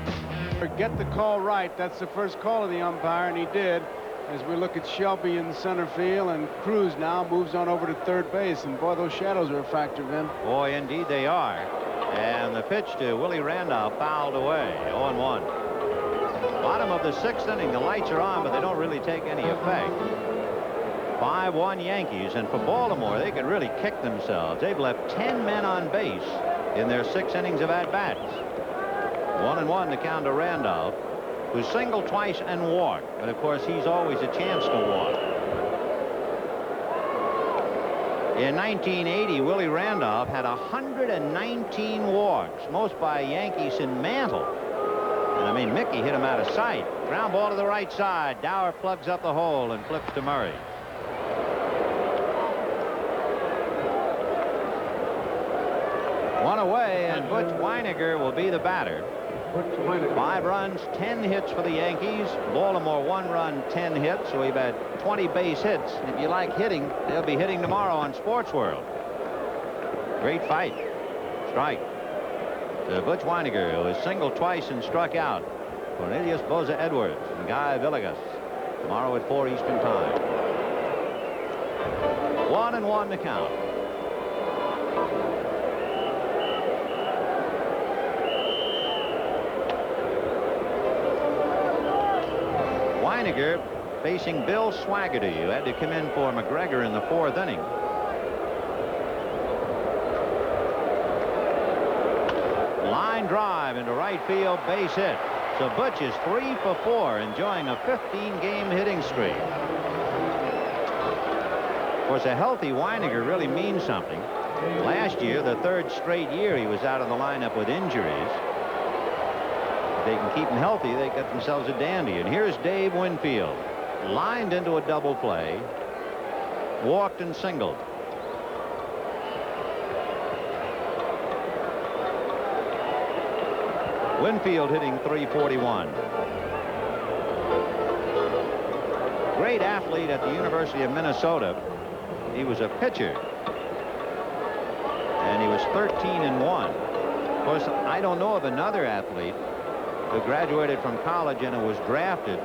[SPEAKER 2] Get the call right. That's the first call of the umpire, and he did. As we look at Shelby in center field, and Cruz now moves on over to third base, and boy, those shadows are a factor, Vin.
[SPEAKER 1] Boy, indeed they are. And the pitch to Willie Randolph fouled away. 0-1. Bottom of the 6th inning, the lights are on, but they don't really take any effect. 5-1 Yankees, and for Baltimore, they could really kick themselves. They've left 10 men on base in their 6 innings of at-bats. 1-1 to count to Randolph, who singled twice and walked, but of course he's always a chance to walk. In 1980, Willie Randolph had 119 walks, most by Yankees in Mantle. And I mean, Mickey hit him out of sight. Ground ball to the right side. Dower plugs up the hole and flips to Murray. One away, and Butch Weiniger will be the batter. 5 runs, 10 hits for the Yankees. Baltimore 1 run, 10 hits. So we've had 20 base hits. If you like hitting, they'll be hitting tomorrow on Sports World. Great fight. Strike. To Butch Weiniger, who has singled twice and struck out. Cornelius Boza Edwards and Guy Villegas. Tomorrow at 4 Eastern Time. 1-1 to count. Weiniger facing Bill Swaggerty, who had to come in for McGregor in the 4th inning. Line drive into right field, base hit. So Butch is 3 for 4, enjoying a 15-game hitting streak. Of course, a healthy Weiniger really means something. Last year, the 3rd straight year he was out of the lineup with injuries. If they can keep him healthy, they got themselves a dandy. And here's Dave Winfield, lined into a double play, walked and singled. Winfield hitting .341. Great athlete at the University of Minnesota. He was a pitcher, and he was 13-1. Of course, I don't know of another athlete who graduated from college and who was drafted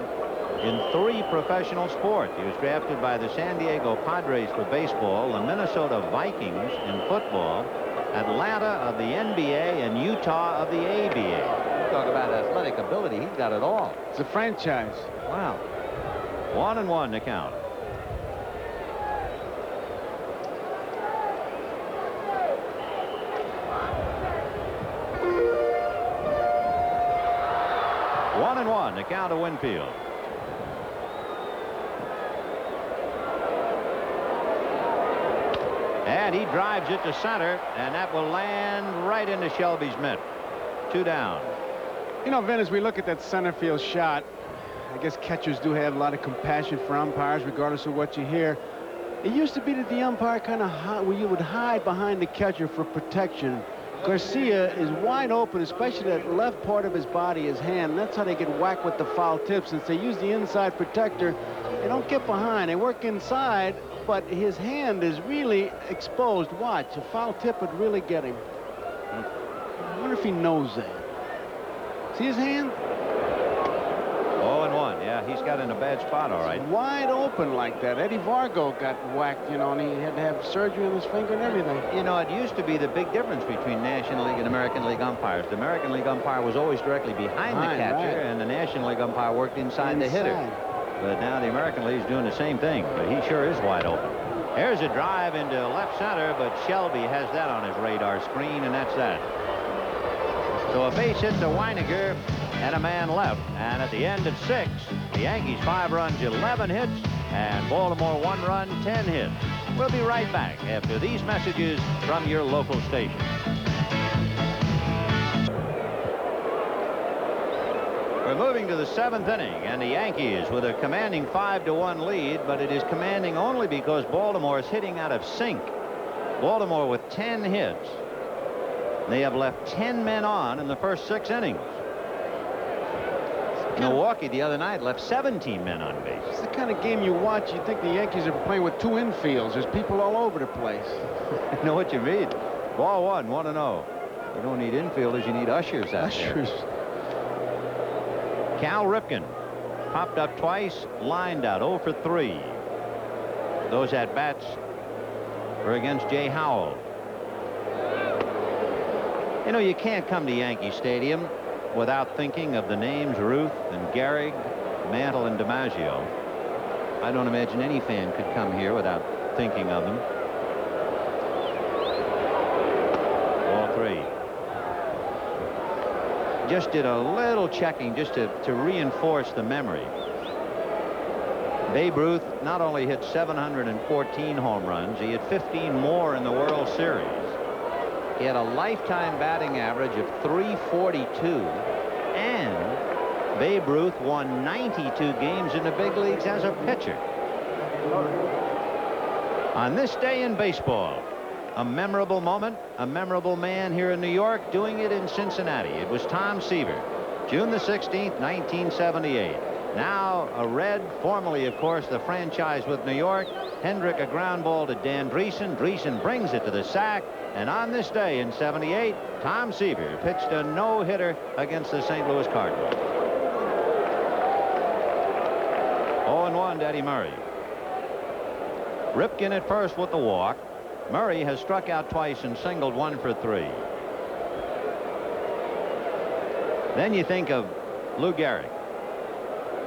[SPEAKER 1] in 3 professional sports. He was drafted by the San Diego Padres for baseball, the Minnesota Vikings in football, Atlanta of the NBA, and Utah of the ABA. You talk about athletic ability, he's got it all.
[SPEAKER 2] It's a franchise.
[SPEAKER 1] Wow. 1-1 to count. The count to Winfield. And he drives it to center, and that will land right into Shelby's mitt. 2 down.
[SPEAKER 2] You know, Vin, as we look at that center field shot, I guess catchers do have a lot of compassion for umpires, regardless of what you hear. It used to be that the umpire kind of where you would hide behind the catcher for protection. Garcia is wide open, especially that left part of his body, his hand. And that's how they get whacked with the foul tip. Since they use the inside protector, they don't get behind. They work inside, but his hand is really exposed. Watch, a foul tip would really get him. I wonder if he knows that. See his hand?
[SPEAKER 1] 0-1. Yeah, he's got in a bad spot, all right.
[SPEAKER 2] Wide open like that. Eddie Vargo got whacked, you know, and he had to have surgery on his finger and everything.
[SPEAKER 1] You know, it used to be the big difference between National League and American League umpires. The American League umpire was always directly behind the catcher, and the National League umpire worked inside the hitter. But now the American League's doing the same thing, but he sure is wide open. Here's a drive into left center, but Shelby has that on his radar screen, and that's that. So a base hit to Weiniger and a man left. And at the end of 6, the Yankees 5 runs, 11 hits, and Baltimore 1 run, 10 hits. We'll be right back after these messages from your local station. We're moving to the 7th inning, and the Yankees with a commanding 5-1 lead, but it is commanding only because Baltimore is hitting out of sync. Baltimore with 10 hits. They have left 10 men on in the first 6 innings. Milwaukee the other night left 17 men on base.
[SPEAKER 2] It's the kind of game you watch. You think the Yankees are playing with 2 infields. There's people all over the place.
[SPEAKER 1] I know what you mean. Ball 1, 1-0. You don't need infielders, you need ushers out there. Cal Ripken popped up twice, lined out 0 for 3. Those at bats were against Jay Howell. You know, you can't come to Yankee Stadium without thinking of the names Ruth and Gehrig, Mantle and DiMaggio. I don't imagine any fan could come here without thinking of them. Ball 3. Just did a little checking just to reinforce the memory. Babe Ruth not only hit 714 home runs, he had 15 more in the World Series. He had a lifetime batting average of .342, and Babe Ruth won 92 games in the big leagues as a pitcher. On this day in baseball, a memorable moment, a memorable man here in New York doing it in Cincinnati. It was Tom Seaver, June the 16th, 1978. Now a Red, formerly, of course, the franchise with New York. Hendrick a ground ball to Dan Dreesen. Dreesen brings it to the sack. And on this day in 78, Tom Seaver pitched a no-hitter against the St. Louis Cardinals. 0-1 to Eddie Murray. Ripken at first with the walk. Murray has struck out twice and singled 1 for 3. Then you think of Lou Gehrig.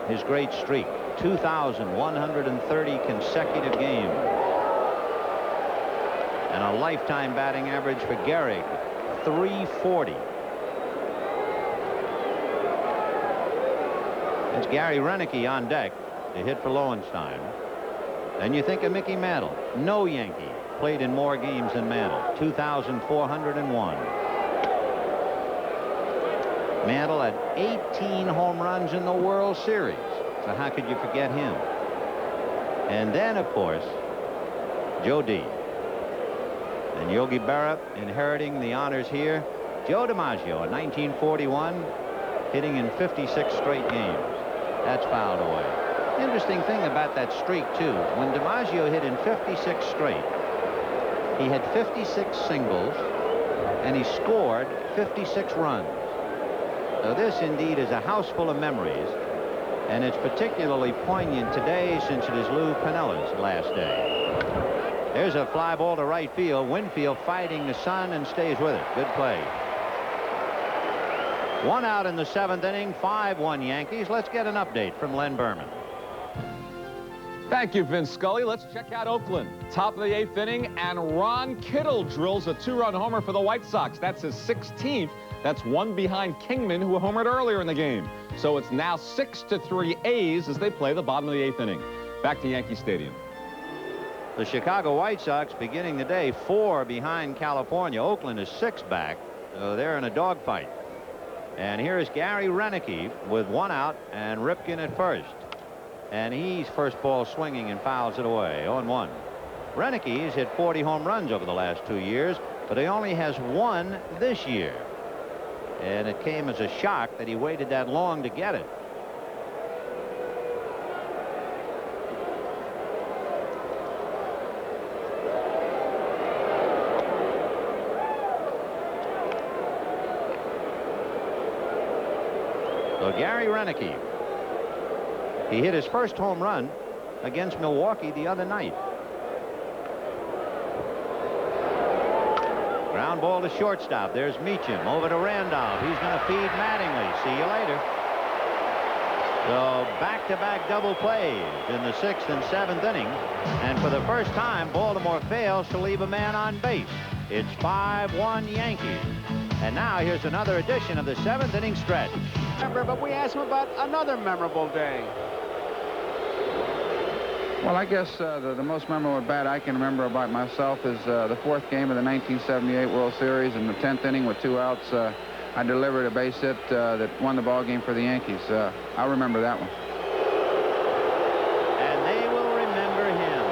[SPEAKER 1] His great streak, 2,130 consecutive games. And a lifetime batting average for Gehrig, .340. It's Gary Renicky on deck to hit for Lowenstein. Then you think of Mickey Mantle. No Yankee played in more games than Mantle, 2,401. Mantle had 18 home runs in the World Series. So how could you forget him? And then, of course, Joe D. And Yogi Berra inheriting the honors here. Joe DiMaggio in 1941 hitting in 56 straight games. That's fouled away. Interesting thing about that streak, too. When DiMaggio hit in 56 straight, he had 56 singles, and he scored 56 runs. So this indeed is a house full of memories, and it's particularly poignant today since it is Lou Piniella's last day. There's a fly ball to right field. Winfield fighting the sun and stays with it. Good play. 1 out in the 7th inning, 5-1 Yankees. Let's get an update from Len Berman.
[SPEAKER 6] Thank you, Vince Scully. Let's check out Oakland. Top of the 8th inning, and Ron Kittle drills a 2-run homer for the White Sox. That's his 16th. That's 1 behind Kingman, who homered earlier in the game. So it's now 6-3 A's as they play the bottom of the 8th inning. Back to Yankee Stadium.
[SPEAKER 1] The Chicago White Sox beginning the day 4 behind California. Oakland is 6 back, so they're in a dogfight. And here is Gary Renicky with 1 out and Ripken at first. And he's first ball swinging and fouls it away. 0-1. Renicky has hit 40 home runs over the last 2 years, but he only has 1 this year. And it came as a shock that he waited that long to get it. So Gary Renicky He hit his first home run against Milwaukee the other night. Ground ball to shortstop. There's Meacham over to Randolph. He's going to feed Mattingly. See you later. So back-to-back double plays in the 6th and 7th inning. And for the first time, Baltimore fails to leave a man on base. It's 5-1 Yankees. And now here's another edition of the 7th inning stretch.
[SPEAKER 2] Remember, but we asked him about another memorable day.
[SPEAKER 5] Well, I guess the most memorable bat I can remember about myself is the 4th game of the 1978 World Series. In the 10th inning with 2 outs, I delivered a base hit that won the ball game for the Yankees. I remember that one.
[SPEAKER 1] And they will remember him.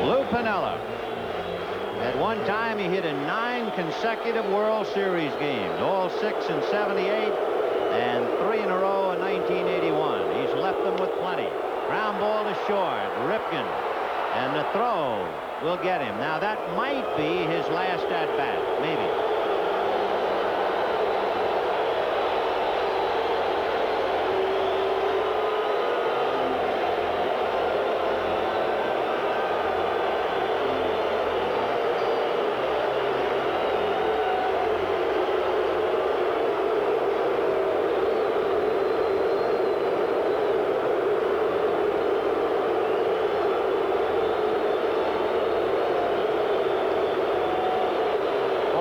[SPEAKER 1] Lou Piniella. At one time, he hit in 9 consecutive World Series games, all 6 in '78 and 3 in a row in 1981. He's left them with plenty. Ground ball to short. Ripken. And the throw will get him. Now, that might be his last at-bat, maybe.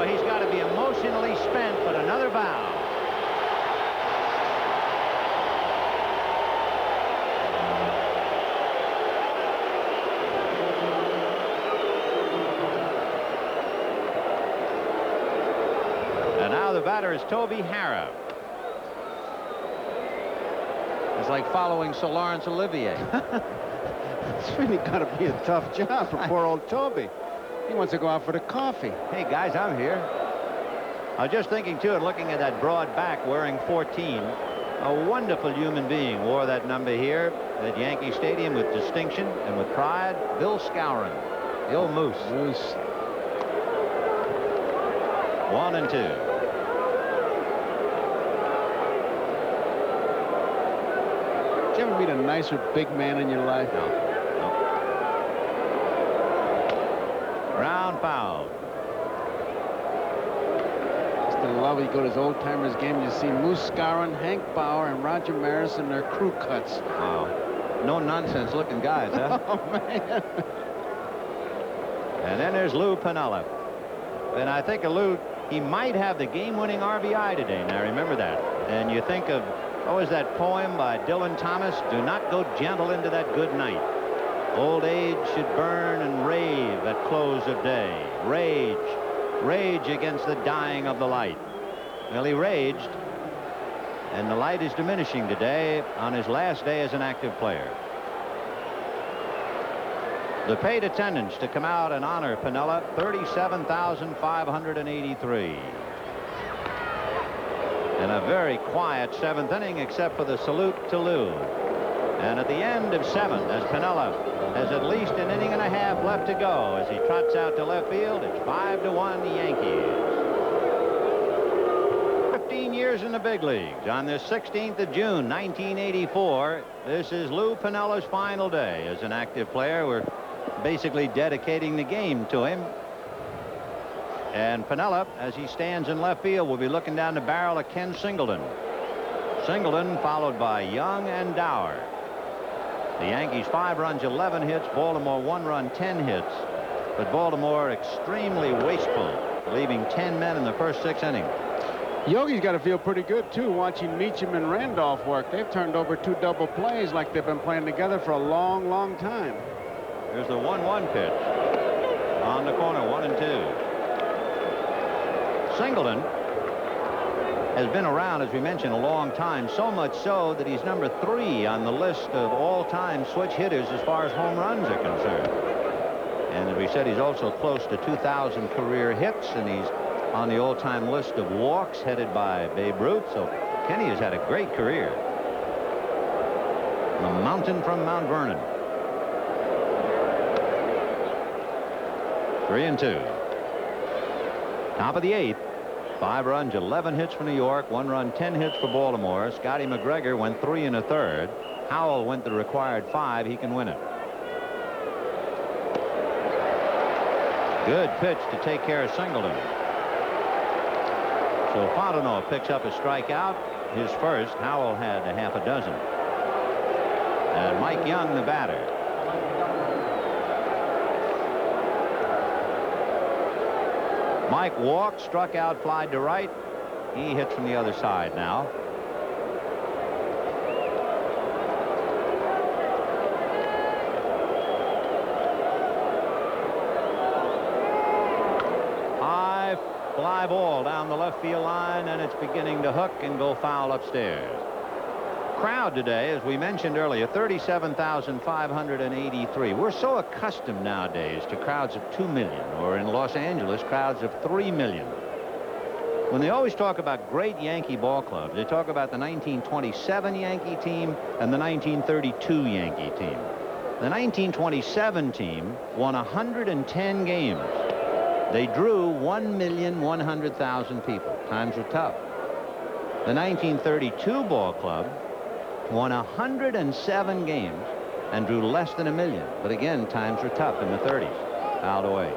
[SPEAKER 1] He's got to be emotionally spent, but another bow. And now the batter is Toby Harrah. It's like following Sir Laurence Olivier.
[SPEAKER 2] It's really got to be a tough job for poor old Toby. He wants to go out for the coffee.
[SPEAKER 1] Hey, guys, I'm here. I was just thinking, too, and looking at that broad back wearing 14. A wonderful human being wore that number here at Yankee Stadium with distinction and with pride. Bill Skowron, the old Moose. 1 and 2.
[SPEAKER 2] Did you ever meet a nicer big man in your life?
[SPEAKER 1] No. Ground foul.
[SPEAKER 2] Mr. Love, you go to his old timers game, you see Moose Skowron, Hank Bauer, and Roger Maris in their crew cuts.
[SPEAKER 1] Wow. No nonsense looking guys, huh?
[SPEAKER 2] Oh, man.
[SPEAKER 1] And then there's Lou Piniella. And I think of Lou, he might have the game-winning RBI today. Now, remember that. And you think of, what was that poem by Dylan Thomas? Do not go gentle into that good night. Old age should burn and rave at close of day. Rage. Rage against the dying of the light. Well, he raged, and the light is diminishing today on his last day as an active player. The paid attendance to come out and honor Piniella, 37,583. And a very quiet 7th inning, except for the salute to Lou. And at the end of 7th, as Piniella has at least an inning and a half left to go as he trots out to left field, it's 5-1 Yankees. 15 years in the big leagues. On this 16th of June, 1984, this is Lou Piniella's final day as an active player. We're basically dedicating the game to him. And Piniella, as he stands in left field, will be looking down the barrel of Ken Singleton. Singleton followed by Young and Dower. The Yankees 5 runs, 11 hits. Baltimore 1 run, 10 hits. But Baltimore extremely wasteful, leaving 10 men in the first 6 innings.
[SPEAKER 2] Yogi's got to feel pretty good, too, watching Meacham and Randolph work. They've turned over 2 double plays like they've been playing together for a long, long time.
[SPEAKER 1] Here's the 1-1 pitch. On the corner, 1-2. Singleton has been around, as we mentioned, a long time, so much so that he's number 3 on the list of all-time switch hitters as far as home runs are concerned. And as we said, he's also close to 2,000 career hits, and he's on the all-time list of walks headed by Babe Ruth. So Kenny has had a great career. The mountain from Mount Vernon. 3-2. Top of the 8th. 5 runs, 11 hits for New York, 1 run, 10 hits for Baltimore. Scotty McGregor went 3 1/3. Howell went the required 5. He can win it. Good pitch to take care of Singleton. So Fontenot picks up a strikeout, his first. Howell had a half a dozen. And Mike Young, the batter. Mike walked, struck out, fly to right. He hits from the other side now. High fly ball down the left field line, and it's beginning to hook and go foul upstairs. Crowd today, as we mentioned earlier, 37,583. We're so accustomed nowadays to crowds of 2 million, or in Los Angeles, crowds of 3 million. When they always talk about great Yankee ball clubs, they talk about the 1927 Yankee team and the 1932 Yankee team. The 1927 team won 110 games. They drew 1,100,000 people. Times were tough. The 1932 ball club won 107 games and drew less than 1 million. But again, times were tough in the 30s. Fouled away.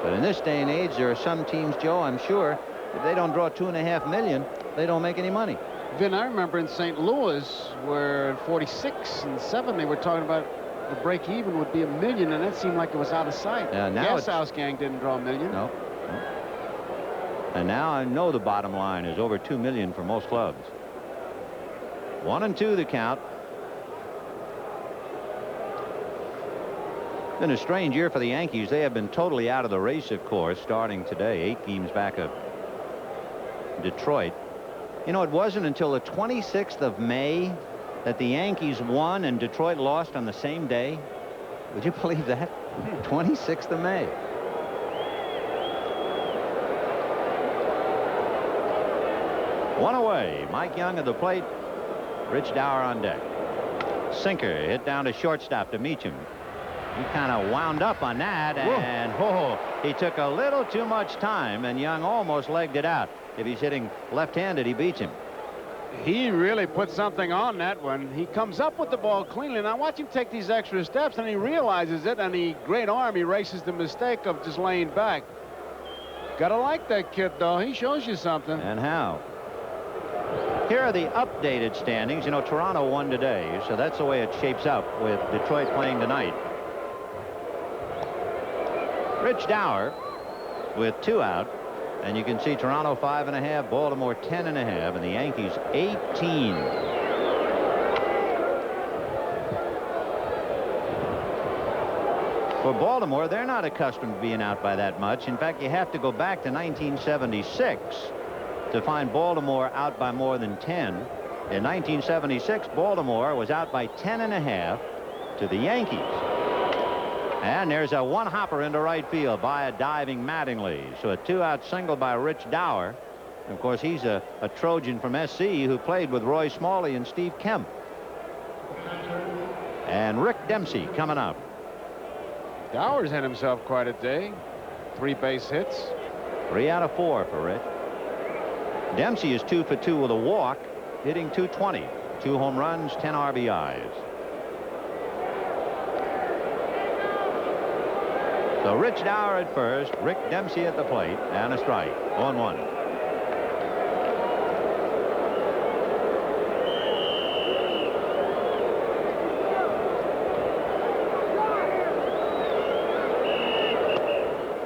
[SPEAKER 1] But in this day and age, there are some teams, Joe, I'm sure, if they don't draw 2.5 million, they don't make any money.
[SPEAKER 2] Vin, I remember in St. Louis, where in 46 and 7, they were talking about the break even would be 1 million, and that seemed like it was out of sight.
[SPEAKER 1] Now
[SPEAKER 2] Gas House Gang didn't draw 1 million.
[SPEAKER 1] No. And now I know the bottom line is over 2 million for most clubs. 1-2 the count. Been a strange year for the Yankees. They have been totally out of the race, of course, starting today, 8 games back of Detroit. You know, it wasn't until the 26th of May that the Yankees won and Detroit lost on the same day. Would you believe that? 26th of May. One away. Mike Young at the plate. Rich Dower on deck. Sinker hit down to shortstop to Meacham. He kind of wound up on that, and he took a little too much time, and Young almost legged it out. If he's hitting left-handed, he beats him.
[SPEAKER 2] He really put something on that one. He comes up with the ball cleanly. Now watch him take these extra steps, and he realizes it, and the great arm erases the mistake of just laying back. Gotta like that kid, though. He shows you something.
[SPEAKER 1] And how? Here are the updated standings. You know, Toronto won today, so that's the way it shapes up with Detroit playing tonight. Rich Dower with 2 out, and you can see Toronto 5.5, Baltimore 10.5, and the Yankees 18. For Baltimore, they're not accustomed to being out by that much. In fact, you have to go back to 1976 to find Baltimore out by more than 10. In 1976, Baltimore was out by 10.5 to the Yankees. And there's a one-hopper into right field by a diving Mattingly. So a 2-out single by Rich Dower. Of course, he's a Trojan from SC who played with Roy Smalley and Steve Kemp. And Rick Dempsey coming up.
[SPEAKER 2] Dower's had himself quite a day. 3 base hits.
[SPEAKER 1] 3 out of 4 for Rich. Dempsey is 2 for 2 with a walk, hitting .220. 2 home runs, 10 RBIs. So Rich Dower at first, Rick Dempsey at the plate, and a strike. 0-1.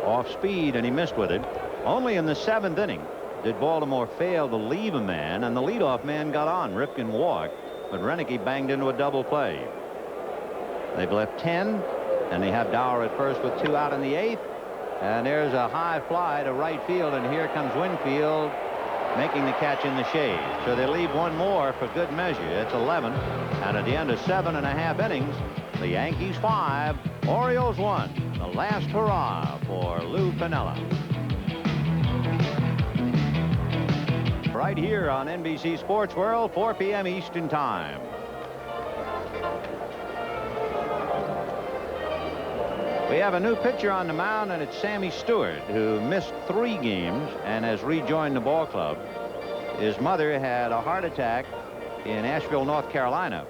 [SPEAKER 1] Off speed, and he missed with it. Only in the 7th inning did Baltimore fail to leave a man, and the leadoff man got on. Ripken walked, but Renicky banged into a double play. They've left 10, and they have Dower at first with 2 out in the 8th. And there's a high fly to right field, and here comes Winfield making the catch in the shade. So they leave one more for good measure. It's 11. And at the end of 7.5 innings, the Yankees 5, Orioles 1. The last hurrah for Lou Piniella. Right here on NBC Sports World, 4 p.m. Eastern Time. We have a new pitcher on the mound, and it's Sammy Stewart, who missed 3 games and has rejoined the ball club. His mother had a heart attack in Asheville, North Carolina.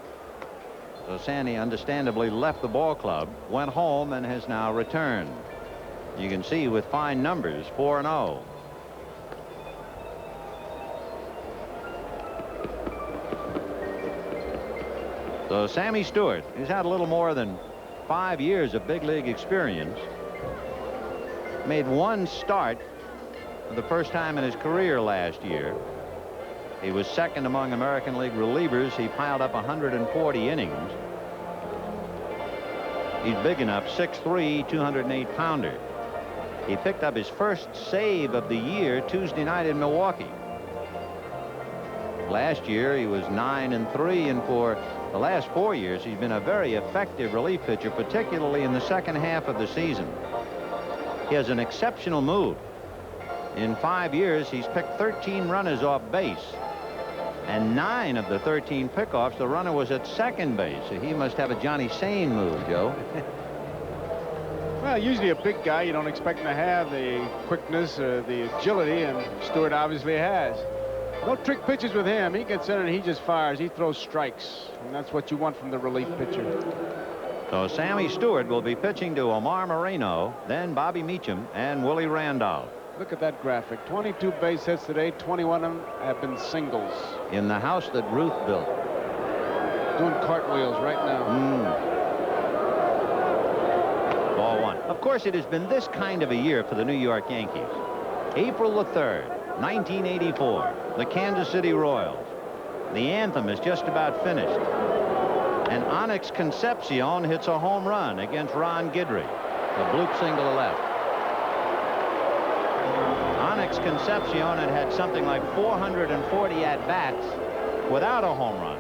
[SPEAKER 1] So Sandy understandably left the ball club, went home, and has now returned. You can see with fine numbers, 4-0. So Sammy Stewart, he's had a little more than 5 years of big league experience. Made 1 start for the first time in his career last year. He was second among American League relievers. He piled up 140 innings. He's big enough, 6'3", 208-pounder. He picked up his first save of the year Tuesday night in Milwaukee. Last year he was 9-3, and for the last 4 years he's been a very effective relief pitcher, particularly in the second half of the season. He has an exceptional move. In 5 years he's picked 13 runners off base, and 9 of the 13 pickoffs the runner was at second base. So he must have a Johnny Sane move, Joe.
[SPEAKER 2] Well, usually a big guy, you don't expect him to have the quickness or the agility, and Stewart obviously has. No trick pitches with him. He gets in and he just fires. He throws strikes, and that's what you want from the relief pitcher.
[SPEAKER 1] So Sammy Stewart will be pitching to Omar Moreno, then Bobby Meacham, and Willie Randolph.
[SPEAKER 2] Look at that graphic. 22 base hits today. 21 of them have been singles.
[SPEAKER 1] In the house that Ruth built.
[SPEAKER 2] Doing cartwheels right now.
[SPEAKER 1] Ball 1. Of course, it has been this kind of a year for the New York Yankees. April the 3rd, 1984, the Kansas City Royals. The anthem is just about finished. And Onyx Concepcion hits a home run against Ron Guidry. A bloop single to left. Onyx Concepcion had something like 440 at-bats without a home run.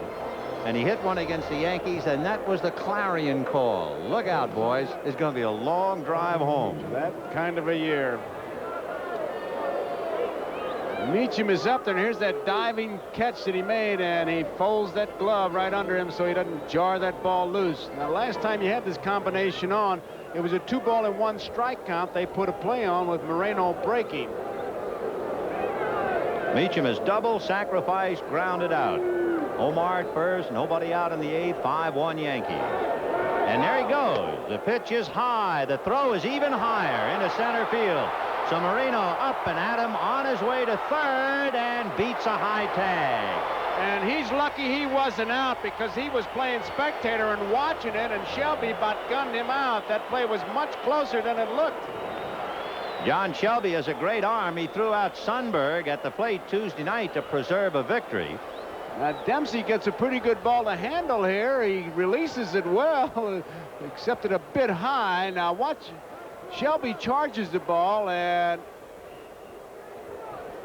[SPEAKER 1] And he hit one against the Yankees, and that was the clarion call. Look out, boys. It's going to be a long drive home.
[SPEAKER 2] That kind of a year. Meacham is up there, and here's that diving catch that he made, and he folds that glove right under him so he doesn't jar that ball loose. Now, last time you had this combination on, it was a 2-ball-and-1 strike count they put a play on with Moreno breaking.
[SPEAKER 1] Meacham is double, sacrificed, grounded out. Omar at first, nobody out in the 8th, 5-1 Yankee. And there he goes. The pitch is high. The throw is even higher into center field. So Moreno up and at him on his way to third and beats a high tag.
[SPEAKER 2] And he's lucky he wasn't out, because he was playing spectator and watching it, and Shelby about gunned him out. That play was much closer than it looked.
[SPEAKER 1] John Shelby has a great arm. He threw out Sundberg at the plate Tuesday night to preserve a victory.
[SPEAKER 2] Now Dempsey gets a pretty good ball to handle here. He releases it well, except it a bit high. Now watch. Shelby charges the ball, and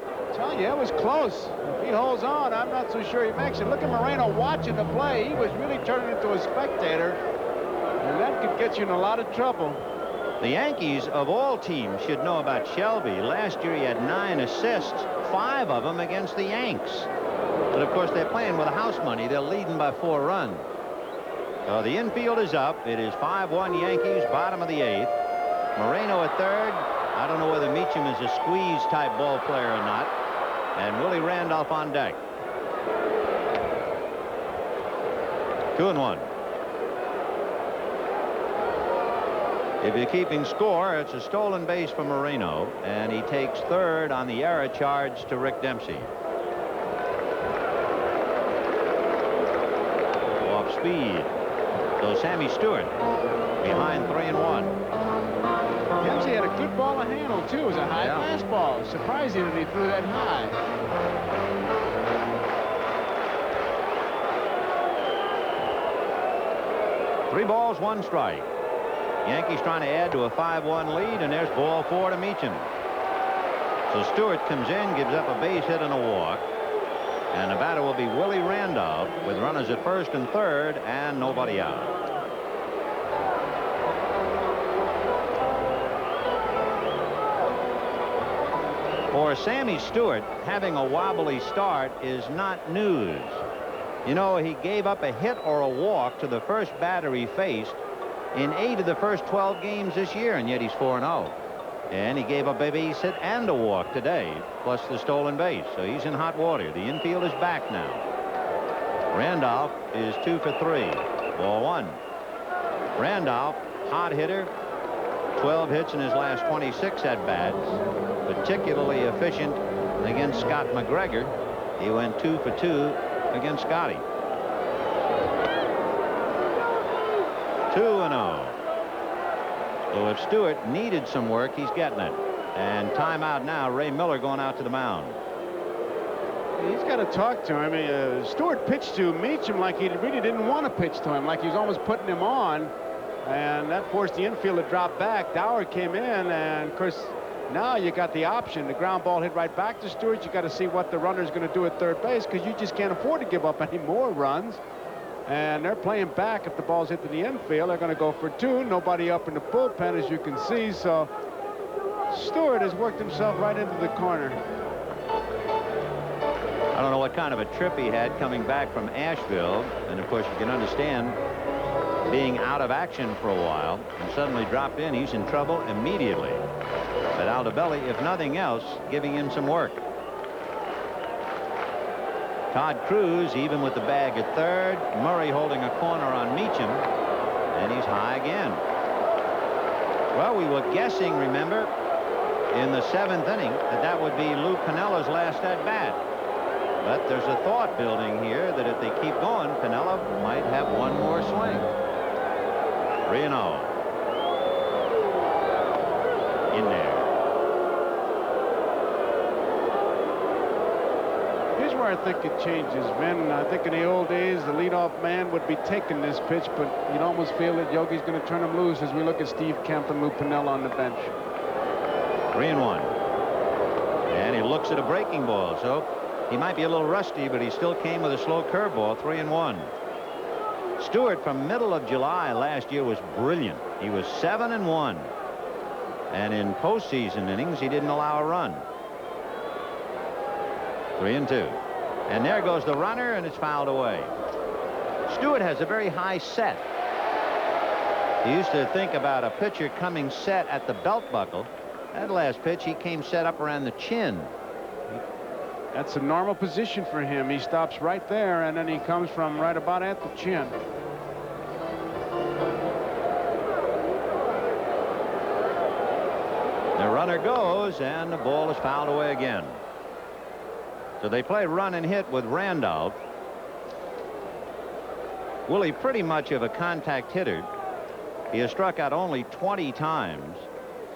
[SPEAKER 2] I tell you, it was close. If he holds on, I'm not so sure he makes it. Look at Moreno watching the play. He was really turning into a spectator, and that could get you in a lot of trouble.
[SPEAKER 1] The Yankees, of all teams, should know about Shelby. Last year he had 9 assists, 5 of them against the Yanks. But of course they're playing with house money. They're leading by 4 runs. So the infield is up. It is 5-1 Yankees, bottom of the 8th. Moreno at third. I don't know whether Meacham is a squeeze type ball player or not. And Willie Randolph on deck. 2-1. If you're keeping score, it's a stolen base for Moreno, and he takes third on the error charge to Rick Dempsey. Off speed. So Sammy Stewart behind 3-1.
[SPEAKER 2] Dempsey had a good good ball to handle, too. It was a high fastball. Surprising that he threw that high.
[SPEAKER 1] Three balls, one strike. Yankees trying to add to a 5-1 lead, and there's ball 4 to Meacham. So Stewart comes in, gives up a base hit and a walk. And the batter will be Willie Randolph with runners at first and third and nobody out. For Sammy Stewart, having a wobbly start is not news. You know, he gave up a hit or a walk to the first batter he faced in 8 of the first 12 games this year, and yet he's 4-0. And he gave up a base hit and a walk today, plus the stolen base. So he's in hot water. The infield is back now. Randolph is 2 for 3. Ball 1. Randolph, hot hitter, 12 hits in his last 26 at-bats. Particularly efficient against Scott McGregor. He went 2 for 2 against Scotty. 2-0. So if Stewart needed some work, he's getting it. And timeout now. Ray Miller going out to the mound.
[SPEAKER 2] He's got to talk to him. Stewart pitched to Meacham like he really didn't want to pitch to him, like he was almost putting him on. And that forced the infield to drop back. Dower came in, and of course, now you got the option. The ground ball hit right back to Stewart. You got to see what the runner's going to do at third base, because you just can't afford to give up any more runs. And they're playing back. If the ball's hit to the infield, they're going to go for 2. Nobody up in the bullpen, as you can see. So Stewart has worked himself right into the corner.
[SPEAKER 1] I don't know what kind of a trip he had coming back from Asheville. And of course, you can understand being out of action for a while and suddenly dropped in. He's in trouble immediately. But Aldebelli, if nothing else, giving him some work. Todd Cruz even with the bag at third. Murray holding a corner on Meacham, and he's high again. Well, we were guessing, remember, in the 7th inning that would be Lou Piniella's last at bat. But there's a thought building here that if they keep going, Piniella might have one more swing. 3-0. In there.
[SPEAKER 2] Here's where I think it changes, Vin. I think in the old days, the leadoff man would be taking this pitch, but you'd almost feel that Yogi's going to turn him loose as we look at Steve Kemp and Lou Piniella on the bench.
[SPEAKER 1] 3-1. And he looks at a breaking ball, so he might be a little rusty, but he still came with a slow curveball. 3-1. Stewart from middle of July last year was brilliant. He was 7-1. And in postseason innings, he didn't allow a run. 3-2. And there goes the runner, and it's fouled away. Stewart has a very high set. He used to think about a pitcher coming set at the belt buckle. That last pitch, he came set up around the chin.
[SPEAKER 2] That's a normal position for him. He stops right there, and then he comes from right about at the chin.
[SPEAKER 1] The runner goes, and the ball is fouled away again. So they play run and hit with Randolph. Willie, pretty much of a contact hitter. He has struck out only 20 times,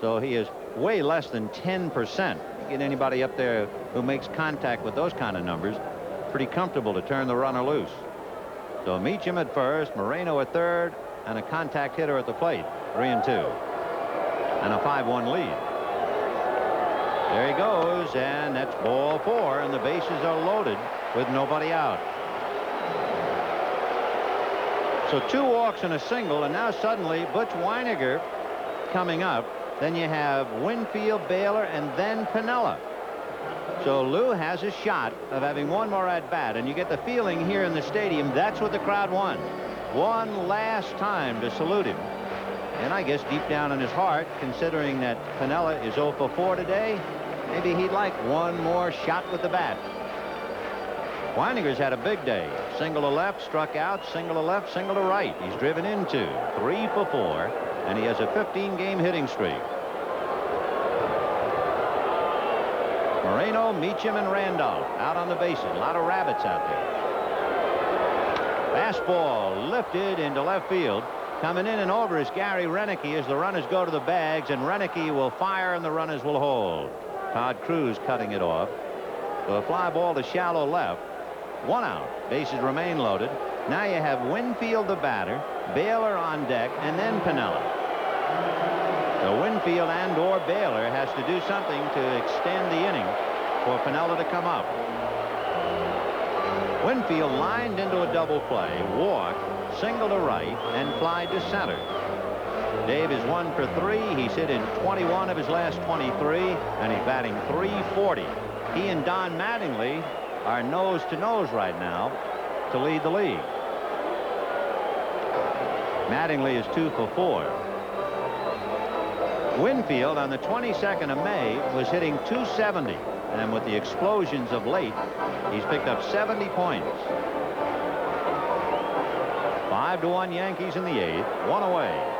[SPEAKER 1] so he is way less than 10%. You get anybody up there who makes contact with those kind of numbers, pretty comfortable to turn the runner loose. So Meacham at first, Moreno at third, and a contact hitter at the plate. 3-2. And a 5-1 lead. There he goes, and that's ball 4, and the bases are loaded with nobody out. So 2 walks and a single, and now suddenly Butch Weiniger coming up. Then you have Winfield, Baylor, and then Piniella. So Lou has a shot of having one more at bat, and you get the feeling here in the stadium that's what the crowd wants. One last time to salute him. And I guess deep down in his heart, considering that Piniella is 0 for 4 today, maybe he'd like one more shot with the bat. Weiniger's had a big day. Single to left, struck out, single to left, single to right. He's driven into 3 for 4, and he has a 15-game hitting streak. Moreno, Meacham, and Randolph out on the bases. A lot of rabbits out there. Fastball lifted into left field. Coming in and over is Gary Renicky as the runners go to the bags, and Renicky will fire and the runners will hold. Todd Cruz cutting it off. So a fly ball to shallow left. 1 out. Bases remain loaded. Now you have Winfield the batter, Baylor on deck, and then Piniella. So Winfield and or Baylor has to do something to extend the inning for Piniella to come up. Winfield lined into a double play, walk, single to right, and fly to center. Dave is 1 for 3. He's hit in 21 of his last 23, and he's batting .340. He and Don Mattingly are nose to nose right now to lead the league. Mattingly is 2 for 4. Winfield on the 22nd of May was hitting .270, and with the explosions of late, he's picked up 70 points. 5-1 Yankees in the 8th. 1 away.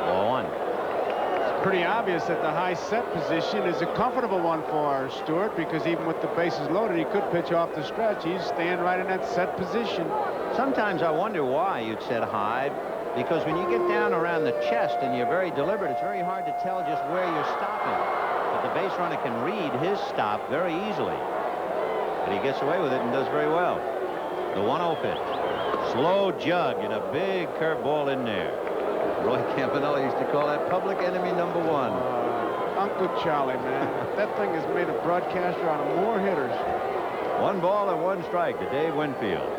[SPEAKER 1] 0-1.
[SPEAKER 2] It's pretty obvious that the high set position is a comfortable one for Stewart, because even with the bases loaded, he could pitch off the stretch. He's staying right in that set position.
[SPEAKER 1] Sometimes I wonder why you'd set high, because when you get down around the chest and you're very deliberate, it's very hard to tell just where you're stopping. But the base runner can read his stop very easily. But he gets away with it and does very well. The 1-0 pitch. Slow jug and a big curveball in there. Roy Campanella used to call that public enemy number 1.
[SPEAKER 2] Uncle Charlie, man. That thing has made a broadcaster out of more hitters.
[SPEAKER 1] 1 ball and 1 strike to Dave Winfield.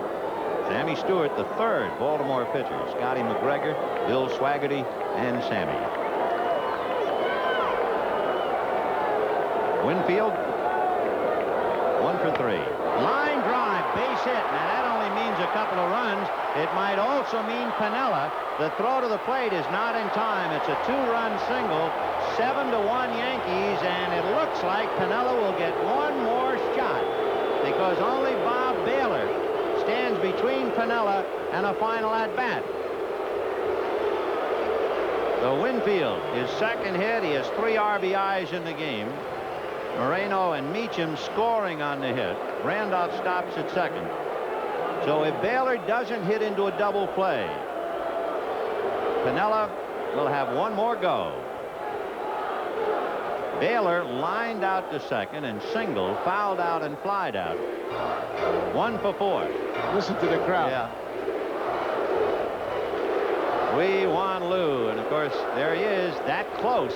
[SPEAKER 1] Sammy Stewart, the 3rd Baltimore pitcher. Scotty McGregor, Bill Swaggerty, and Sammy. Winfield, 1 for 3. Line drive, base hit. Now that only means a couple of runs. It might also mean Piniella. The throw to the plate is not in time. It's a 2-run single. 7-1 Yankees, and it looks like Piniella will get 1 more shot, because only Bob Baylor stands between Piniella and a final at-bat. So Winfield, his 2nd hit. He has 3 RBIs in the game. Moreno and Meacham scoring on the hit. Randolph stops at 2nd. So if Baylor doesn't hit into a double play, Piniella will have 1 more go. Baylor lined out to 2nd and singled, fouled out and flied out. 1 for 4.
[SPEAKER 2] Listen to the crowd.
[SPEAKER 1] Yeah. We want Lou, and of course there he is, that close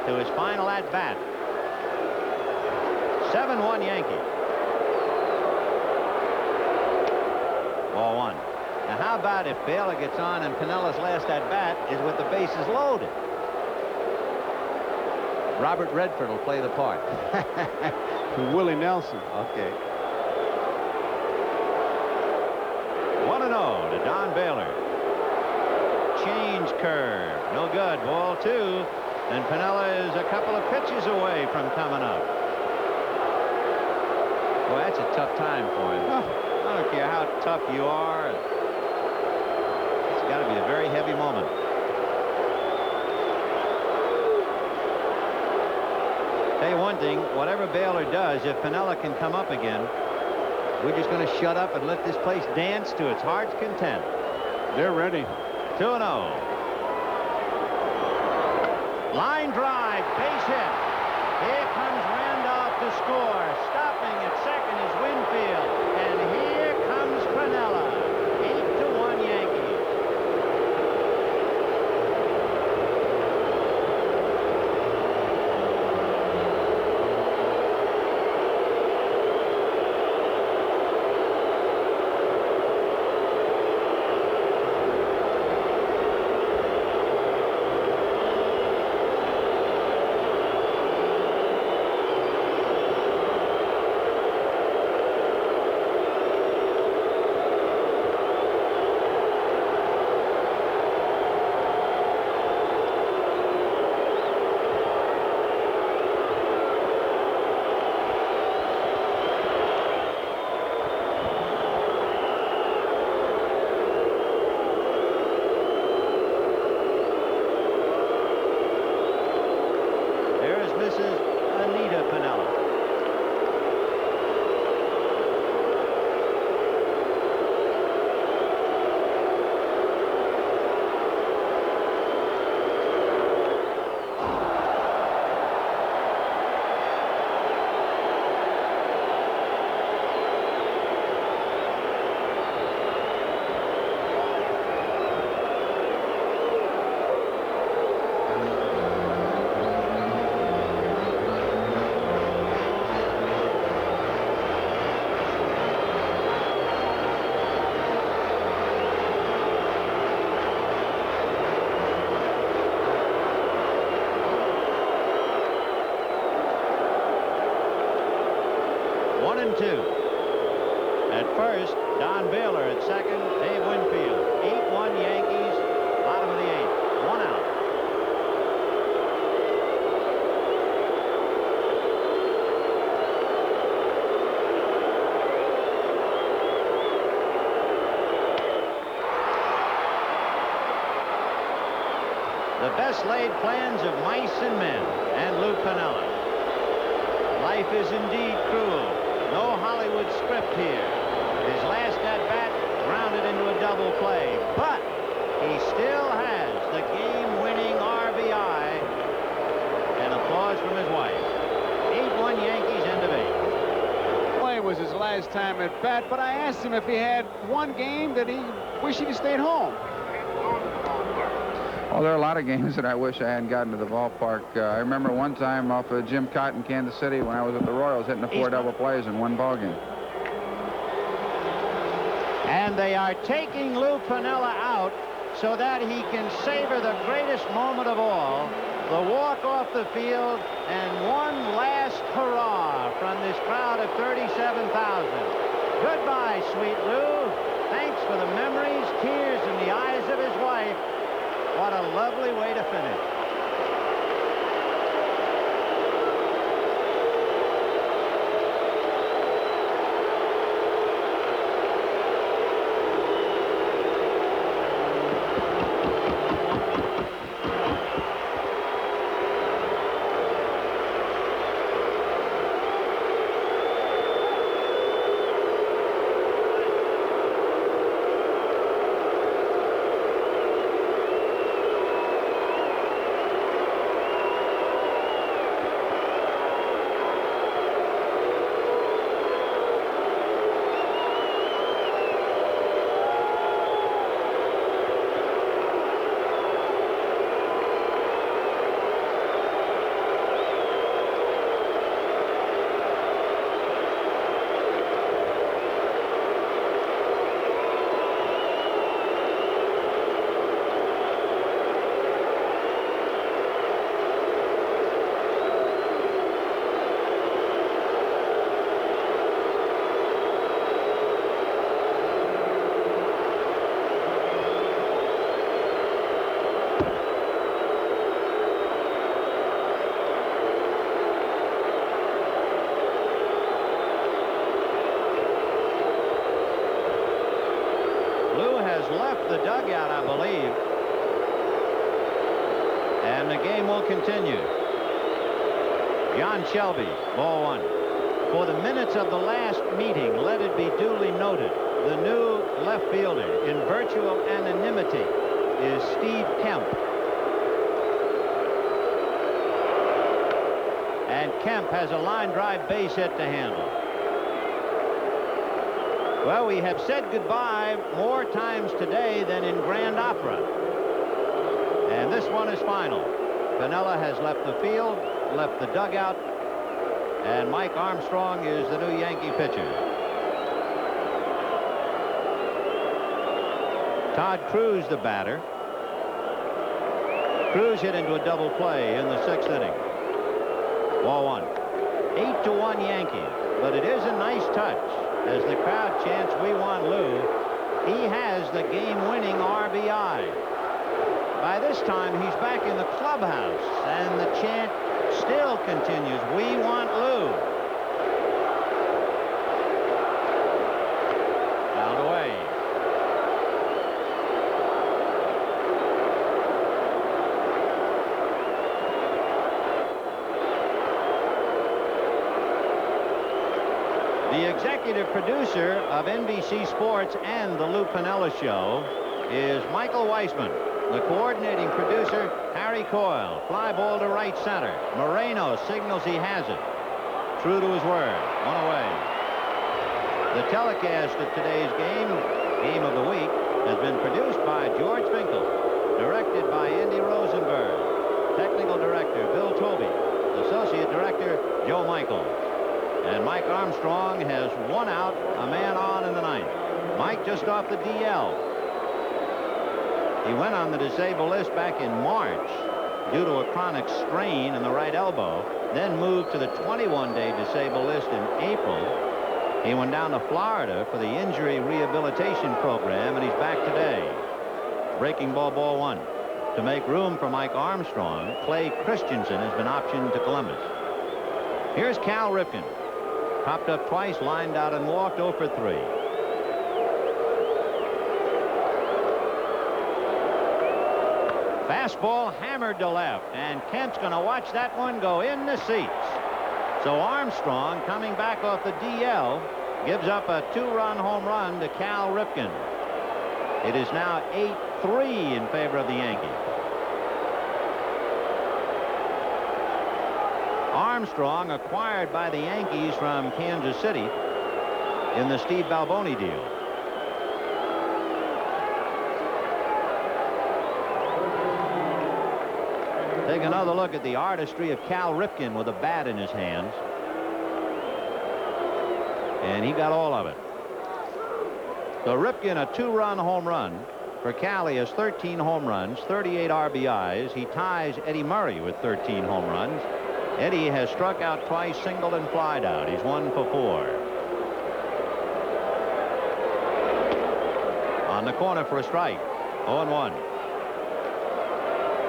[SPEAKER 1] to his final at bat. 7-1 Yankee. Ball 1. Now how about if Baylor gets on and Pinella's last at bat is with the bases loaded? Robert Redford will play the part.
[SPEAKER 2] Willie Nelson.
[SPEAKER 1] Okay. 1-0 to Don Baylor. Change curve. No good. Ball 2. And Piniella is a couple of pitches away from coming up. Boy, that's a tough time for him. I don't care how tough you are. It's got to be a very heavy moment. Tell you one thing, whatever Baylor does, if Piniella can come up again, we're just going to shut up and let this place dance to its heart's content.
[SPEAKER 2] They're ready.
[SPEAKER 1] 2-0. Line drive, base hit. Here comes Randolph to score. Stopping at 2nd is Winfield. And here comes Piniella. 8-1 Yankees. 1-2. At first, Don Baylor. At second, Dave Winfield. 8-1 Yankees. Bottom of the 8th. 1 out. The best laid plans of mice and men, and Lou Piniella. Life is indeed cruel. No Hollywood script here. His last at-bat grounded into a double play, but he still has the game-winning RBI. And applause from his wife. 8-1 Yankees, end of 8.
[SPEAKER 2] Play was his last time at bat, but I asked him if he had one game that he wished he'd stayed home.
[SPEAKER 5] Well, there are a lot of games that I wish I hadn't gotten to the ballpark. I remember one time off of Jim Cotton, Kansas City, when I was at the Royals, hitting the 4 double plays in one ball game.
[SPEAKER 1] And they are taking Lou Piniella out so that he can savor the greatest moment of all, the walk off the field, and one last hurrah from this crowd of 37,000. Goodbye, sweet Lou. Thanks for the memories, tears in the eyes of his wife. What a lovely way to finish. The dugout, I believe, and the game will continue. John Shelby, ball 1. For the minutes of the last meeting, let it be duly noted, the new left fielder in virtual anonymity is Steve Kemp. And Kemp has a line drive base hit to handle. Well, we have said goodbye more times today than in Grand Opera. And this one is final. Piniella has left the field, left the dugout, and Mike Armstrong is the new Yankee pitcher. Todd Cruz, the batter. Cruz hit into a double play in the 6th inning. Ball 1. 8-1 Yankees, but it is a nice touch. As the crowd chants, "We want Lou," he has the game-winning RBI. By this time, he's back in the clubhouse, and the chant still continues, "We want Lou." Fouled away. The executive producer of NBC Sports and the Lou Piniella Show is Michael Weissman. The coordinating producer, Harry Coyle. Fly ball to right center. Moreno signals he has it. True to his word. One away. The telecast of today's game of the week, has been produced by George Finkel, directed by Andy Rosenberg, technical director Bill Tobey, associate director Joe Michael. And Mike Armstrong has 1 out, a man on in the 9th. Mike just off the DL. He went on the disabled list back in March due to a chronic strain in the right elbow, then moved to the 21-day disabled list in April, He went down to Florida for the injury rehabilitation program, and he's back today. Breaking ball, ball 1. To make room for Mike Armstrong, Clay Christensen has been optioned to Columbus. Here's Cal Ripken. Popped up twice, lined out and walked 0 for 3. Fastball hammered to left, and Kent's going to watch that one go in the seats. So Armstrong, coming back off the DL, gives up a 2-run home run to Cal Ripken. It is now 8-3 in favor of the Yankees. Armstrong acquired by the Yankees from Kansas City in the Steve Balboni deal. Take another look at the artistry of Cal Ripken with a bat in his hands. And he got all of it. So Ripken, a 2-run home run. For Cal, he has 13 home runs, 38 RBIs. He ties Eddie Murray with 13 home runs. Eddie has struck out twice, singled and flied out. He's 1 for 4. On the corner for a strike. 0-1.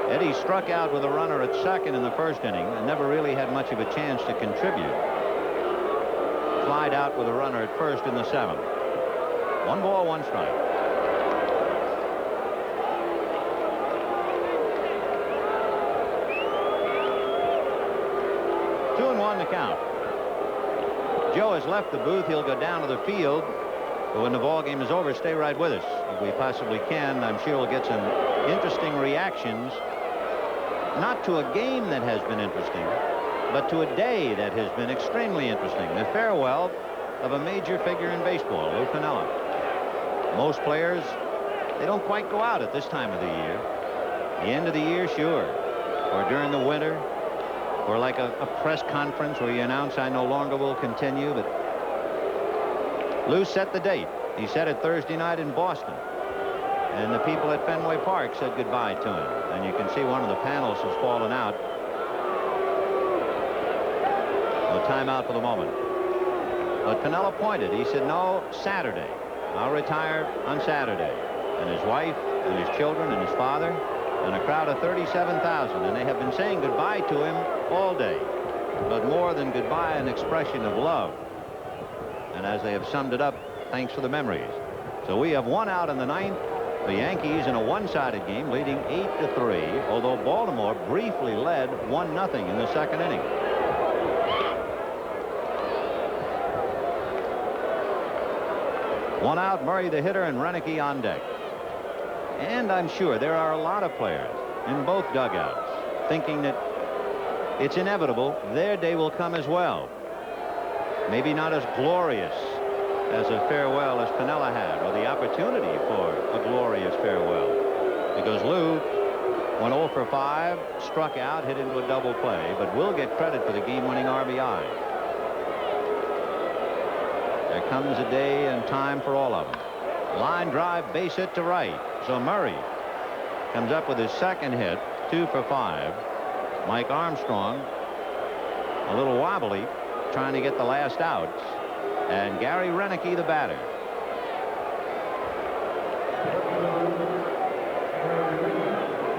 [SPEAKER 1] Eddie struck out with a runner at second in the first inning and never really had much of a chance to contribute. Flied out with a runner at first in the 7th. 1 ball, 1 strike. Two and 1 to count. Joe has left the booth. He'll go down to the field. But when the ball game is over, stay right with us if we possibly can. I'm sure we'll get some interesting reactions, not to a game that has been interesting, but to a day that has been extremely interesting. The farewell of a major figure in baseball, Lou Piniella. Most players, they don't quite go out at this time of the year. The end of the year, sure, or during the winter, or like a press conference where you announce I no longer will continue. But Lou set the date. He said it Thursday night in Boston. And the people at Fenway Park said goodbye to him. And you can see one of the panels has fallen out. No timeout for the moment. But Piniella pointed. He said, no, Saturday. I'll retire on Saturday. And his wife and his children and his father and a crowd of 37,000. And they have been saying goodbye to him all day. But more than goodbye, an expression of love. And as they have summed it up, thanks for the memories. So we have 1 out in the 9th. The Yankees in a one-sided game leading 8-3, although Baltimore briefly led 1-0 in the second inning. One out, Murray the hitter and Renicky on deck. And I'm sure there are a lot of players in both dugouts thinking that it's inevitable their day will come as well. Maybe not as glorious as a farewell as Piniella had, or the opportunity for a glorious farewell, because Lou went 0 for 5, struck out, hit into a double play, but will get credit for the game-winning RBI. There comes a day and time for all of them. Line drive, base hit to right. So Murray comes up with his second hit, 2 for 5. Mike Armstrong a little wobbly, trying to get the last out. And Gary Renicky, the batter.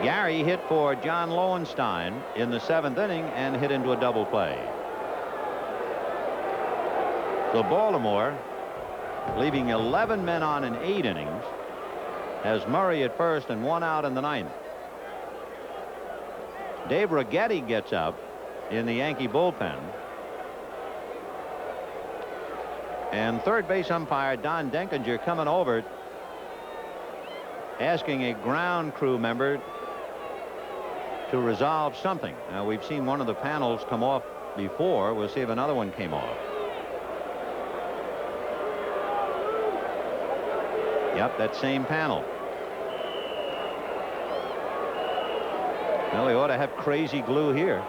[SPEAKER 1] Gary hit for John Lowenstein in the 7th inning and hit into a double play. So Baltimore, leaving 11 men on in 8 innings, has Murray at first and 1 out in the 9th. Dave Righetti gets up in the Yankee bullpen. And third base umpire Don Denkinger coming over, asking a ground crew member to resolve something. Now, we've seen one of the panels come off before. We'll see if another one came off. Yep, that same panel. Well, we ought to have crazy glue here.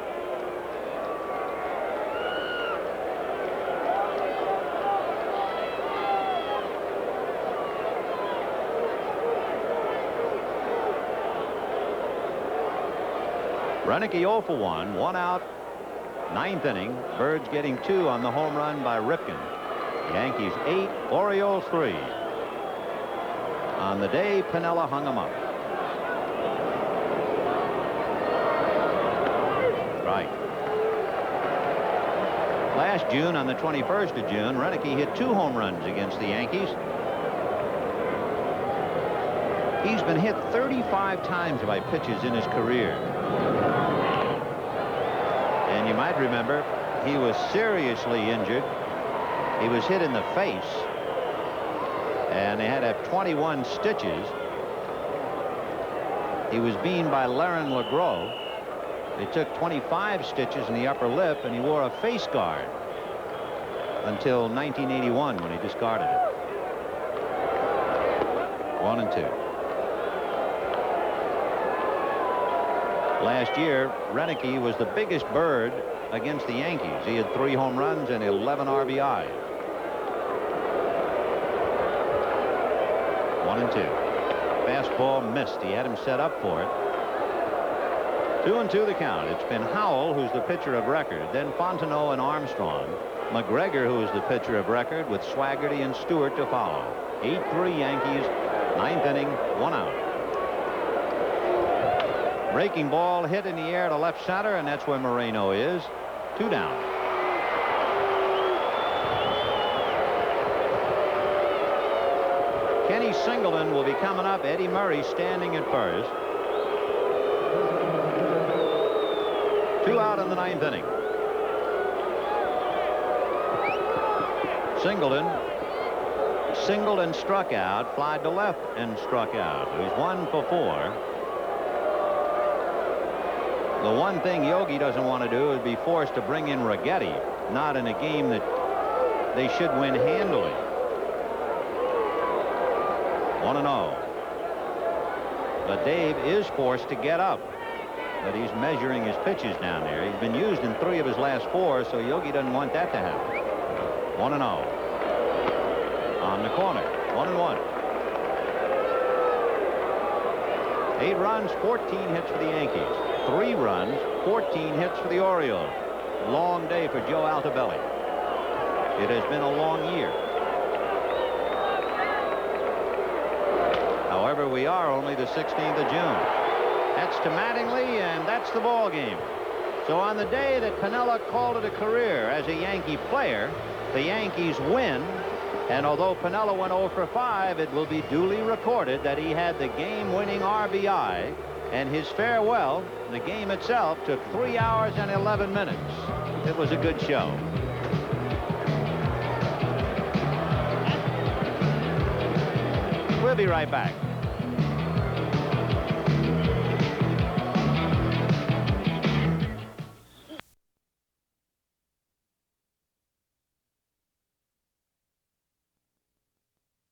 [SPEAKER 1] Renicky 0 for 1 out, 9th inning. Birds getting 2 on the home run by Ripken. Yankees 8, Orioles 3. On the day Piniella hung him up. Right. Last June, on the 21st of June, Renicky hit 2 home runs against the Yankees. He's been hit 35 times by pitches in his career. And you might remember, he was seriously injured. He was hit in the face, and they had to have 21 stitches. He was beamed by Laurent Legros. They took 25 stitches in the upper lip, and he wore a face guard until 1981 when he discarded it. 1-2. Last year, Renicky was the biggest bird against the Yankees. He had 3 home runs and 11 RBIs. 1-2. Fastball missed. He had him set up for it. 2-2 the count. It's been Howell, who's the pitcher of record, then Fontenot and Armstrong. McGregor, who is the pitcher of record, with Swaggerty and Stewart to follow. 8-3 Yankees, 9th inning, 1 out. Breaking ball hit in the air to left center, and that's where Moreno is. 2 down. Kenny Singleton will be coming up. Eddie Murray standing at first. 2 out in the 9th inning. Singleton singled and struck out, flied to left and struck out. He's 1 for 4. The one thing Yogi doesn't want to do is be forced to bring in Righetti, not in a game that they should win handily. 1-0. But Dave is forced to get up. But he's measuring his pitches down there. He's been used in 3 of his last 4, so Yogi doesn't want that to happen. 1-0. On the corner. 1-1. 8 runs, 14 hits for the Yankees. 3 runs, 14 hits for the Orioles. Long day for Joe Altobelli. It has been a long year. However, we are only the 16th of June. That's to Mattingly, and that's the ball game. So on the day that Piniella called it a career as a Yankee player, the Yankees win. And although Piniella went 0 for 5, it will be duly recorded that he had the game-winning RBI. And his farewell, the game itself, took 3 hours and 11 minutes. It was a good show. We'll be right back.